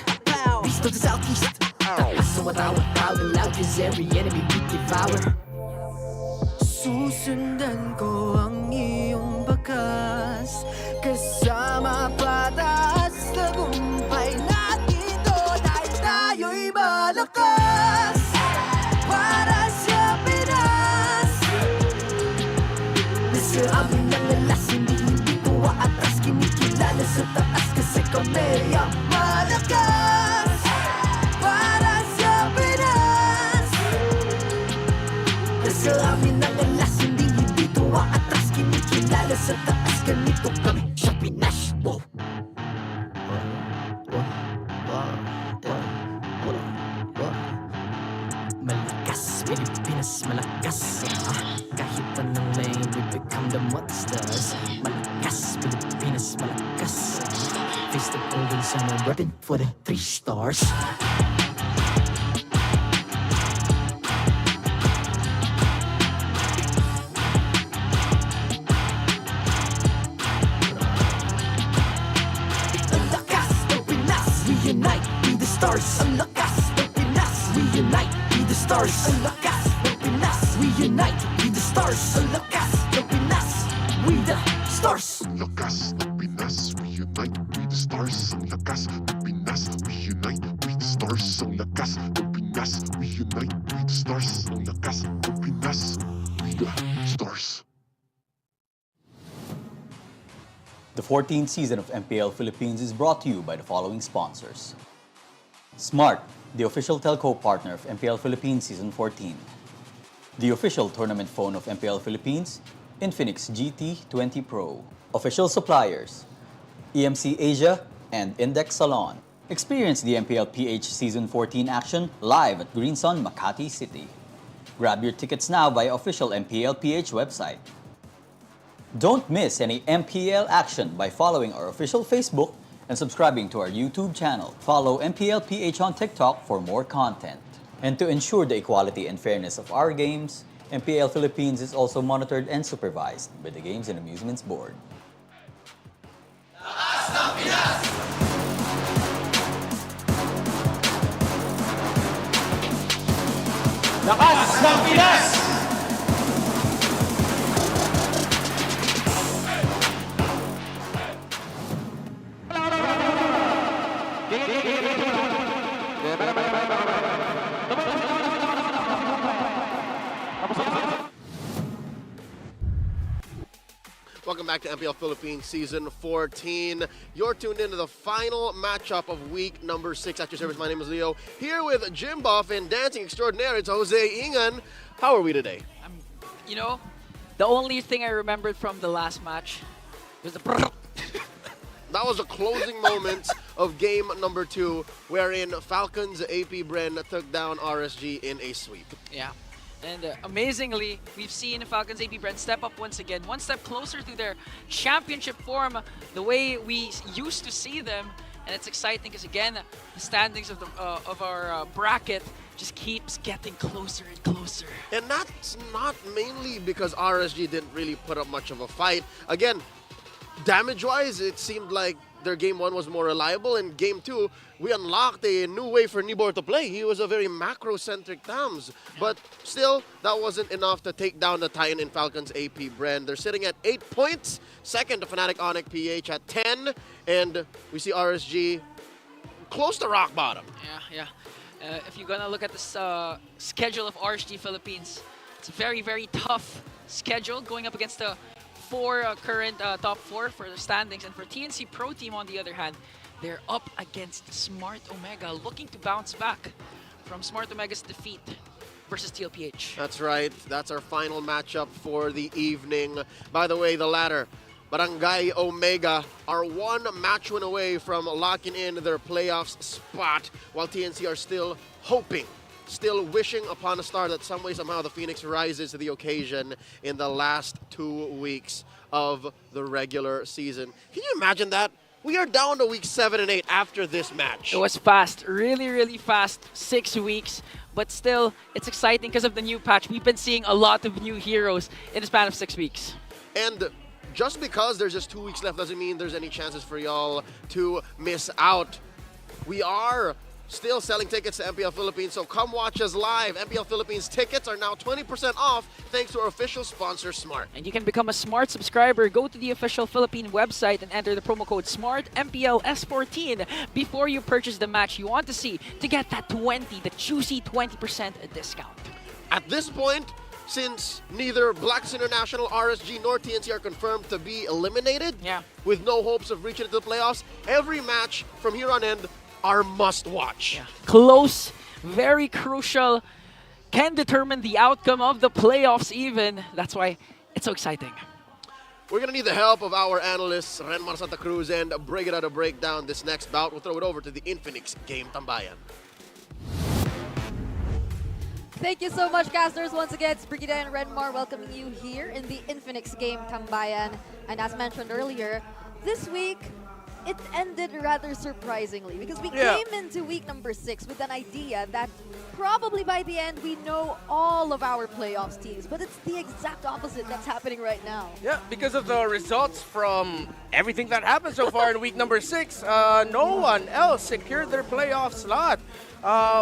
Speaker 2: beast of the southeast. Takas sa watawat, proud and loud, cause every enemy we devour. Susundan ko ang iyong bakas, kasama pataas, tagumpay natin ito, dahil tayo'y malakas. Para sa Pinas, nasa amin ang alas, hindi ko aatras, kinikilala sa taas, kasi kami ang malakas. Para sa Pinas, nasa amin ang alas, hindi ko aatras, kinikilala sa taas, ganito kami sa Pinas. Wow. Malakas, Pilipinas, malakas. Kahit anong lane, we become the monsters. Malakas, Pilipinas, malakas. Face the golden sun and repping for the 3 stars. Ang lakas ng Pinas, we unite, be the stars. Ang lakas ng Pinas, we unite, be the stars. Ang lakas ng Pinas, we unite, be the stars. Ang lakas ng Pinas, we the stars.
Speaker 3: Ang lakas ng Pinas, we unite, we the stars. Ang lakas ng Pinas, we unite, we the stars. Ang lakas ng Pinas, we unite, we the stars. Ang lakas ng Pinas, we the stars.
Speaker 4: The 14th season of MPL Philippines is brought to you by the following sponsors. Smart, the official telco partner of MPL Philippines Season 14. The official tournament phone of MPL Philippines, Infinix GT20 Pro. Official suppliers, EMC Asia and Index Salon. Experience the MPL PH Season 14 action live at Green Sun, Makati City. Grab your tickets now via official MPL PH website. Don't miss any MPL action by following our official Facebook and subscribing to our YouTube channel. Follow MPL PH on TikTok for more content. And to ensure the equality and fairness of our games, MPL Philippines is also monitored and supervised by the Games and Amusements Board.
Speaker 11: Lakas ng Pinas!
Speaker 7: Welcome back to MPL Philippines Season 14. You're tuned into the final matchup of week number 6 at your service. My name is Leo. Here with Jim Buff and dancing extraordinaire, it's Jose Ingan. How are we today?
Speaker 8: You know, the only thing I remembered from the last match was the
Speaker 7: That was the closing moments of game number 2, wherein Falcons APBren took down RSG in a sweep.
Speaker 8: Yeah. And amazingly, we've seen Falcons APBren step up once again, one step closer to their championship form, the way we used to see them. And it's exciting because, again, the standings of our bracket just keeps getting closer and closer.
Speaker 7: And that's not mainly because RSG didn't really put up much of a fight. Again, damage-wise, it seemed like their game 1 was more reliable. In game 2, we unlocked a new way for Nibor to play. He was a very macro-centric Tams. But still, that wasn't enough to take down the Titan in Falcons APBren. They're sitting at 8 points. Second to Fnatic Onic PH at 10. And we see RSG close to rock bottom.
Speaker 8: Yeah. If you're gonna look at this schedule of RSG Philippines, it's a very, very tough schedule going up against the current top 4 for the standings. And for TNC Pro Team, on the other hand, they're up against Smart Omega, looking to bounce back from Smart Omega's defeat versus TLPH.
Speaker 7: That's right. That's our final matchup for the evening. By the way, the latter, Barangay Omega, are 1 match win away from locking in their playoffs spot, while TNC are still hoping, still wishing upon a star that some way, somehow, the Phoenix rises to the occasion in the last 2 weeks of the regular season. Can you imagine that? We are down to week 7 and 8 after this match.
Speaker 8: It was fast, really, really fast. 6 weeks, but still, it's exciting because of the new patch. We've been seeing a lot of new heroes in the span of 6 weeks.
Speaker 7: And just because there's just 2 weeks left doesn't mean there's any chances for y'all to miss out. We are still selling tickets to MPL Philippines, so come watch us live. MPL Philippines tickets are now 20% off thanks to our official sponsor, Smart.
Speaker 8: And you can become a Smart subscriber. Go to the official Philippine website and enter the promo code SMART MPL S14 before you purchase the match you want to see to get that the juicy 20% discount.
Speaker 7: At this point, since neither Blacks International, RSG, nor TNC are confirmed to be eliminated, with no hopes of reaching into the playoffs, every match from here on end are must-watch.
Speaker 8: Close, very crucial, can determine the outcome of the playoffs even. That's why it's so exciting.
Speaker 7: We're going to need the help of our analysts, Renmar Santa Cruz and Brigida to break down this next bout. We'll throw it over to the Infinix Game Tambayan.
Speaker 9: Thank you so much, casters. Once again, it's Brigida and Renmar welcoming you here in the Infinix Game Tambayan. And as mentioned earlier, this week, it ended rather surprisingly because we came into week number 6 with an idea that probably by the end we know all of our playoffs teams, but it's the exact opposite that's happening right now.
Speaker 5: Yeah, because of the results from everything that happened so far in week number 6, no one else secured their playoff slot.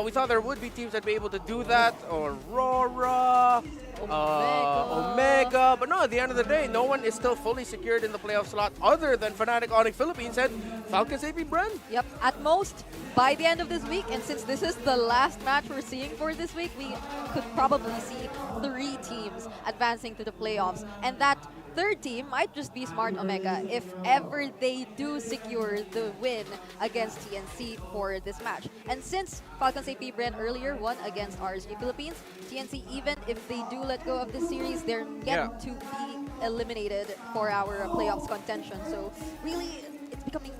Speaker 5: We thought there would be teams that would be able to do that, Aurora, Omega, but no, at the end of the day, no one is still fully secured in the playoff slot other than Fnatic Onyx Philippines and Falcons APBren.
Speaker 9: Yep, at most, by the end of this week, and since this is the last match we're seeing for this week, we could probably see 3 teams advancing to the playoffs, and that third team might just be Smart Omega if ever they do secure the win against TNC for this match. And since Falcons APBren earlier won against RSG Philippines, TNC, even if they do let go of this series, they're yet to be eliminated for our playoffs contention. So really, it's becoming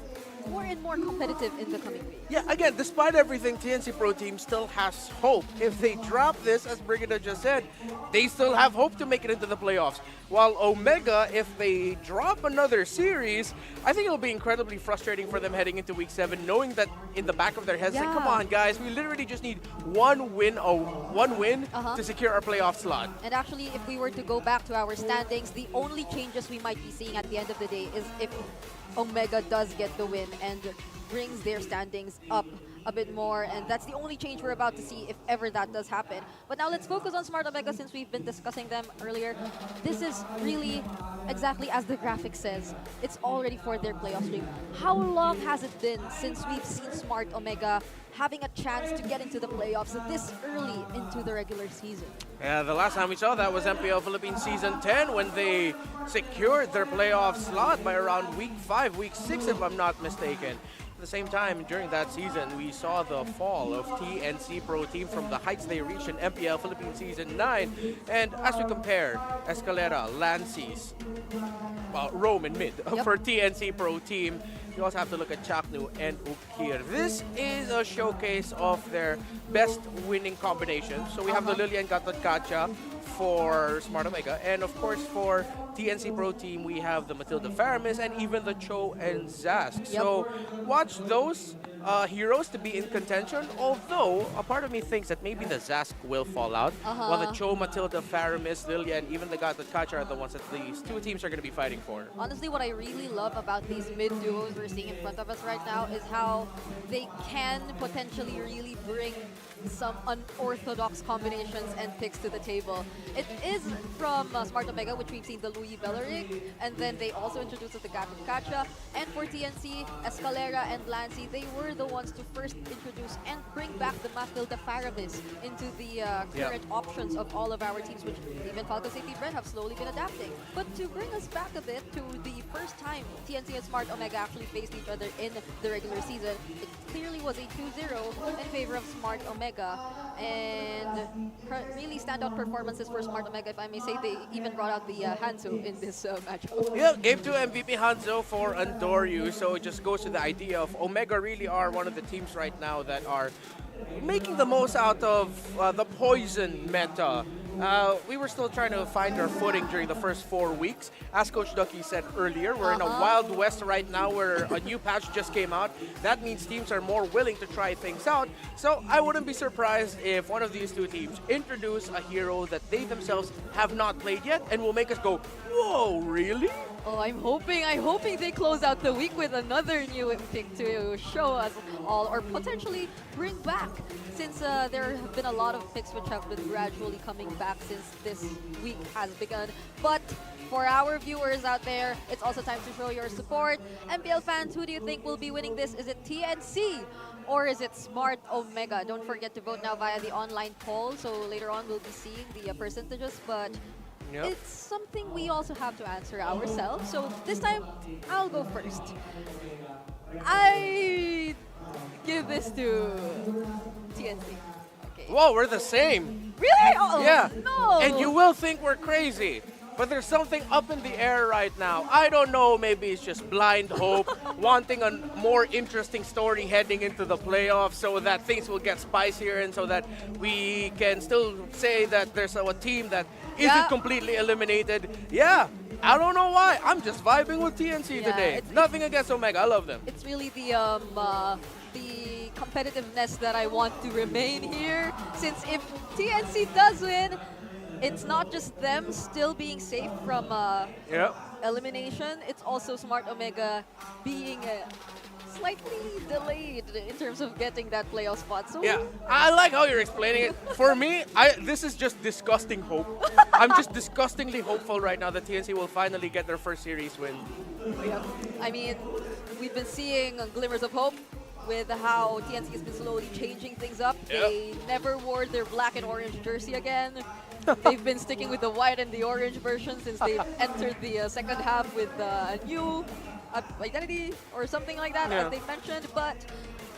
Speaker 9: more and more competitive in the coming weeks.
Speaker 5: Yeah, again, despite everything, TNC Pro Team still has hope. If they drop this, as Brigida just said, they still have hope to make it into the playoffs. While Omega, if they drop another series, I think it'll be incredibly frustrating for them heading into week 7, knowing that in the back of their heads, like, come on, guys, we literally just need one win to secure our playoff slot.
Speaker 9: And actually, if we were to go back to our standings, the only changes we might be seeing at the end of the day is if Omega does get the win and brings their standings up a bit more, and that's the only change we're about to see if ever that does happen. But now let's focus on Smart Omega since we've been discussing them earlier. This is really exactly as the graphic says. It's already for their playoff streak. How long has it been since we've seen Smart Omega having a chance to get into the playoffs this early into the regular season?
Speaker 5: Yeah, the last time we saw that was MPL Philippines Season 10 when they secured their playoff slot by around week 5, week 6 if I'm not mistaken. At the same time, during that season, we saw the fall of TNC Pro Team from the heights they reached in MPL Philippines Season 9. And as we compare Escalera, Lances, Rome and mid for TNC Pro Team, you also have to look at Chaknu and Ukir. This is a showcase of their best winning combination. So we have the Lilian Gatot for Smart Omega, and of course for TNC Pro Team we have the Matilda Faramis and even the Cho and Zask. So watch those heroes to be in contention, although a part of me thinks that maybe the Zask will fall out, while the Cho, Matilda, Faramis, Lilia, and even the Gatot are the ones that these 2 teams are going to be fighting for.
Speaker 9: Honestly, what I really love about these mid duos we're seeing in front of us right now is how they can potentially really bring some unorthodox combinations and picks to the table. It is from Smart Omega, which we've seen the Louis Belleric, and then they also introduced the Gatot Kacha, and for TNC, Escalera and Lancy, they were the ones to first introduce and bring back the Matilda Faramis into the current options of all of our teams, which even Falcons APBren have slowly been adapting. But to bring us back a bit to the first time TNC and Smart Omega actually faced each other in the regular season, it clearly was a 2-0 in favor of Smart Omega, and really standout performances for Smart Omega, if I may say. They even brought out the Hanzo in this matchup.
Speaker 5: Yeah, Game 2 MVP Hanzo for Andoryu, so it just goes to the idea of Omega really are one of the teams right now that are making the most out of the poison meta we were still trying to find our footing during the first 4 weeks. As Coach Ducky said earlier, we're in a wild west right now where a new patch just came out. That means teams are more willing to try things out. So I wouldn't be surprised if one of these two teams introduce a hero that they themselves have not played yet and will make us go, whoa, really?
Speaker 9: Oh, I'm hoping they close out the week with another new pick to show us all, or potentially bring back, since there have been a lot of picks which have been gradually coming back since this week has begun. But for our viewers out there, it's also time to show your support. MPL fans, who do you think will be winning this? Is it TNC or is it Smart Omega? Don't forget to vote now via the online poll. So later on, we'll be seeing the percentages, but it's something we also have to answer ourselves. So this time, I'll go first. I give this to TNC. Okay.
Speaker 5: Whoa, we're the same.
Speaker 9: Really? Oh,
Speaker 5: yeah.
Speaker 9: no.
Speaker 5: And you will think we're crazy. But there's something up in the air right now. I don't know, maybe it's just blind hope, wanting a more interesting story heading into the playoffs so that things will get spicier and so that we can still say that there's a team that isn't completely eliminated. Yeah, I don't know why. I'm just vibing with TNC today. Nothing against Omega. I love them.
Speaker 9: It's really the competitiveness that I want to remain here, since if TNC does win, it's not just them still being safe from elimination, it's also Smart Omega being slightly delayed in terms of getting that playoff spot. So
Speaker 5: yeah, I like how you're explaining it. For me, this is just disgusting hope. I'm just disgustingly hopeful right now that TNC will finally get their first series win.
Speaker 9: Yeah. I mean, we've been seeing glimmers of hope with how TNC has been slowly changing things up. They never wore their black and orange jersey again. They've been sticking with the white and the orange version since they've entered the second half with a new identity or something like that, as they mentioned. But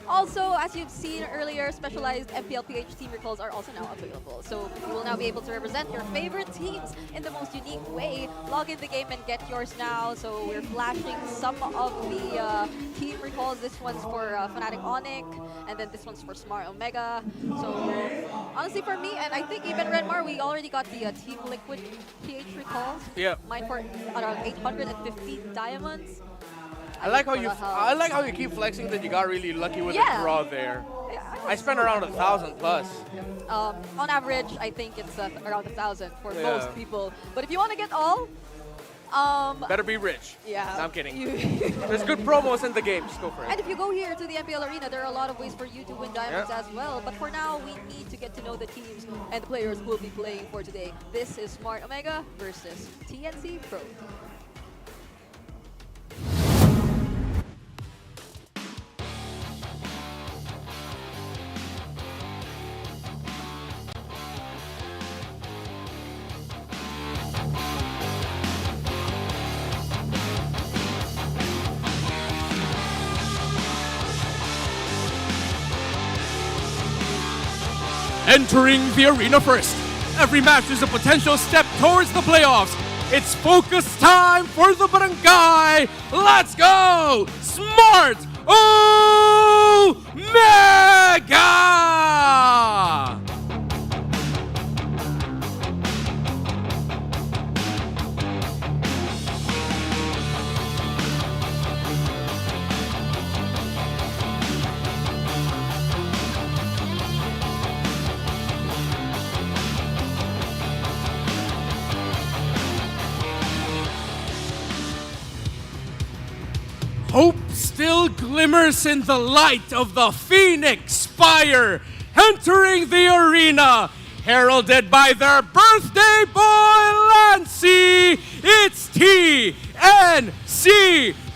Speaker 9: also, as you've seen earlier, specialized MPL PH team recalls are also now available. So you will now be able to represent your favorite teams in the most unique way. Log in the game and get yours now. So we're flashing some of the team recalls. This one's for Fnatic Onyx, and then this one's for Smart Omega. So honestly, for me, and I think even Redmar, we already got the Team Liquid PH recalls.
Speaker 5: Yeah.
Speaker 9: Mine for around 815 diamonds.
Speaker 5: I like how you keep flexing that you got really lucky with the draw there. I spent around 1,000 plus.
Speaker 9: On average, I think it's around 1,000 for most people. But if you want to get all,
Speaker 5: better be rich.
Speaker 9: Yeah.
Speaker 5: No, I'm kidding. There's good promos in the game. Just go for it.
Speaker 9: And if you go here to the MPL Arena, there are a lot of ways for you to win diamonds as well. But for now, we need to get to know the teams and the players who will be playing for today. This is Smart Omega versus TNC Pro.
Speaker 11: Entering the arena first. Every match is a potential step towards the playoffs. It's focus time for the barangay. Let's go! Smart Omega! Hope still glimmers in the light of the Phoenix Spire, entering the arena, heralded by their birthday boy, Lancy. It's TNC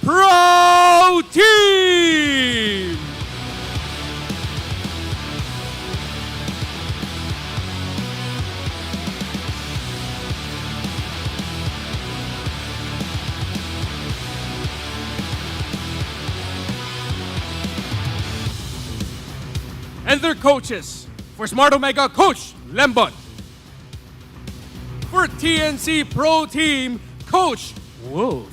Speaker 11: Pro Team! And their coaches. For Smart Omega, Coach Lembot. For TNC Pro Team, Coach Wolf.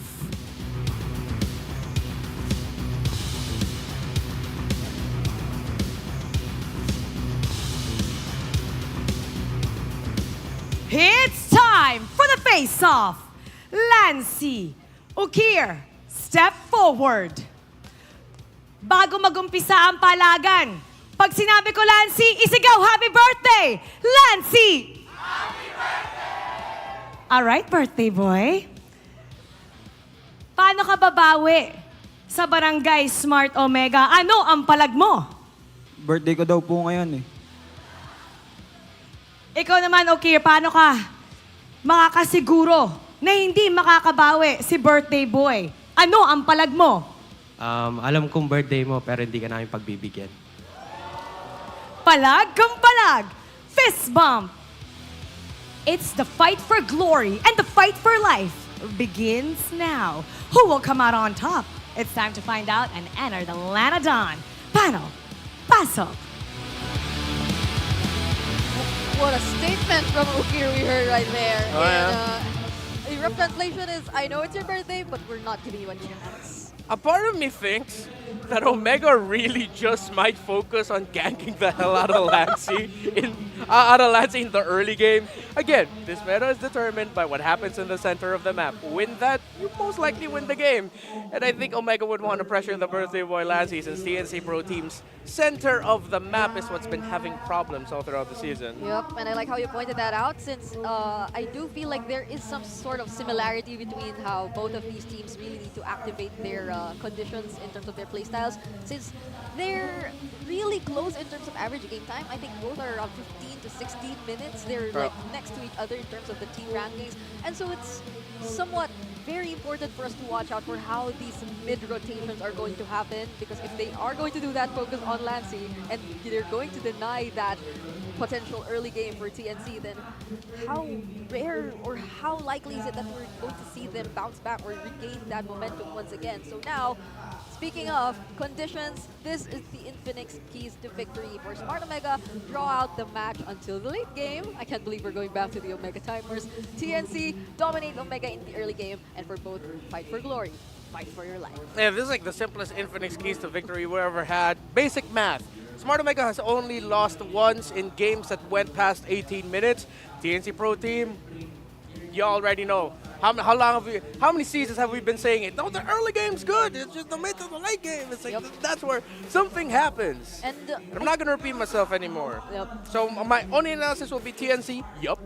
Speaker 6: It's time for the face-off. Lancy, Ukir, step forward. Bago magumpisa ang palagan, pag sinabi ko Lancy, isigaw happy birthday! Lancy! Happy birthday! Alright, birthday boy. Paano ka babawi sa barangay Smart Omega? Ano ang palag mo?
Speaker 18: Birthday ko daw po ngayon eh.
Speaker 6: Ikaw naman, Okir, paano ka makakasiguro na hindi makakabawi si birthday boy? Ano ang palag mo?
Speaker 19: Alam kong birthday mo pero hindi ka namin pagbibigyan.
Speaker 6: Palag kang palag. Fist bump. It's the fight for glory and the fight for life begins now. Who will come out on top? It's time to find out and enter the Lanadon. Panel, pasok.
Speaker 9: What a statement from Ukir we heard right there.
Speaker 5: Oh, yeah.
Speaker 9: The rough translation is, I know it's your birthday, but we're not giving you a chance.
Speaker 5: A part of me thinks that Omega really just might focus on ganking the hell out of Lancy in the early game. Again, this meta is determined by what happens in the center of the map. Win that, you most likely win the game. And I think Omega would want to pressure the birthday boy Lancy since TNC Pro Team's center of the map is what's been having problems all throughout the season.
Speaker 9: Yep, and I like how you pointed that out since I do feel like there is some sort of similarity between how both of these teams really need to activate their conditions in terms of their playstyles. Since they're really close in terms of average game time, I think both are around 15 to 16 minutes. They're like next to each other in terms of the team rankings. And so it's somewhat very important for us to watch out for how these mid-rotations are going to happen, because if they are going to do that focus on Lancy and they're going to deny that potential early game for TNC, then how rare or how likely is it that we're going to see them bounce back or regain that momentum once again? So now, speaking of conditions, this is the Infinix keys to victory for Smart Omega. Draw out the match until the late game. I can't believe we're going back to the Omega timers. TNC dominate Omega in the early game, and for both, fight for glory, fight for your life.
Speaker 5: Yeah, this is like the simplest Infinix keys to victory we ever had. Basic math. Smart Omega has only lost once in games that went past 18 minutes. TNC Pro Team, you already know. How many seasons have we been saying it? No, the early game's good. It's just the mid to the late game. It's like that's where something happens.
Speaker 9: And
Speaker 5: I'm not gonna repeat myself anymore. So my only analysis will be TNC. Yup.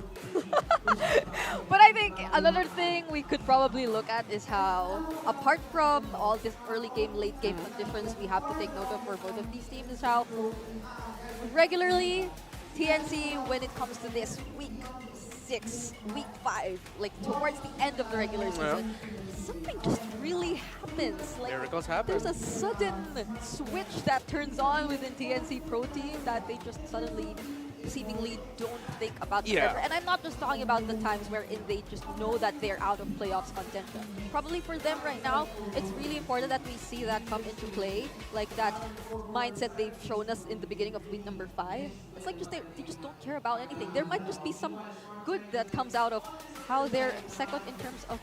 Speaker 9: But I think another thing we could probably look at is how, apart from all this early game, late game conditions we have to take note of for both of these teams, is how regularly TNC, when it comes to this week 6, week 5, like towards the end of the regular season, something just really happens. Like,
Speaker 5: miracles happen.
Speaker 9: There's a sudden switch that turns on within TNC Pro Team that they just suddenly seemingly don't think about the pressure. And I'm not just talking about the times wherein they just know that they're out of playoffs contention. Probably for them right now, it's really important that we see that come into play, like that mindset they've shown us in the beginning of week number 5. It's like just they just don't care about anything. There might just be some good that comes out of how they're second in terms of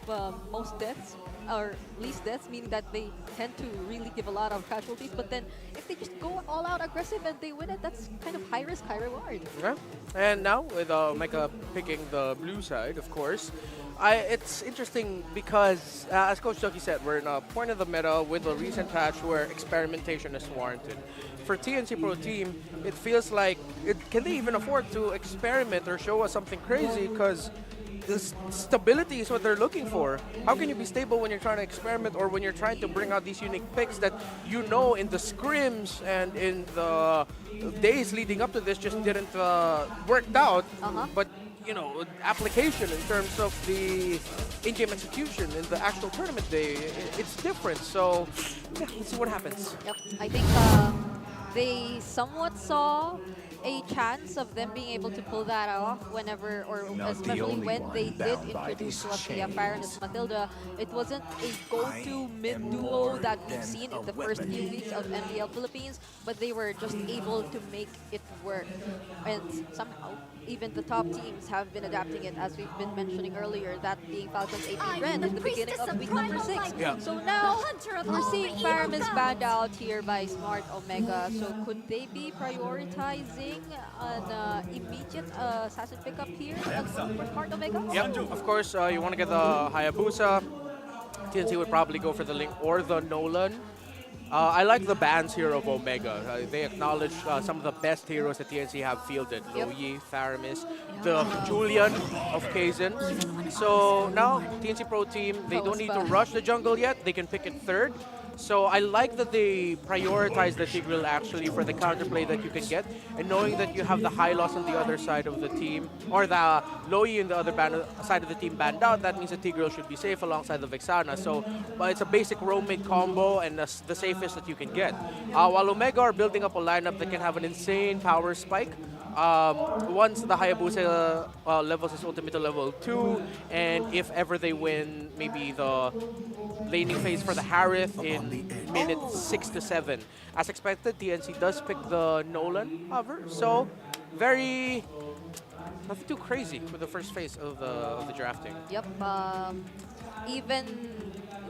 Speaker 9: most deaths or least deaths, meaning that they tend to really give a lot of casualties. But then if they just go all out aggressive and they win it, that's kind of high risk, high reward.
Speaker 5: Yeah. And now with Omega picking the blue side, of course, it's interesting because, as Coach Chucky said, we're in a point of the meta with a recent patch where experimentation is warranted. For TNC Pro Team, it feels like, can they even afford to experiment or show us something crazy? Because this stability is what they're looking for. How can you be stable when you're trying to experiment or when you're trying to bring out these unique picks that you know in the scrims and in the days leading up to this just didn't work out, but you know, application in terms of the in-game execution in the actual tournament day, it's different. So yeah, let's see what happens.
Speaker 9: Yep, I think they somewhat saw a chance of them being able to pull that off whenever, or especially when they did introduce the FCAP and Matilda. It wasn't a go-to mid-duo that we've seen in the first few weeks of MPL Philippines, but they were just able to make it work. And somehow, even the top teams have been adapting it, as we've been mentioning earlier, that being Falcons APBren at the beginning of week number 6.
Speaker 5: Yeah.
Speaker 9: So now, we're seeing Paramis banned out here by Smart Omega. So could they be prioritizing expecting an immediate assassin pickup here for Smart Omega?
Speaker 5: Yep, of course, you want to get the Hayabusa. TNC would probably go for the Link or the Nolan. I like the bans here of Omega. They acknowledge some of the best heroes that TNC have fielded. Loyi, Tharamis, the Julian of Kaizen. So now, TNC Pro Team, they don't need to rush the jungle yet. They can pick it third. So I like that they prioritize the Tigreal actually for the counterplay that you can get, and knowing that you have the high loss on the other side of the team, or the Loyi in the other side of the team banned out, that means the Tigreal should be safe alongside the Vexana. So it's a basic roam mid combo and the safest that you can get. While Omega are building up a lineup that can have an insane power spike, once the Hayabusa levels his ultimate to level 2, and if ever they win maybe the laning phase for the Harith in minute 6 to 7. As expected, TNC does pick the Nolan, however, so nothing too crazy with the first phase of the drafting.
Speaker 9: Yep, even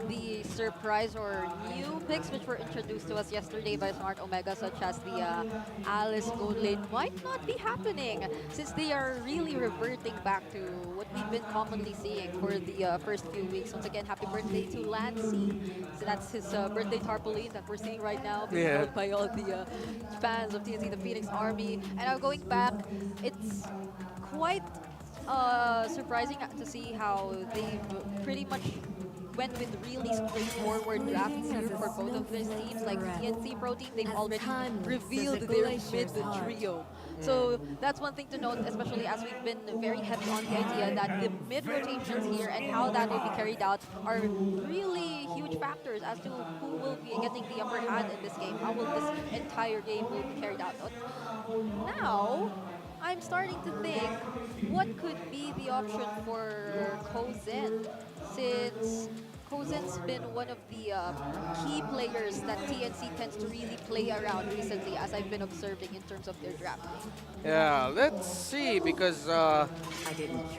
Speaker 9: the surprise or new picks which were introduced to us yesterday by Smart Omega, such as the Alice Gold Lane, might not be happening since they are really reverting back to what we've been commonly seeing for the first few weeks. Once again, happy birthday to Lancey. So that's his birthday tarpaulin that we're seeing right now being held by all the fans of TNC, the Phoenix Army. And now going back, it's quite surprising to see how they've pretty much went with really straightforward drafts here for both of these teams. Like TNC Pro Team, they've already revealed their mid trio. So that's one thing to note, especially as we've been very heavy on the idea that the mid rotations here and how that will be carried out are really huge factors as to who will be getting the upper hand in this game. How will this entire game will be carried out? Now, I'm starting to think what could be the option for Kozen, since Kozen's been one of the key players that TNC tends to really play around recently, as I've been observing in terms of their drafting.
Speaker 5: Yeah, let's see, because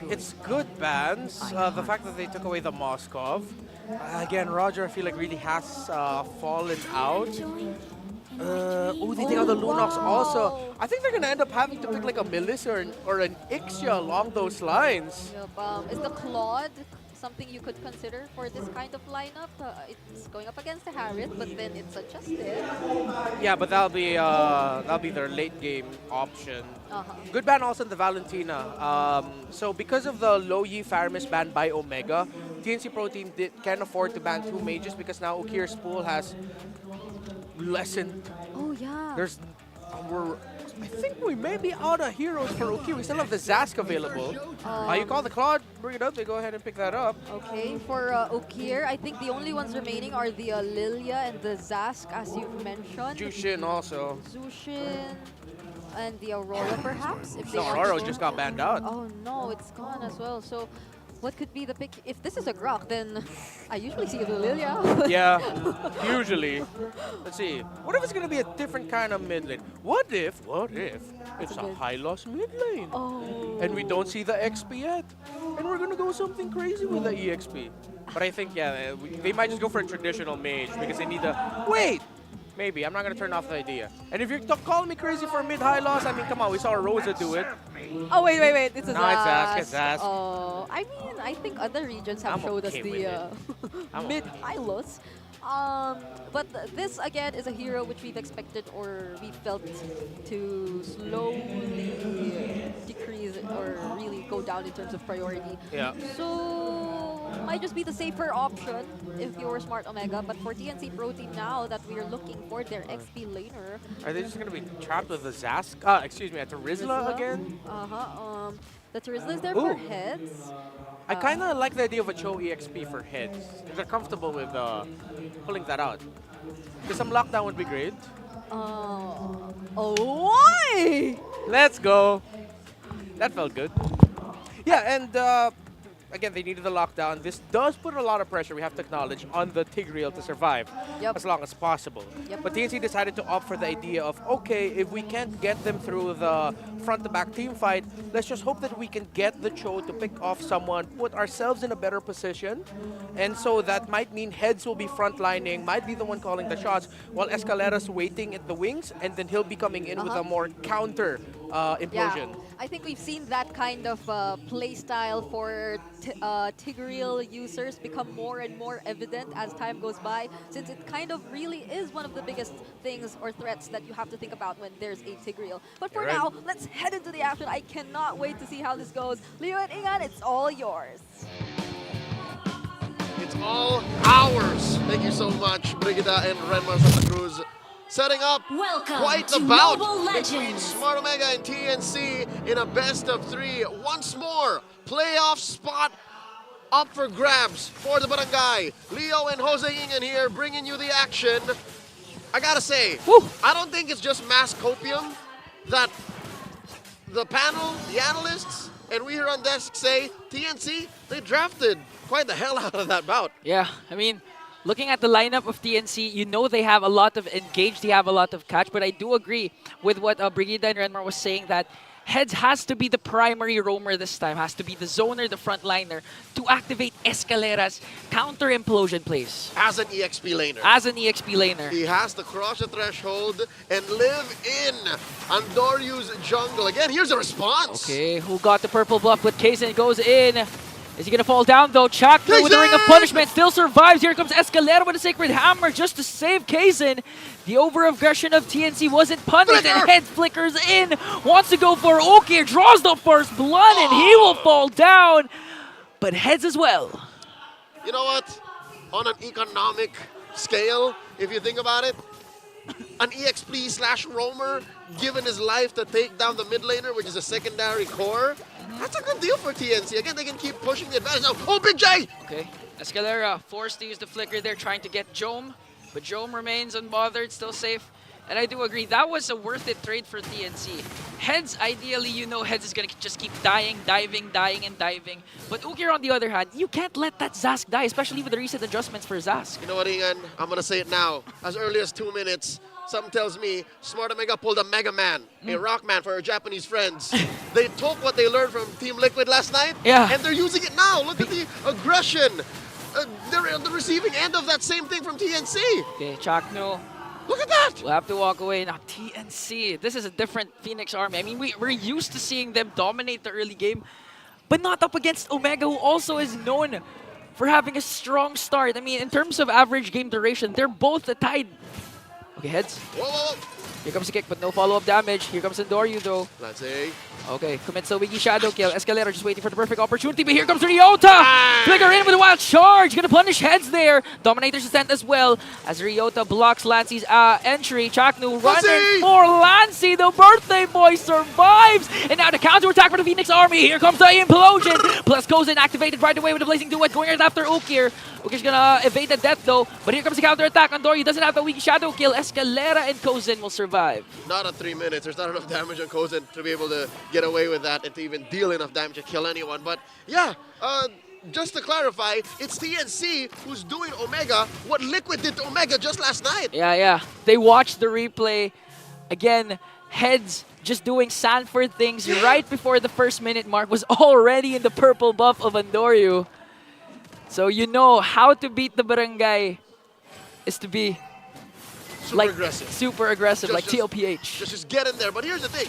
Speaker 5: it's good bans. The fact that they took away the Moskov. Again, Roger, I feel like really has fallen out. They take out the Lunox also. I think they're going to end up having to pick like a Melissa or an Ixia along those lines.
Speaker 9: Yep, is the Claude something you could consider for this kind of lineup? It's going up against the Harith, but then it's adjusted.
Speaker 5: Yeah, but that'll be their late game option. Good ban also in the Valentina. So because of the Loyi Faramis ban by Omega, TNC Pro Team can't afford to ban 2 mages because now Ukir's pool has lessened.
Speaker 9: Oh yeah.
Speaker 5: I think we may be out of heroes for Ukir. We still have the Zask available. You call the Claude, bring it up, they go ahead and pick that up.
Speaker 9: Okay, for Ukir, I think the only ones remaining are the Lilia and the Zask, as you've mentioned.
Speaker 5: Jushin also.
Speaker 9: Zushin and the Aurora, perhaps? If they
Speaker 5: Aurora just got banned out.
Speaker 9: Oh no, it's gone as well. So what could be the pick? If this is a Grok, then I usually see the Lilia.
Speaker 5: Yeah, usually. Let's see. What if it's going to be a different kind of mid lane? What if it's a high loss mid lane?
Speaker 9: Oh.
Speaker 5: And we don't see the XP yet? And we're going to go something crazy with the EXP. But I think, yeah, they might just go for a traditional mage because they need the... Wait! Maybe. I'm not going to turn off the idea. And if you're calling me crazy for mid-high loss, I mean, come on, we saw Rosa do it.
Speaker 9: Oh, wait. It's a
Speaker 5: No,
Speaker 9: Zask.
Speaker 5: it's Zask.
Speaker 9: Oh, I mean, I think other regions have showed us the mid-high loss. But this, again, is a hero which we've expected or we felt to slowly decrease or really go down in terms of priority.
Speaker 5: Yeah.
Speaker 9: So, might just be the safer option if you're Smart Omega. But for TNC Pro Team now that we're looking for their XP laner.
Speaker 5: Are they just going to be trapped with the Zask? Excuse me, at Terizla again?
Speaker 9: The Terizla is there for heads.
Speaker 5: I kind of like the idea of a Cho EXP for heads. If they're comfortable with pulling that out. Because some lockdown would be great.
Speaker 9: Why?
Speaker 5: Let's go. That felt good. Yeah, and again, they needed the lockdown. This does put a lot of pressure, we have to acknowledge, on the Tigreal to survive as long as possible. But TNC decided to opt for the idea of, okay, if we can't get them through the front-to-back team fight, let's just hope that we can get the Cho to pick off someone, put ourselves in a better position. And so that might mean Heads will be frontlining, might be the one calling the shots, while Escalera's waiting at the wings, and then he'll be coming in with a more counter implosion.
Speaker 9: Yeah, I think we've seen that kind of play style for Tigreal users become more and more evident as time goes by, since it kind of really is one of the biggest things or threats that you have to think about when there's a Tigreal. But for now, let's head into the action. I cannot wait to see how this goes. Leo and Ingan, it's all yours.
Speaker 7: It's all ours. Thank you so much, Brigida and Renmar Santa Cruz. Setting up quite the bout between Smart Omega and TNC in a best-of-3. Once more, playoff spot up for grabs for the barangay. Leo and Jose Ingan here bringing you the action. I gotta say, I don't think it's just mass copium that the panel, the analysts, and we here on desk say TNC, they drafted quite the hell out of that bout.
Speaker 8: Yeah, I mean, looking at the lineup of TNC, you know they have a lot of engage, they have a lot of catch, but I do agree with what Brigida and Renmar was saying that Heads has to be the primary roamer this time, has to be the zoner, the frontliner, to activate Escalera's counter-implosion plays.
Speaker 7: As an EXP laner.
Speaker 8: As an EXP laner.
Speaker 7: He has to cross the threshold and live in Andoryu's jungle. Again, here's a response.
Speaker 8: Okay, who got the purple buff, but Kaizen goes in. Is he going to fall down though? Chakra with the Ring of Punishment still survives. Here comes Escalera with a Sacred Hammer just to save Kaizen. The over-aggression of TNC wasn't punished and Head flickers in. Wants to go for Okir, draws the first blood and he will fall down. But Heads as well.
Speaker 7: You know what? On an economic scale, if you think about it, an EXP slash roamer given his life to take down the mid laner, which is a secondary core, that's a good deal for TNC. Again, they can keep pushing the advantage now. Oh, Big J!
Speaker 8: Okay, Escalera forced to use the flicker there, trying to get Jome, but Jome remains unbothered, still safe. And I do agree, that was a worth it trade for TNC. Heads, ideally, you know Heads is gonna just keep dying, diving. But Ukir, on the other hand, you can't let that Zask die, especially with the recent adjustments for Zask.
Speaker 7: You know what, Ingan? I'm gonna say it now. As early as 2 minutes, something tells me Smart Omega pulled a Mega Man, a Rock Man for our Japanese friends. They took what they learned from Team Liquid last night, and they're using it now. Look at the aggression. They're on the receiving end of that same thing from TNC.
Speaker 8: Okay, Chakno.
Speaker 7: Look at that!
Speaker 8: We'll have to walk away. Now, TNC, this is a different Phoenix Army. I mean, we're used to seeing them dominate the early game, but not up against Omega, who also is known for having a strong start. I mean, in terms of average game duration, they're both tied. Okay, Heads.
Speaker 7: Whoa.
Speaker 8: Here comes the kick, but no follow-up damage. Here comes Andoryu, though.
Speaker 7: Let's see.
Speaker 8: Okay, commits the Wiki Shadow kill. Escalera just waiting for the perfect opportunity, but here comes Ryota! Flicker in with a wild charge. Gonna punish Heads there. Dominator's Ascent as well, as Ryota blocks Lancey's entry. Chaknu running for Lancey. The birthday boy survives. And now the counter-attack for the Phoenix Army. Here comes the implosion. Plus Kozen activated right away with the Blazing Duet, going right after Ukir. Ukir's gonna evade the death though, but here comes the counter-attack. Andoryu doesn't have the Wiki Shadow kill. Escalera and Kozen will survive.
Speaker 7: Not at 3 minutes. There's not enough damage on Kozen to be able to get away with that and to even deal enough damage to kill anyone. But yeah, just to clarify, it's TNC who's doing Omega what Liquid did to Omega just last night.
Speaker 8: Yeah. They watched the replay. Again, Heads just doing Sanford things right before the first minute mark, was already in the purple buff of Andoryu. So you know how to beat the barangay is to be super aggressive, like TLPH.
Speaker 7: Just get in there. But here's the thing.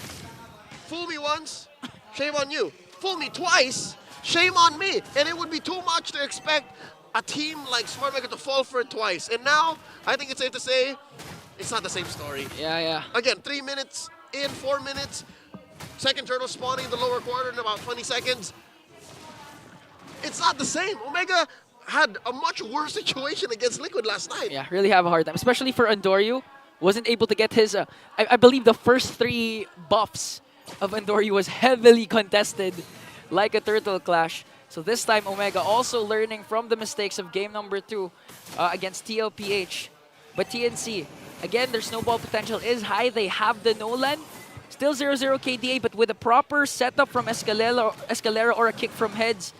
Speaker 7: Fool me once, shame on you. Fool me twice, shame on me. And it would be too much to expect a team like Smart Omega to fall for it twice. And now, I think it's safe to say, it's not the same story.
Speaker 8: Yeah.
Speaker 7: Again, 3 minutes in, 4 minutes. Second turtle spawning in the lower quarter in about 20 seconds. It's not the same. Omega had a much worse situation against Liquid last night.
Speaker 8: Yeah, really have a hard time, especially for Andoryu. Wasn't able to get his, I believe the first 3 buffs of Andoryu was heavily contested like a Turtle Clash. So this time Omega also learning from the mistakes of game number 2 against TLPH. But TNC, again, their snowball potential is high. They have the Nolan. Still 0-0 KDA, but with a proper setup from Escalera or a kick from Heads,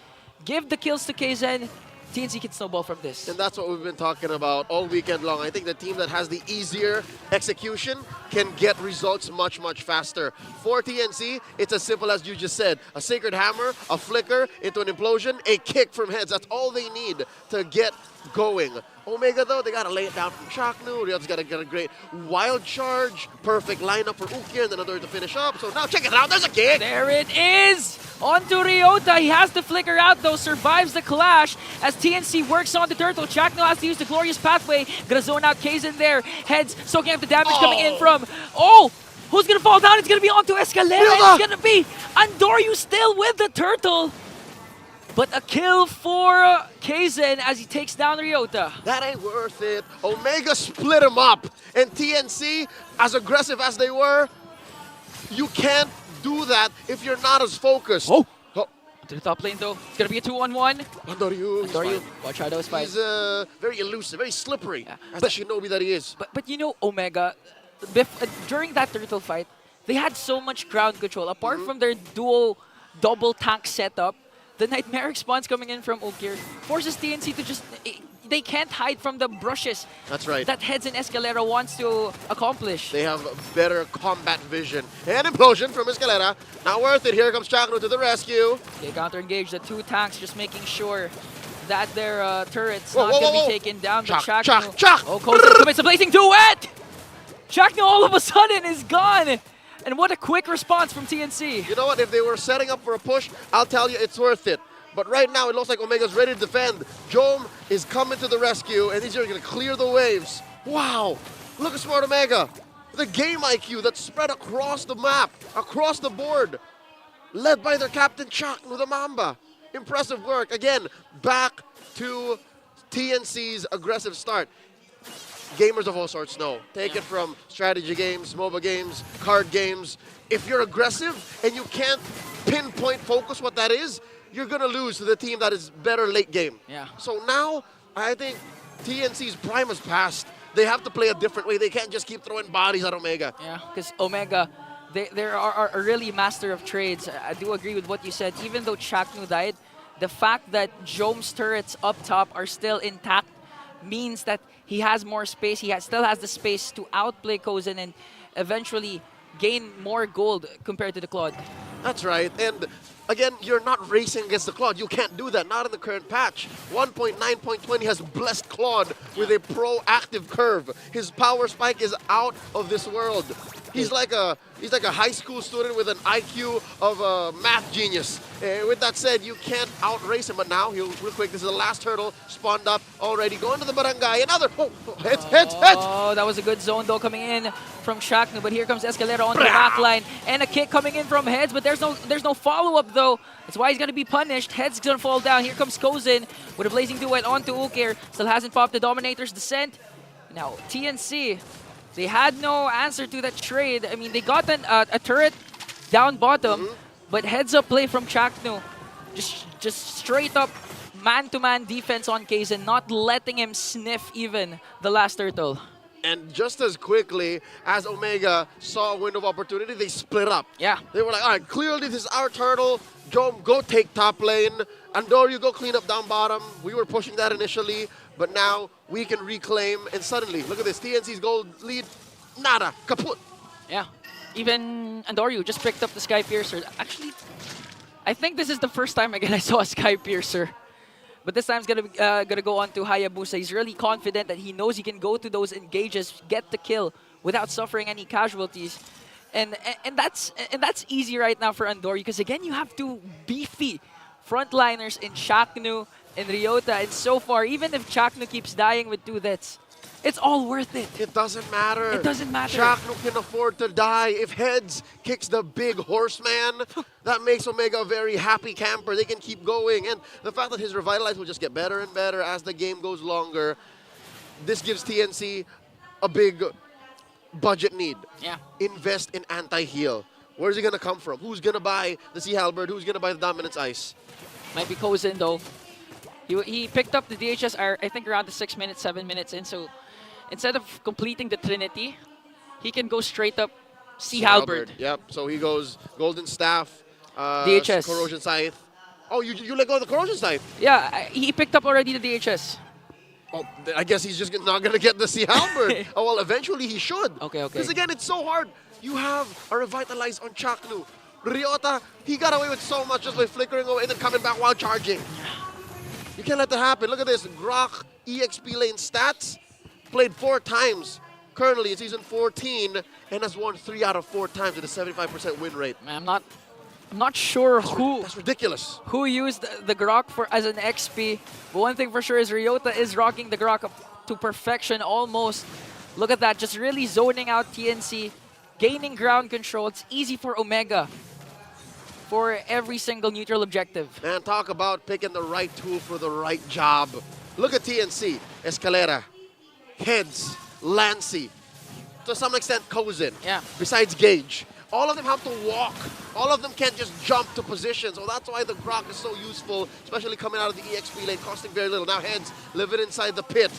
Speaker 8: give the kills to Kaizen, TNC can snowball from this.
Speaker 7: And that's what we've been talking about all weekend long. I think the team that has the easier execution can get results much, much faster. For TNC, it's as simple as you just said. A Sacred Hammer, a flicker into an implosion, a kick from heads. That's all they need to get going. Omega, though, they got to lay it down from Chaknu. Ryot's got to get a great wild charge. Perfect lineup for Ukir, and then another to finish up. So now check it out. There's a kick.
Speaker 8: There it is. On to Ryota. He has to flicker out, though. Survives the clash as TNC works on the turtle. Chakno has to use the glorious pathway. Gonna zone out Kaizen there. Heads soaking up the damage coming in from... Oh! Who's gonna fall down? It's gonna be onto Escalera. It's gonna be Andoryu still with the turtle. But a kill for Kaizen as he takes down Ryota.
Speaker 7: That ain't worth it. Omega split him up. And TNC, as aggressive as they were, you can't do that if you're not as focused.
Speaker 8: To the top lane, though. It's going to be a 2-on-1.
Speaker 7: Andoryu.
Speaker 8: Watch out, those fights.
Speaker 7: He's very elusive, very slippery. As the shinobi that he is.
Speaker 8: But you know, Omega, during that turtle fight, they had so much ground control. Apart from their dual double tank setup, the Nightmare spawns coming in from Ukir forces TNC to just... They can't hide from the brushes.
Speaker 7: That's right.
Speaker 8: That Heads and Escalera wants to accomplish.
Speaker 7: They have better combat vision. And implosion from Escalera. Not worth it. Here comes Chakno to the rescue.
Speaker 8: They counter-engage the two tanks, just making sure that their turret's not going to be taken down. But Chakno... Oh, Kozen commits a blazing duet! Chakno all of a sudden is gone! And what a quick response from TNC.
Speaker 7: You know what? If they were setting up for a push, I'll tell you it's worth it. But right now, it looks like Omega's ready to defend. Jome is coming to the rescue, and he's going to clear the waves. Wow! Look at Smart Omega. The game IQ that's spread across the map, across the board. Led by their captain, Chuck, with a Mamba. Impressive work. Again, back to TNC's aggressive start. Gamers of all sorts know. Take it from strategy games, MOBA games, card games. If you're aggressive and you can't pinpoint focus what that is, you're going to lose to the team that is better late game.
Speaker 8: Yeah.
Speaker 7: So now, I think TNC's prime has passed. They have to play a different way. They can't just keep throwing bodies at Omega.
Speaker 8: Yeah, because Omega, they are really master of trades. I do agree with what you said. Even though Chaknu died, the fact that Jome's turrets up top are still intact means that he has more space. He still has the space to outplay Kozen and eventually gain more gold compared to the Claude.
Speaker 7: That's right. And again, you're not racing against the Claude. You can't do that, not in the current patch. 1.9.20 has blessed Claude with a proactive curve. His power spike is out of this world. He's like a high school student with an IQ of a math genius. With that said, you can't outrace him. But now, real quick, this is the last hurdle spawned up already. Going to the barangay. Another. Heads.
Speaker 8: Oh, that was a good zone though coming in from Chaknu. But here comes Escalera on the back line. And a kick coming in from Heads. But there's no follow-up though. That's why he's going to be punished. Heads going to fall down. Here comes Kozen with a blazing duet onto Ukir. Still hasn't popped the Dominator's Descent. Now, TNC... They had no answer to that trade. I mean, they got a turret down bottom, but heads-up play from Chaknu. Just straight-up man-to-man defense on Kaizen, not letting him sniff even the last turtle.
Speaker 7: And just as quickly as Omega saw a window of opportunity, they split up.
Speaker 8: Yeah.
Speaker 7: They were like, all right, clearly this is our turtle. Jome, go take top lane. Andoryu, go clean up down bottom. We were pushing that initially, but now we can reclaim. And suddenly, look at this, TNC's gold lead, nada, kaput.
Speaker 8: Yeah. Even Andoryu just picked up the Sky Piercer. Actually, I think this is the first time again I saw a Sky Piercer. But this time it's gonna go on to Hayabusa. He's really confident that he knows he can go to those engages, get the kill without suffering any casualties. And that's easy right now for Andoryu because again you have two beefy frontliners in Chaknu and Ryota. And so far, even if Chaknu keeps dying with two deaths, it's all worth it.
Speaker 7: It doesn't matter.
Speaker 8: It doesn't matter.
Speaker 7: Chaknu can afford to die. If Heads kicks the big horseman, that makes Omega a very happy camper. They can keep going. And the fact that his Revitalize will just get better and better as the game goes longer, this gives TNC a big budget need.
Speaker 8: Yeah.
Speaker 7: Invest in anti-heal. Where's he going to come from? Who's going to buy the Sea Halberd? Who's going to buy the Dominance Ice?
Speaker 8: Might be Kozen though. He picked up the DHS, I think around the 6 minutes, 7 minutes in. So instead of completing the Trinity, he can go straight up Sea Halberd.
Speaker 7: Yep, so he goes Golden Staff,
Speaker 8: DHS.
Speaker 7: Corrosion Scythe, Oh, you let go of the corrosion snipe?
Speaker 8: Yeah, he picked up already the DHS.
Speaker 7: Oh, I guess he's just not going to get the Sea Halberd. Oh, well, eventually he should.
Speaker 8: Okay.
Speaker 7: Because again, it's so hard. You have a Revitalize on Chaknu. Ryota, he got away with so much just by flickering away and then coming back while charging. You can't let that happen. Look at this. Grok EXP lane stats. Played 4 times. Currently in Season 14 and has won 3 out of 4 times with a 75% win rate.
Speaker 8: Man, I'm not sure who.
Speaker 7: That's ridiculous.
Speaker 8: Who used the Grok as an XP? But one thing for sure is Ryota is rocking the Grok up to perfection almost. Look at that, just really zoning out TNC, gaining ground control. It's easy for Omega for every single neutral objective.
Speaker 7: Man, talk about picking the right tool for the right job. Look at TNC, Escalera, Heads, Lancy, to some extent Kozin.
Speaker 8: Yeah.
Speaker 7: Besides Gage. All of them have to walk. All of them can't just jump to position. So that's why the Grok is so useful, especially coming out of the EXP lane, costing very little. Now Heads living inside the pit.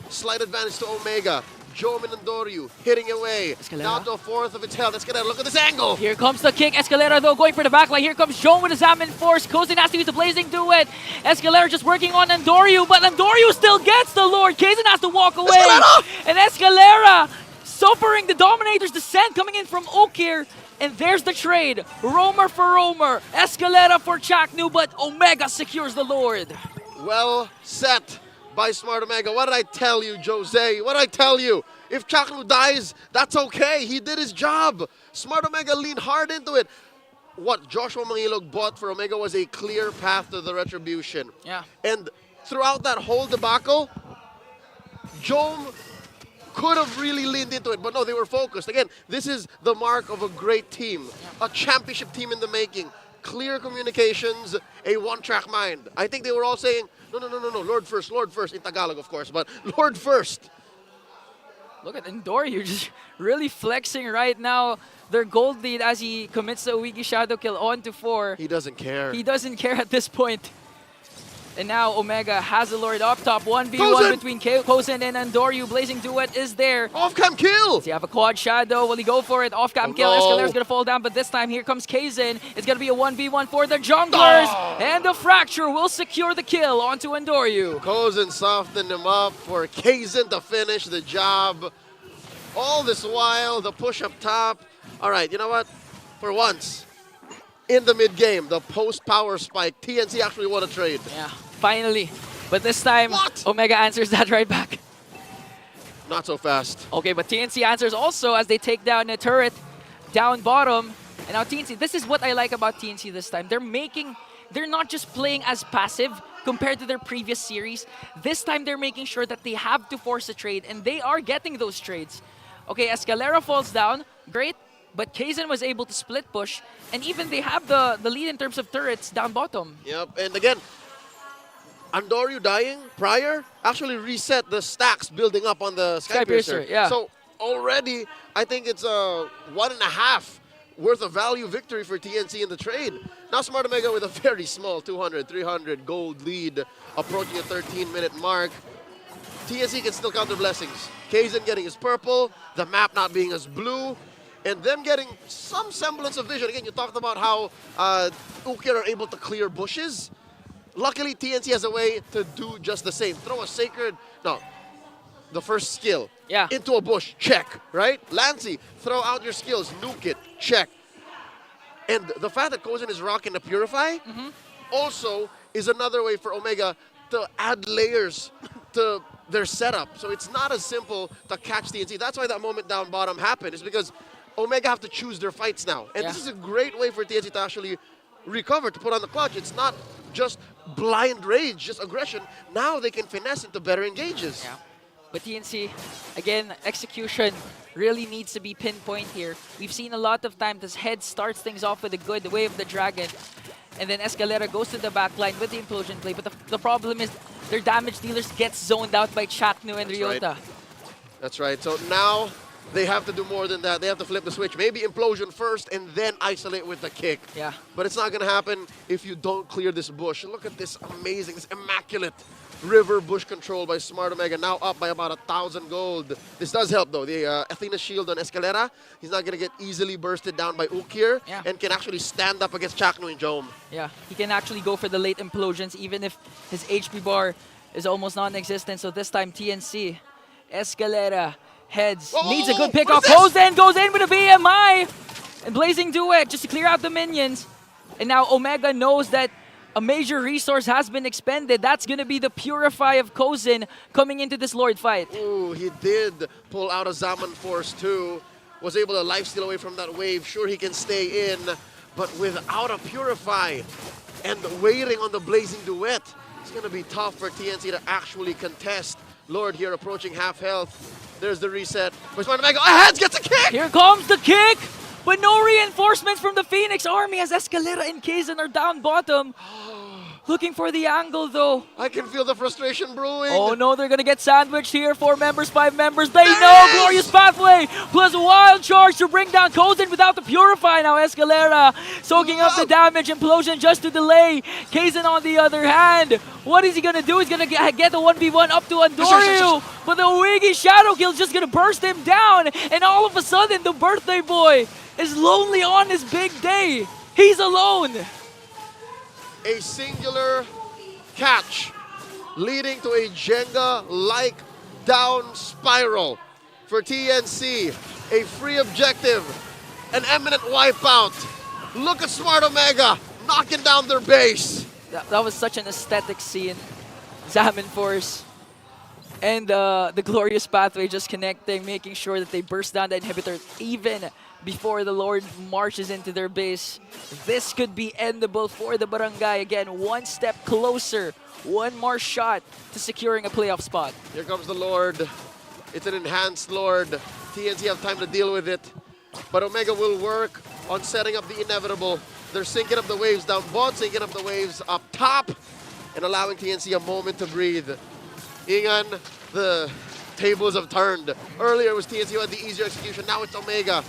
Speaker 7: Slight advantage to Omega. Joe Minandoryu hitting away.
Speaker 8: Escalera.
Speaker 7: Down to a fourth of its health. Escalera, look at this angle.
Speaker 8: Here comes the kick. Escalera though going for the backline. Here comes Joan with his Salmon Force. Kozin has to use the Blazing Duet. Escalera just working on Andoryu, but Andoryu still gets the Lord. Kazin has to walk away.
Speaker 7: Escalera!
Speaker 8: And Escalera suffering the Dominator's descent coming in from Okir. And there's the trade. Roamer for Roamer. Escalera for Chaknu, but Omega secures the Lord.
Speaker 7: Well set by Smart Omega. What did I tell you, Jose? What did I tell you? If Chaknu dies, that's okay. He did his job. Smart Omega leaned hard into it. What Joshua Mangilog bought for Omega was a clear path to the retribution.
Speaker 8: Yeah.
Speaker 7: And throughout that whole debacle, Jome could have really leaned into it, but no, they were focused. Again, this is the mark of a great team, a championship team in the making. Clear communications, a one-track mind. I think they were all saying, no, Lord first, in Tagalog, of course, but Lord first.
Speaker 8: Look at Andoryu just really flexing right now. Their gold lead as he commits the Uigi Shadow Kill on to 4.
Speaker 7: He doesn't care.
Speaker 8: He doesn't care at this point. And now Omega has the Lord up top. 1v1
Speaker 7: Kozin!
Speaker 8: between Kozin and Andoryu. Blazing Duet is there.
Speaker 7: Off-cam kill!
Speaker 8: Does he have a quad shadow? Will he go for it? Off-cam kill.
Speaker 7: no.
Speaker 8: Escalera's going to fall down, but this time here comes Kazin. It's going to be a 1v1 for the junglers. And the Fracture will secure the kill onto Andoryu.
Speaker 7: Kozin softened him up for Kazin to finish the job. All this while, the push up top. All right, you know what? For once, in the mid-game, the post-power spike, TNC actually won a trade.
Speaker 8: Yeah, finally. But this time, Omega answers that right back.
Speaker 7: Not so fast.
Speaker 8: Okay, but TNC answers also as they take down a turret down bottom. And now TNC, this is what I like about TNC this time. They're not just playing as passive compared to their previous series. This time they're making sure that they have to force a trade, and they are getting those trades. Okay, Escalera falls down, great, but Kazin was able to split push, and even they have the lead in terms of turrets down bottom.
Speaker 7: Yep, and again, Andoryu dying prior actually reset the stacks building up on the Skypiercer.
Speaker 8: Yeah.
Speaker 7: So already, I think it's a 1.5 worth of value victory for TNC in the trade. Now Smart Omega with a very small 200, 300 gold lead, approaching a 13-minute mark. TNC can still count their blessings. Kazin getting his purple, the map not being as blue, and them getting some semblance of vision. Again, you talked about how Ukir are able to clear bushes. Luckily, TNC has a way to do just the same. Throw a sacred, the first skill into a bush, check, right? Lancy, throw out your skills, nuke it, check. And the fact that Kozin is rocking the Purify also is another way for Omega to add layers to their setup. So it's not as simple to catch TNC. That's why that moment down bottom happened, is because Omega have to choose their fights now. And this is a great way for TNC to actually recover, to put on the clutch. It's not just blind rage, just aggression. Now they can finesse into better engages.
Speaker 8: Yeah. But TNC, again, execution really needs to be pinpoint here. We've seen a lot of times this Head starts things off with a good Way of the Dragon, and then Escalera goes to the backline with the implosion play. But the problem is their damage dealers get zoned out by Chaknu and Ryota.
Speaker 7: That's right. So now they have to do more than that. They have to flip the switch. Maybe implosion first and then isolate with the kick.
Speaker 8: Yeah.
Speaker 7: But it's not going to happen if you don't clear this bush. Look at this amazing, this immaculate river bush control by Smart Omega, now up by about 1,000 gold. This does help though. The Athena shield on Escalera, he's not going to get easily bursted down by Ukir and can actually stand up against Chakno and Jome.
Speaker 8: Yeah, he can actually go for the late implosions even if his HP bar is almost non-existent. So this time TNC, Escalera heads, needs a good pick off. Kozen goes in with a VMI and Blazing Duet just to clear out the minions. And now Omega knows that a major resource has been expended. That's going to be the Purify of Kozen coming into this Lord fight.
Speaker 7: Ooh, he did pull out a Zaman Force too. Was able to lifesteal away from that wave. Sure, he can stay in, but without a Purify and waiting on the Blazing Duet, it's going to be tough for TNC to actually contest. Lord here approaching half health. There's the reset. But Smart Omega ahead, gets a kick!
Speaker 8: Here comes the kick! But no reinforcements from the Phoenix Army as Escalera and Kazan are down bottom. Looking for the angle though.
Speaker 7: I can feel the frustration brewing.
Speaker 8: Oh no, they're gonna get sandwiched here. 4 members, 5 members. They know Glorious Pathway plus a wild charge to bring down Kozen without the Purify. Now Escalera soaking up the damage. Implosion just to delay. Kazan on the other hand. What is he gonna do? He's gonna get the 1v1 up to Andoryu. But the Wiggy Shadow Kill is just gonna burst him down. And all of a sudden, the birthday boy is lonely on his big day. He's alone.
Speaker 7: A singular catch leading to a Jenga-like down spiral for TNC. A free objective, an eminent wipeout. Look at Smart Omega knocking down their base.
Speaker 8: That was such an aesthetic scene. Zaman Force and the Glorious Pathway just connecting, making sure that they burst down the inhibitor even before the Lord marches into their base. This could be endable for the Barangay. Again, one step closer, one more shot to securing a playoff spot.
Speaker 7: Here comes the Lord. It's an enhanced Lord. TNC have time to deal with it. But Omega will work on setting up the inevitable. They're syncing up the waves down bot, syncing up the waves up top, and allowing TNC a moment to breathe. Ingan, the tables have turned. Earlier it was TNC who had the easier execution, now it's Omega.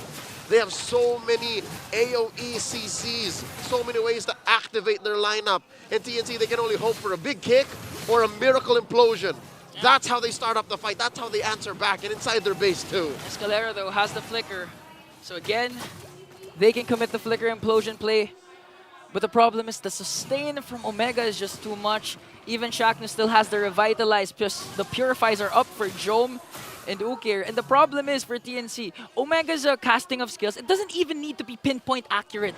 Speaker 7: They have so many AoE CCs, so many ways to activate their lineup. And TNC, they can only hope for a big kick or a miracle implosion. That's how they start up the fight. That's how they answer back, and inside their base too.
Speaker 8: Escalera, though, has the flicker. So again, they can commit the flicker implosion play. But the problem is the sustain from Omega is just too much. Even Shaknu still has the Revitalize, plus the Purifies are up for Jome and Ukir. And the problem is for TNC, Omega's casting of skills, it doesn't even need to be pinpoint accurate.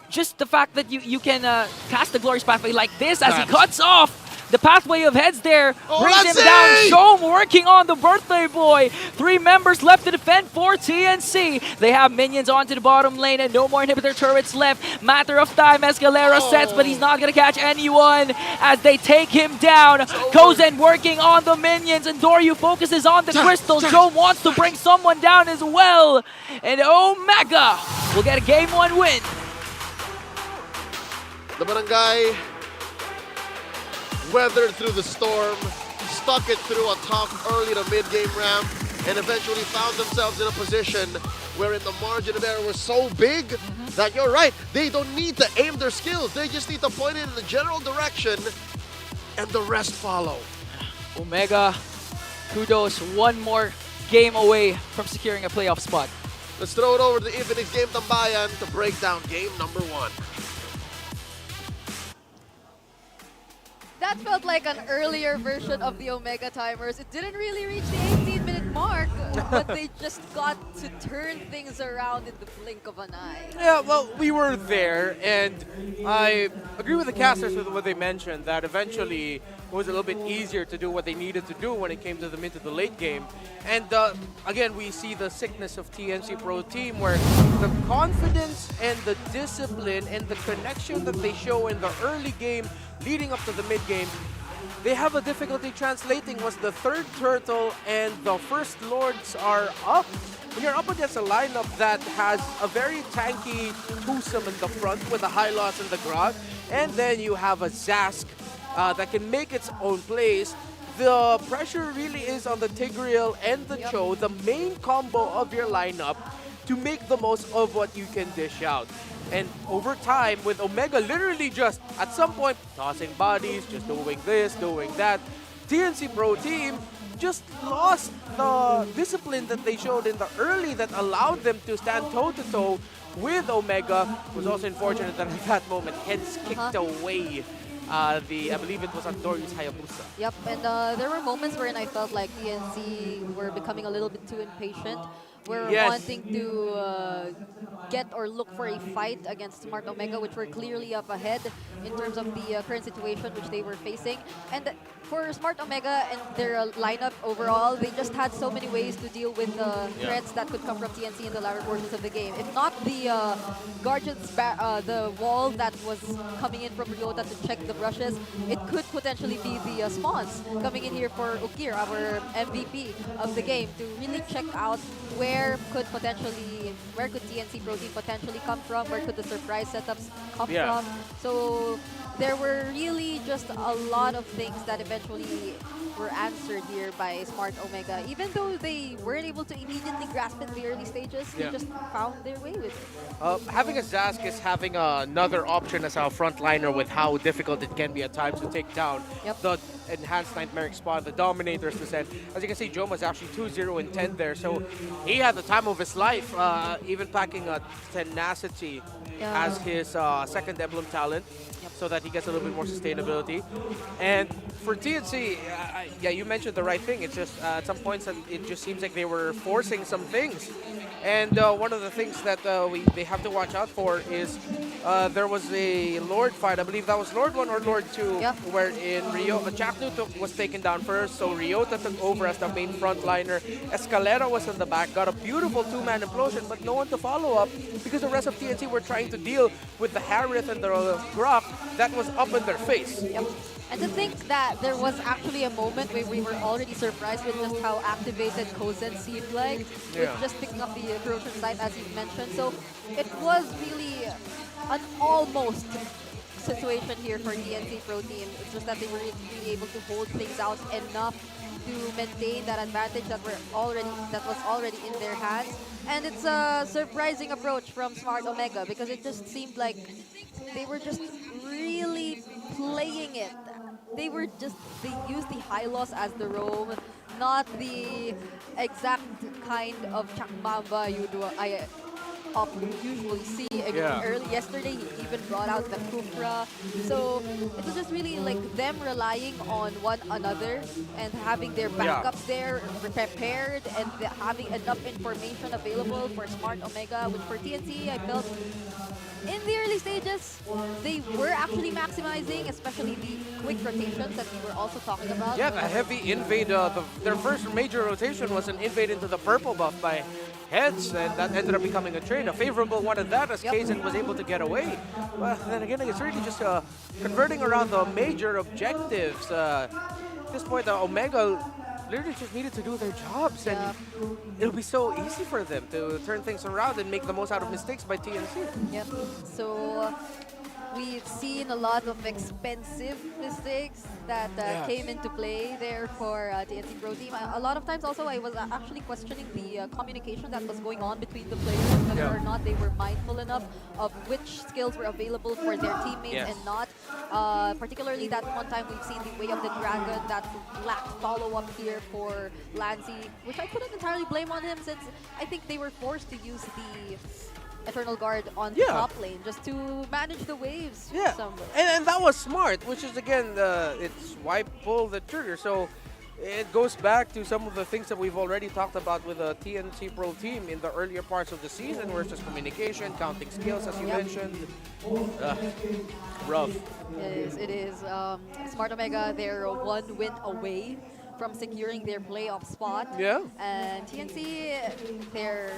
Speaker 8: Just the fact that you can cast the Glorious Pathway like this as he cuts off the pathway of heads there, brings him down. Jome working on the birthday boy. 3 members left to defend for TNC. They have minions onto the bottom lane and no more inhibitor turrets left. Matter of time, Escalera sets, but he's not going to catch anyone as they take him down. Kozen working on the minions and Doryu focuses on the crystal. Jome wants to bring someone down as well. And Omega will get a Game 1 win.
Speaker 7: The Barangay weathered through the storm, stuck it through a tough early to mid-game ramp, and eventually found themselves in a position wherein the margin of error was so big that you're right, they don't need to aim their skills, they just need to point it in the general direction, and the rest follow.
Speaker 8: Omega, kudos, one more game away from securing a playoff spot.
Speaker 7: Let's throw it over to the Infinix Game Tambayan to break down game number 1.
Speaker 9: That felt like an earlier version of the Omega timers. It didn't really reach the 18-minute mark, but they just got to turn things around in the blink of an eye.
Speaker 5: Yeah, well, we were there, and I agree with the casters with what they mentioned, that eventually it was a little bit easier to do what they needed to do when it came to the mid to the late game. And again, we see the sickness of TNC Pro Team, where the confidence and the discipline and the connection that they show in the early game leading up to the mid game, they have a difficulty translating once the third turtle and the first lords are up. When you're up against a lineup that has a very tanky twosome in the front with a high loss in the Grog, and then you have a Zask that can make its own plays, the pressure really is on the Tigreal and the Cho, the main combo of your lineup, to make the most of what you can dish out. And over time, with Omega literally just, at some point, tossing bodies, just doing this, doing that, TNC Pro Team just lost the discipline that they showed in the early that allowed them to stand toe-to-toe with Omega. It was also unfortunate that at that moment, heads kicked away I believe it was Andorius Hayabusa.
Speaker 9: Yep, and there were moments wherein I felt like TNC were becoming a little bit too impatient. We're wanting to get or look for a fight against Smart Omega, which were clearly up ahead in terms of the current situation which they were facing. And for Smart Omega and their lineup overall, they just had so many ways to deal with the threats that could come from TNC in the latter portions of the game. If not the Guardians, the wall that was coming in from Ryota to check the brushes, it could potentially be the spawns coming in here for Ukir, our MVP of the game, to really check out where could TNC Pro Team potentially come from, where could the surprise setups come from. So there were really just a lot of things that eventually were answered here by Smart Omega. Even though they weren't able to immediately grasp it in the early stages, they just found their way with it.
Speaker 5: Having a Zask is having another option as a frontliner with how difficult it can be at times to take down the enhanced Nightmaric spawn, the Dominator's Descent. As you can see, Joma's actually 2-0 and 10 there, so he had the time of his life, even packing a Tenacity as his second emblem talent, so that he gets a little bit more sustainability. And for TNC, yeah, you mentioned the right thing. It's just at some points that it just seems like they were forcing some things. And one of the things that they have to watch out for is there was a Lord fight. I believe that was Lord 1 or Lord 2, wherein Jack New was taken down first, so Ryota took over as the main frontliner. Escalera was in the back, got a beautiful two-man implosion, but no one to follow up because the rest of TNC were trying to deal with the Harith and the Grok that was up in their face.
Speaker 9: And to think that there was actually a moment where we were already surprised with just how activated Kozen seemed like, with just picking up the corrosion site as you mentioned. So it was really an almost situation here for TNC Pro Team. It's just that they were really able to hold things out enough to maintain that advantage that was already in their hands. And it's a surprising approach from Smart Omega because it just seemed like they were just really playing it. They used the high loss as the roam, not the exact kind of Chakmamba I usually see. Early yesterday, he even brought out the Kufra. So it was just really like them relying on one another and having their backups there prepared and having enough information available for Smart Omega, which for TNC, I felt in the early stages, they were actually maximizing, especially the quick rotations that we were also talking about.
Speaker 5: Yeah, the heavy invade, their first major rotation was an invade into the purple buff by Heads, and that ended up becoming a trade. A favorable one at that, as Kaizen was able to get away. But then again, it's really just converting around the major objectives. At this point, Omega literally just needed to do their jobs, and it'll be so easy for them to turn things around and make the most out of mistakes by TNC.
Speaker 9: Yep. So we've seen a lot of expensive mistakes that came into play there for TNC Pro Team. A lot of times also I was actually questioning the communication that was going on between the players, whether or not they were mindful enough of which skills were available for their teammates and not. Particularly that one time we've seen the Way of the Dragon that lacked follow-up here for Lancy, which I couldn't entirely blame on him since I think they were forced to use the Eternal Guard on the top lane just to manage the waves.
Speaker 5: And that was smart, which is again, it's why pull the trigger. So it goes back to some of the things that we've already talked about with the TNC Pro Team in the earlier parts of the season, where it's just communication, counting skills, as you mentioned. Rough.
Speaker 9: It is. Smart Omega, they're 1 win away from securing their playoff spot. And TNC, they're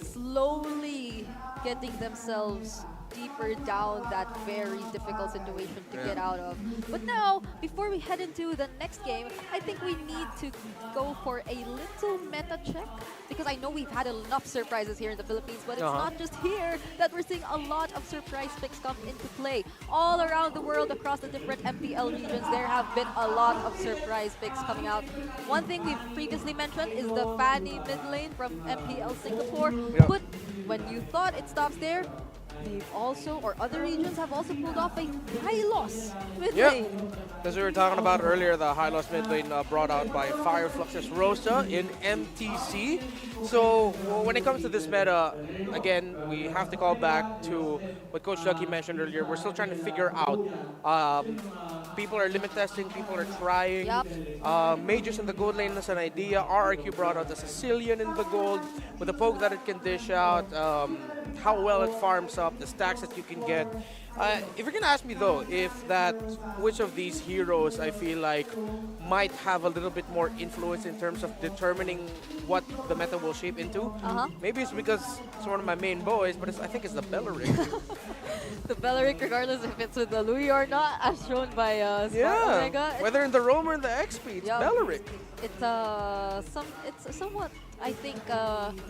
Speaker 9: slowly getting themselves deeper down that very difficult situation to get out of. But now, before we head into the next game, I think we need to go for a little meta check, because I know we've had enough surprises here in the Philippines, but it's not just here that we're seeing a lot of surprise picks come into play. All around the world, across the different MPL regions, there have been a lot of surprise picks coming out. One thing we've previously mentioned is the Fanny mid lane from MPL Singapore. But when you thought it stops there, they've also, or other regions have also pulled off a high loss mid
Speaker 5: Yep.
Speaker 9: lane.
Speaker 5: As we were talking about earlier, the high loss mid lane brought out by Fire Fluxus Rosa in MTC. So when it comes to this meta, again, we have to call back to what Coach Ducky mentioned earlier. We're still trying to figure out. People are limit testing, people are trying. Mages in the gold lane is an idea. RRQ brought out the Sicilian in the gold with the poke that it can dish out, how well it farms up, the stacks that you can get. If you're gonna ask me though, which of these heroes I feel like might have a little bit more influence in terms of determining what the meta will shape into, maybe it's because it's one of my main boys, but I think it's the Belleric.
Speaker 9: The Belleric, regardless if it's with the Louis or not, as shown by Smart Omega.
Speaker 5: Whether in the Roam or in the XP, it's Belleric.
Speaker 9: It's somewhat, I think,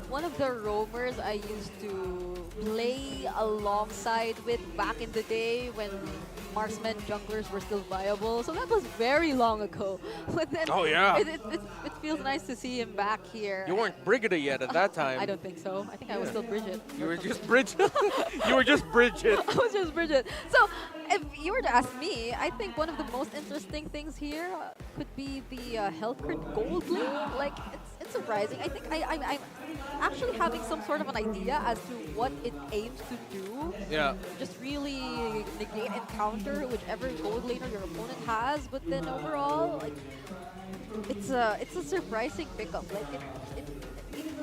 Speaker 9: one of the roamers I used to play alongside with back in the day when marksmen junglers were still viable. So that was very long ago. But then it feels nice to see him back here.
Speaker 5: You weren't Brigida yet at that time.
Speaker 9: I don't think so. I think I was still Bridget.
Speaker 5: You were just Bridget. You were just Bridget.
Speaker 9: I was just Bridget. So if you were to ask me, I think one of the most interesting things here could be the health crit gold lane. Like, it's surprising. I think I'm actually having some sort of an idea as to what it aims to do.
Speaker 5: Yeah.
Speaker 9: Just really negate and counter whichever gold laner your opponent has. But then overall, like, it's a surprising pickup. Like, it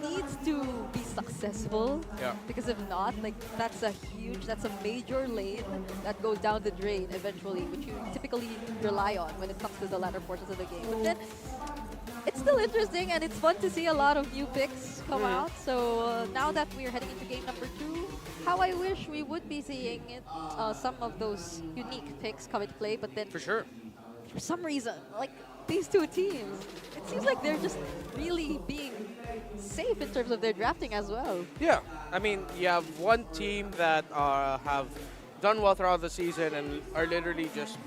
Speaker 9: needs to be successful.
Speaker 5: Yeah.
Speaker 9: Because if not, like, that's a major lane that goes down the drain eventually, which you typically rely on when it comes to the latter portions of the game. But then it's still interesting, and it's fun to see a lot of new picks come out. So now that we're heading into game number 2, how I wish we would be seeing it, some of those unique picks come into play. But then
Speaker 5: for sure,
Speaker 9: for some reason, like these two teams, it seems like they're just really being safe in terms of their drafting as well.
Speaker 5: Yeah, I mean, you have one team that have done well throughout the season and are literally just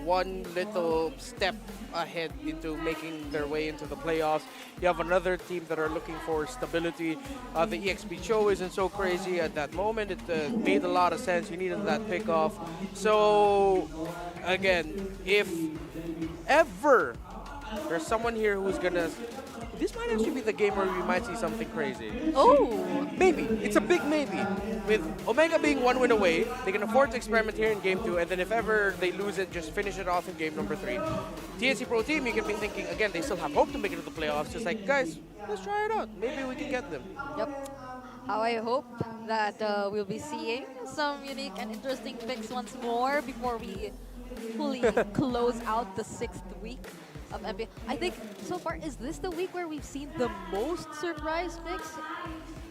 Speaker 5: one little step ahead into making their way into the playoffs. You have another team that are looking for stability. The EXP show isn't so crazy at that moment. It made a lot of sense. You needed that pickoff. So, again, if ever there's someone here who's gonna... This might actually be the game where we might see something crazy.
Speaker 9: Oh!
Speaker 5: Maybe. It's a big maybe. With Omega being one win away, they can afford to experiment here in game 2, and then if ever they lose it, just finish it off in game number 3. TNC Pro Team, you can be thinking, again, they still have hope to make it to the playoffs. Just like, guys, let's try it out. Maybe we can get them.
Speaker 9: Yep. How I hope that we'll be seeing some unique and interesting picks once more before we fully close out the 6th week of MPL. I think so far, is this the week where we've seen the most surprise picks?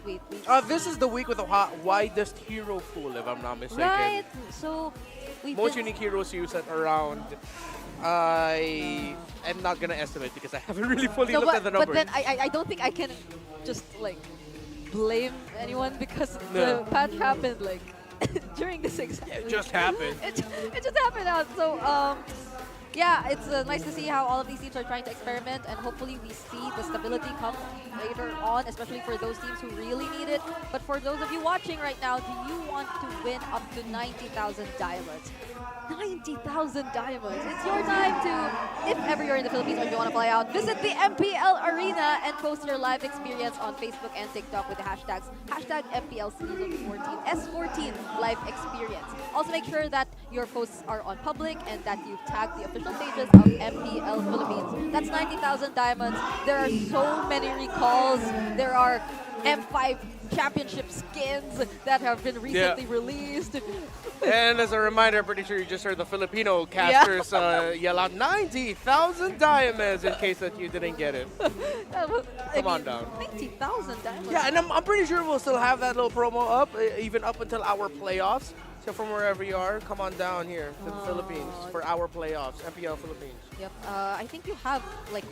Speaker 9: Wait.
Speaker 5: This is the week with the widest hero pool, if I'm not mistaken.
Speaker 9: Right. So
Speaker 5: most unique heroes used at around. I am not gonna estimate because I haven't really fully looked at the numbers.
Speaker 9: But then I don't think I can just like blame anyone because the patch happened like during the 6th.
Speaker 5: Yeah, it just happened.
Speaker 9: It just happened out. So yeah, it's nice to see how all of these teams are trying to experiment, and hopefully we see the stability come later on, especially for those teams who really need it. But for those of you watching right now, do you want to win up to 90,000 diamonds? 90,000 diamonds. It's your time to, if ever you're in the Philippines or you want to fly out, visit the MPL Arena and post your live experience on Facebook and TikTok with the hashtags #MPL Season 14, S14 live experience. Also make sure that your posts are on public and that you've tagged the official pages of MPL Philippines. That's 90,000 diamonds. There are so many recalls. There are M5 championship skins that have been recently released.
Speaker 5: And as a reminder, I'm pretty sure you just heard the Filipino casters yell out 90,000 diamonds in case that you didn't get it. Come on down.
Speaker 9: 90,000 diamonds.
Speaker 5: Yeah, and I'm pretty sure we'll still have that little promo up, even up until our playoffs. So from wherever you are, come on down here to the Philippines for our playoffs, MPL Philippines.
Speaker 9: Yep. I think you have like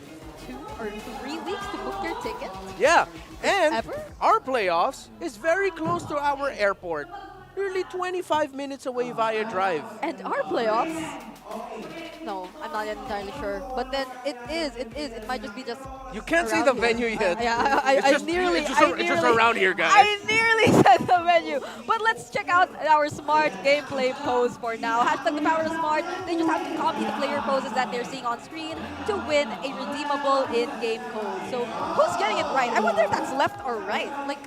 Speaker 9: 2 or 3 weeks to book your ticket.
Speaker 5: Yeah, and our playoffs is very close to our airport. Nearly 25 minutes away via drive.
Speaker 9: And our playoffs? No, I'm not entirely sure. But then it is. It might just be just.
Speaker 5: You can't see the venue yet.
Speaker 9: Yeah,
Speaker 5: it's just around here, guys.
Speaker 9: I nearly reset the menu. But let's check out our smart gameplay pose for now. Hashtag the power of smart. They just have to copy the player poses that they're seeing on screen to win a redeemable in-game code. So who's getting it right? I wonder if that's left or right. Like,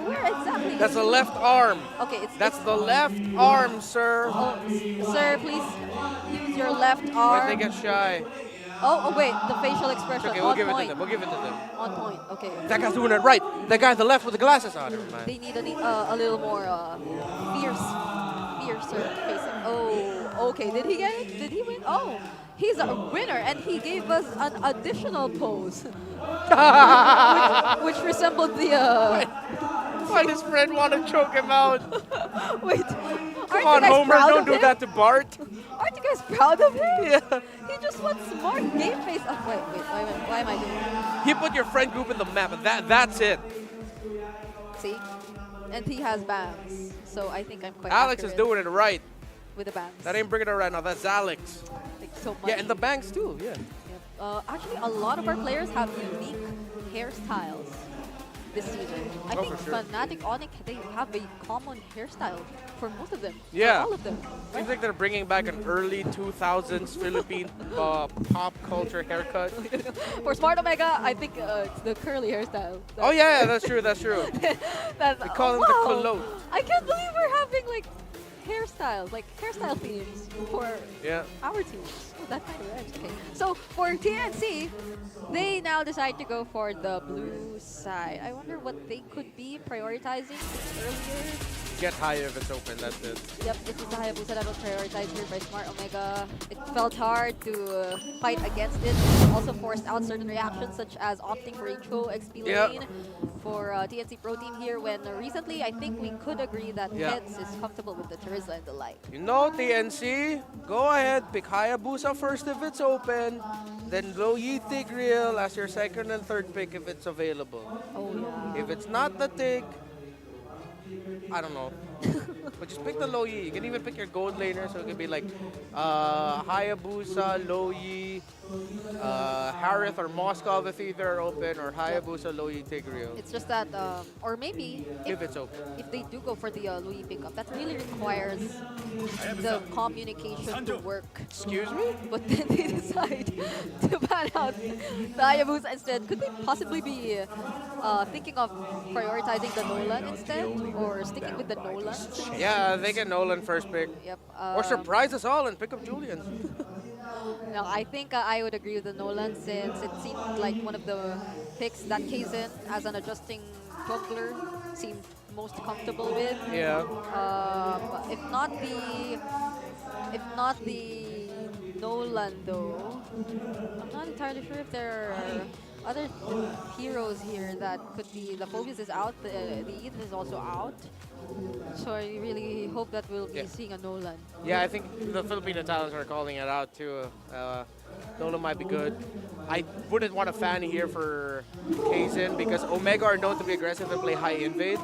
Speaker 9: where exactly?
Speaker 5: That's the left arm.
Speaker 9: Okay,
Speaker 5: That's the left arm, sir.
Speaker 9: Oh, sir, please use your left arm.
Speaker 5: Wait, they get shy.
Speaker 9: Oh, wait, the facial expression.
Speaker 5: Okay,
Speaker 9: on
Speaker 5: we'll give
Speaker 9: point.
Speaker 5: it to them. We'll give it to them.
Speaker 9: On point. Okay.
Speaker 5: That guy's doing it right. That guy on the left with the glasses on. Never mind.
Speaker 9: They need a little more fiercer facing. Oh, okay. Did he get it? Did he win? Oh, he's a winner, and he gave us an additional pose, which resembled the.
Speaker 5: Why does Fred want to choke him out?
Speaker 9: Wait,
Speaker 5: come on, Homer! Don't do that to Bart.
Speaker 9: Aren't you guys proud of him?
Speaker 5: Yeah.
Speaker 9: He just wants smart game face. Oh, wait, why am I doing it?
Speaker 5: He put your friend group in the map, and that's it.
Speaker 9: See? And he has bands, so I think I'm quite
Speaker 5: Alex is
Speaker 9: accurate
Speaker 5: doing it right.
Speaker 9: with the bands.
Speaker 5: That ain't bringing it right now. That's Alex.
Speaker 9: Like so much.
Speaker 5: Yeah, and the bangs too. Yeah.
Speaker 9: Actually, a lot of our players have unique hairstyles this season. I think
Speaker 5: for sure.
Speaker 9: Fnatic, Onyx, they have a common hairstyle for most of them.
Speaker 5: Yeah.
Speaker 9: For all of them.
Speaker 5: Seems like they're bringing back an early 2000s Philippine pop culture haircut.
Speaker 9: For Smart Omega, I think it's the curly hairstyle.
Speaker 5: Oh yeah, that's true. That's true.
Speaker 9: That's,
Speaker 5: We call them
Speaker 9: wow.
Speaker 5: the culotte.
Speaker 9: I can't believe we're having like hairstyles, like hairstyle themes for our teams. Oh, that kind of rhymes. Okay. So for TNC, they now decide to go for the blue side. I wonder what they could be prioritizing earlier.
Speaker 5: Get high if it's open. That's it.
Speaker 9: Yep, this is the Hayabusa that was prioritized here by Smart Omega. It felt hard to fight against it. Also forced out certain reactions such as opting for a Cho XP lane for TNC Pro Team here when recently I think we could agree that Heads is comfortable with the Terizla and the like.
Speaker 5: You know, TNC, go ahead, pick Hayabusa first if it's open, then Low Yi Tigreal as your second and third pick if it's available.
Speaker 9: Oh yeah.
Speaker 5: If it's not the Tig, I don't know. But just pick the Low Yi. You can even pick your gold laner, so it could be like Hayabusa, Low Yi, Harith or Moskov if either are open, or Hayabusa, Low Yi, Tigreal.
Speaker 9: It's just that, or maybe
Speaker 5: If it's open.
Speaker 9: if they do go for the Louis pickup, that really requires the communication to work.
Speaker 5: Excuse me?
Speaker 9: But then they decide to ban out the Hayabusa instead. Could they possibly be thinking of prioritizing the Nolan instead, or sticking with the Nolan?
Speaker 5: Yeah, they get Nolan first pick.
Speaker 9: Yep.
Speaker 5: Or surprise us all and pick up Julian.
Speaker 9: No, I think I would agree with the Nolan since it seemed like one of the picks that Kaizen as an adjusting jungler seemed most comfortable with.
Speaker 5: Yeah.
Speaker 9: If not the Nolan though, I'm not entirely sure if there are other heroes here that could be. The Phobius is out, the Eden is also out. So I really hope that we'll be seeing a Nolan.
Speaker 5: Yeah, I think the Filipino talents are calling it out too. Nolan might be good. I wouldn't want a fan here for Kaizen because Omega are known to be aggressive and play high invade.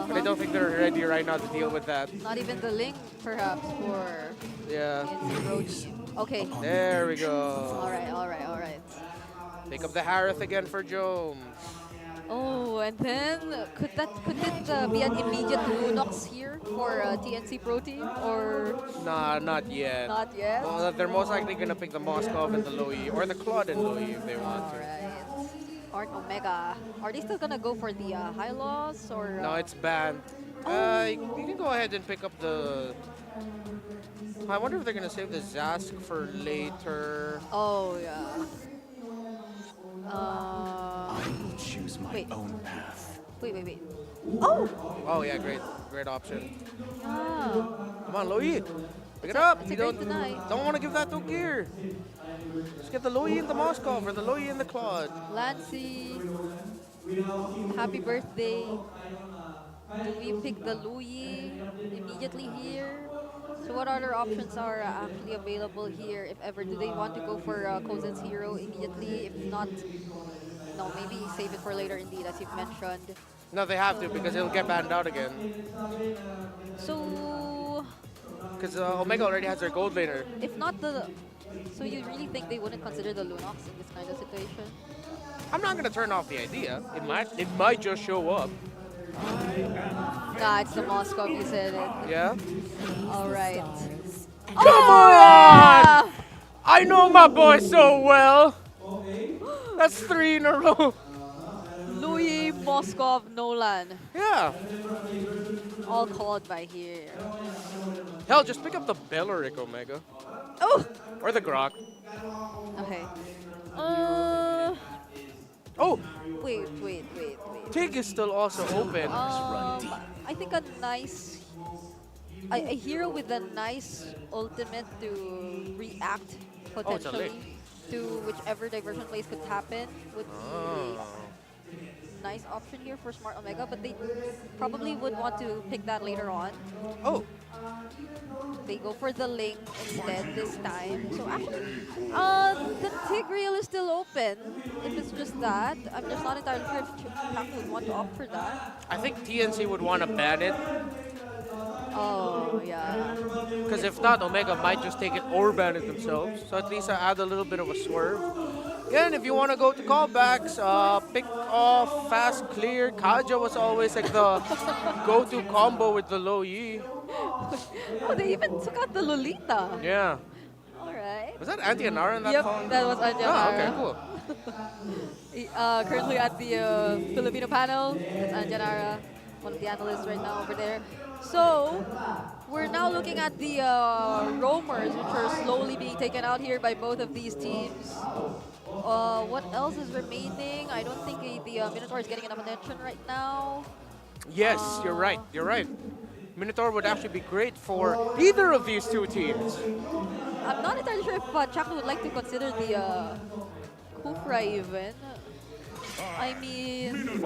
Speaker 5: But I don't think they're ready right now to deal with that.
Speaker 9: Not even the link, perhaps, for
Speaker 5: Yeah.
Speaker 9: Okay.
Speaker 5: There we go.
Speaker 9: Alright.
Speaker 5: Pick up the Harith again for Jones.
Speaker 9: Oh, and then could it be an immediate Lunox here for TNC Pro Team, or
Speaker 5: Nah, not yet.
Speaker 9: not yet?
Speaker 5: Well, they're most likely going to pick the Moskov and the Low Yi, or the Claude and Low Yi if they want to.
Speaker 9: Art Omega. Are they still gonna go for the high loss, or?
Speaker 5: No, it's banned. You can go ahead and pick up the... I wonder if they're going to save the Zask for later.
Speaker 9: Oh yeah.
Speaker 20: I will choose my own path.
Speaker 9: Wait. Oh!
Speaker 5: Oh yeah, great option.
Speaker 9: Yeah.
Speaker 5: Come on, Low Yi. Pick it up.
Speaker 9: It's
Speaker 5: You
Speaker 9: a great deny.
Speaker 5: don't want to give that to Gear. Just get the Low Yi and the Moskov or the Low Yi and the Claude.
Speaker 9: Lancy, happy birthday. Do we pick the Louis immediately here? So what other options are actually available here, if ever? Do they want to go for Kozen's hero immediately? If not, no, maybe save it for later indeed, as you've mentioned.
Speaker 5: No, they have to because it'll get banned out again.
Speaker 9: So...
Speaker 5: Because Omega already has their gold laner.
Speaker 9: If not the... So you really think they wouldn't consider the Lunox in this kind of situation?
Speaker 5: I'm not going to turn off the idea. It might just show up.
Speaker 9: Nah, it's the Moscow, you said it.
Speaker 5: Yeah?
Speaker 9: All right.
Speaker 5: Come on! I know my boy so well. That's 3 in a row.
Speaker 9: Louis, Moskov, Nolan.
Speaker 5: Yeah.
Speaker 9: All called by here.
Speaker 5: Hell, just pick up the Belleric Omega.
Speaker 9: Oh!
Speaker 5: Or the Grok.
Speaker 9: Okay.
Speaker 5: Oh!
Speaker 9: Wait.
Speaker 5: Tig is still also open.
Speaker 9: I think a nice... a hero with a nice ultimate to react potentially to whichever diversion plays could happen would be nice option here for Smart Omega, but they probably would want to pick that later on.
Speaker 5: Oh.
Speaker 9: They go for the Link instead this time. So actually, the Tigreal is still open. If it's just that, I'm just not entirely sure if Chuck would want to opt for that.
Speaker 5: I think TNC would want to ban it.
Speaker 9: Oh, yeah.
Speaker 5: Because if not, Omega might just take it or ban it themselves. So at least I add a little bit of a swerve. Again, if you want to go to callbacks, pick off, fast, clear. Kaja was always like the go-to combo with the low Yi.
Speaker 9: Oh, they even took out the Lolita.
Speaker 5: Yeah.
Speaker 9: Alright.
Speaker 5: Was that Antianara in that
Speaker 9: Yep,
Speaker 5: phone?
Speaker 9: that was Antianara.
Speaker 5: Oh, okay, cool.
Speaker 9: Currently at the Filipino panel, it's Anjanara, one of the analysts right now over there. So, we're now looking at the roamers, which are slowly being taken out here by both of these teams. What else is remaining? I don't think the Minotaur is getting enough attention right now.
Speaker 5: Yes, you're right. You're right. Minotaur would actually be great for either of these two teams.
Speaker 9: I'm not entirely sure if Chaka would like to consider the Kufra even. I mean,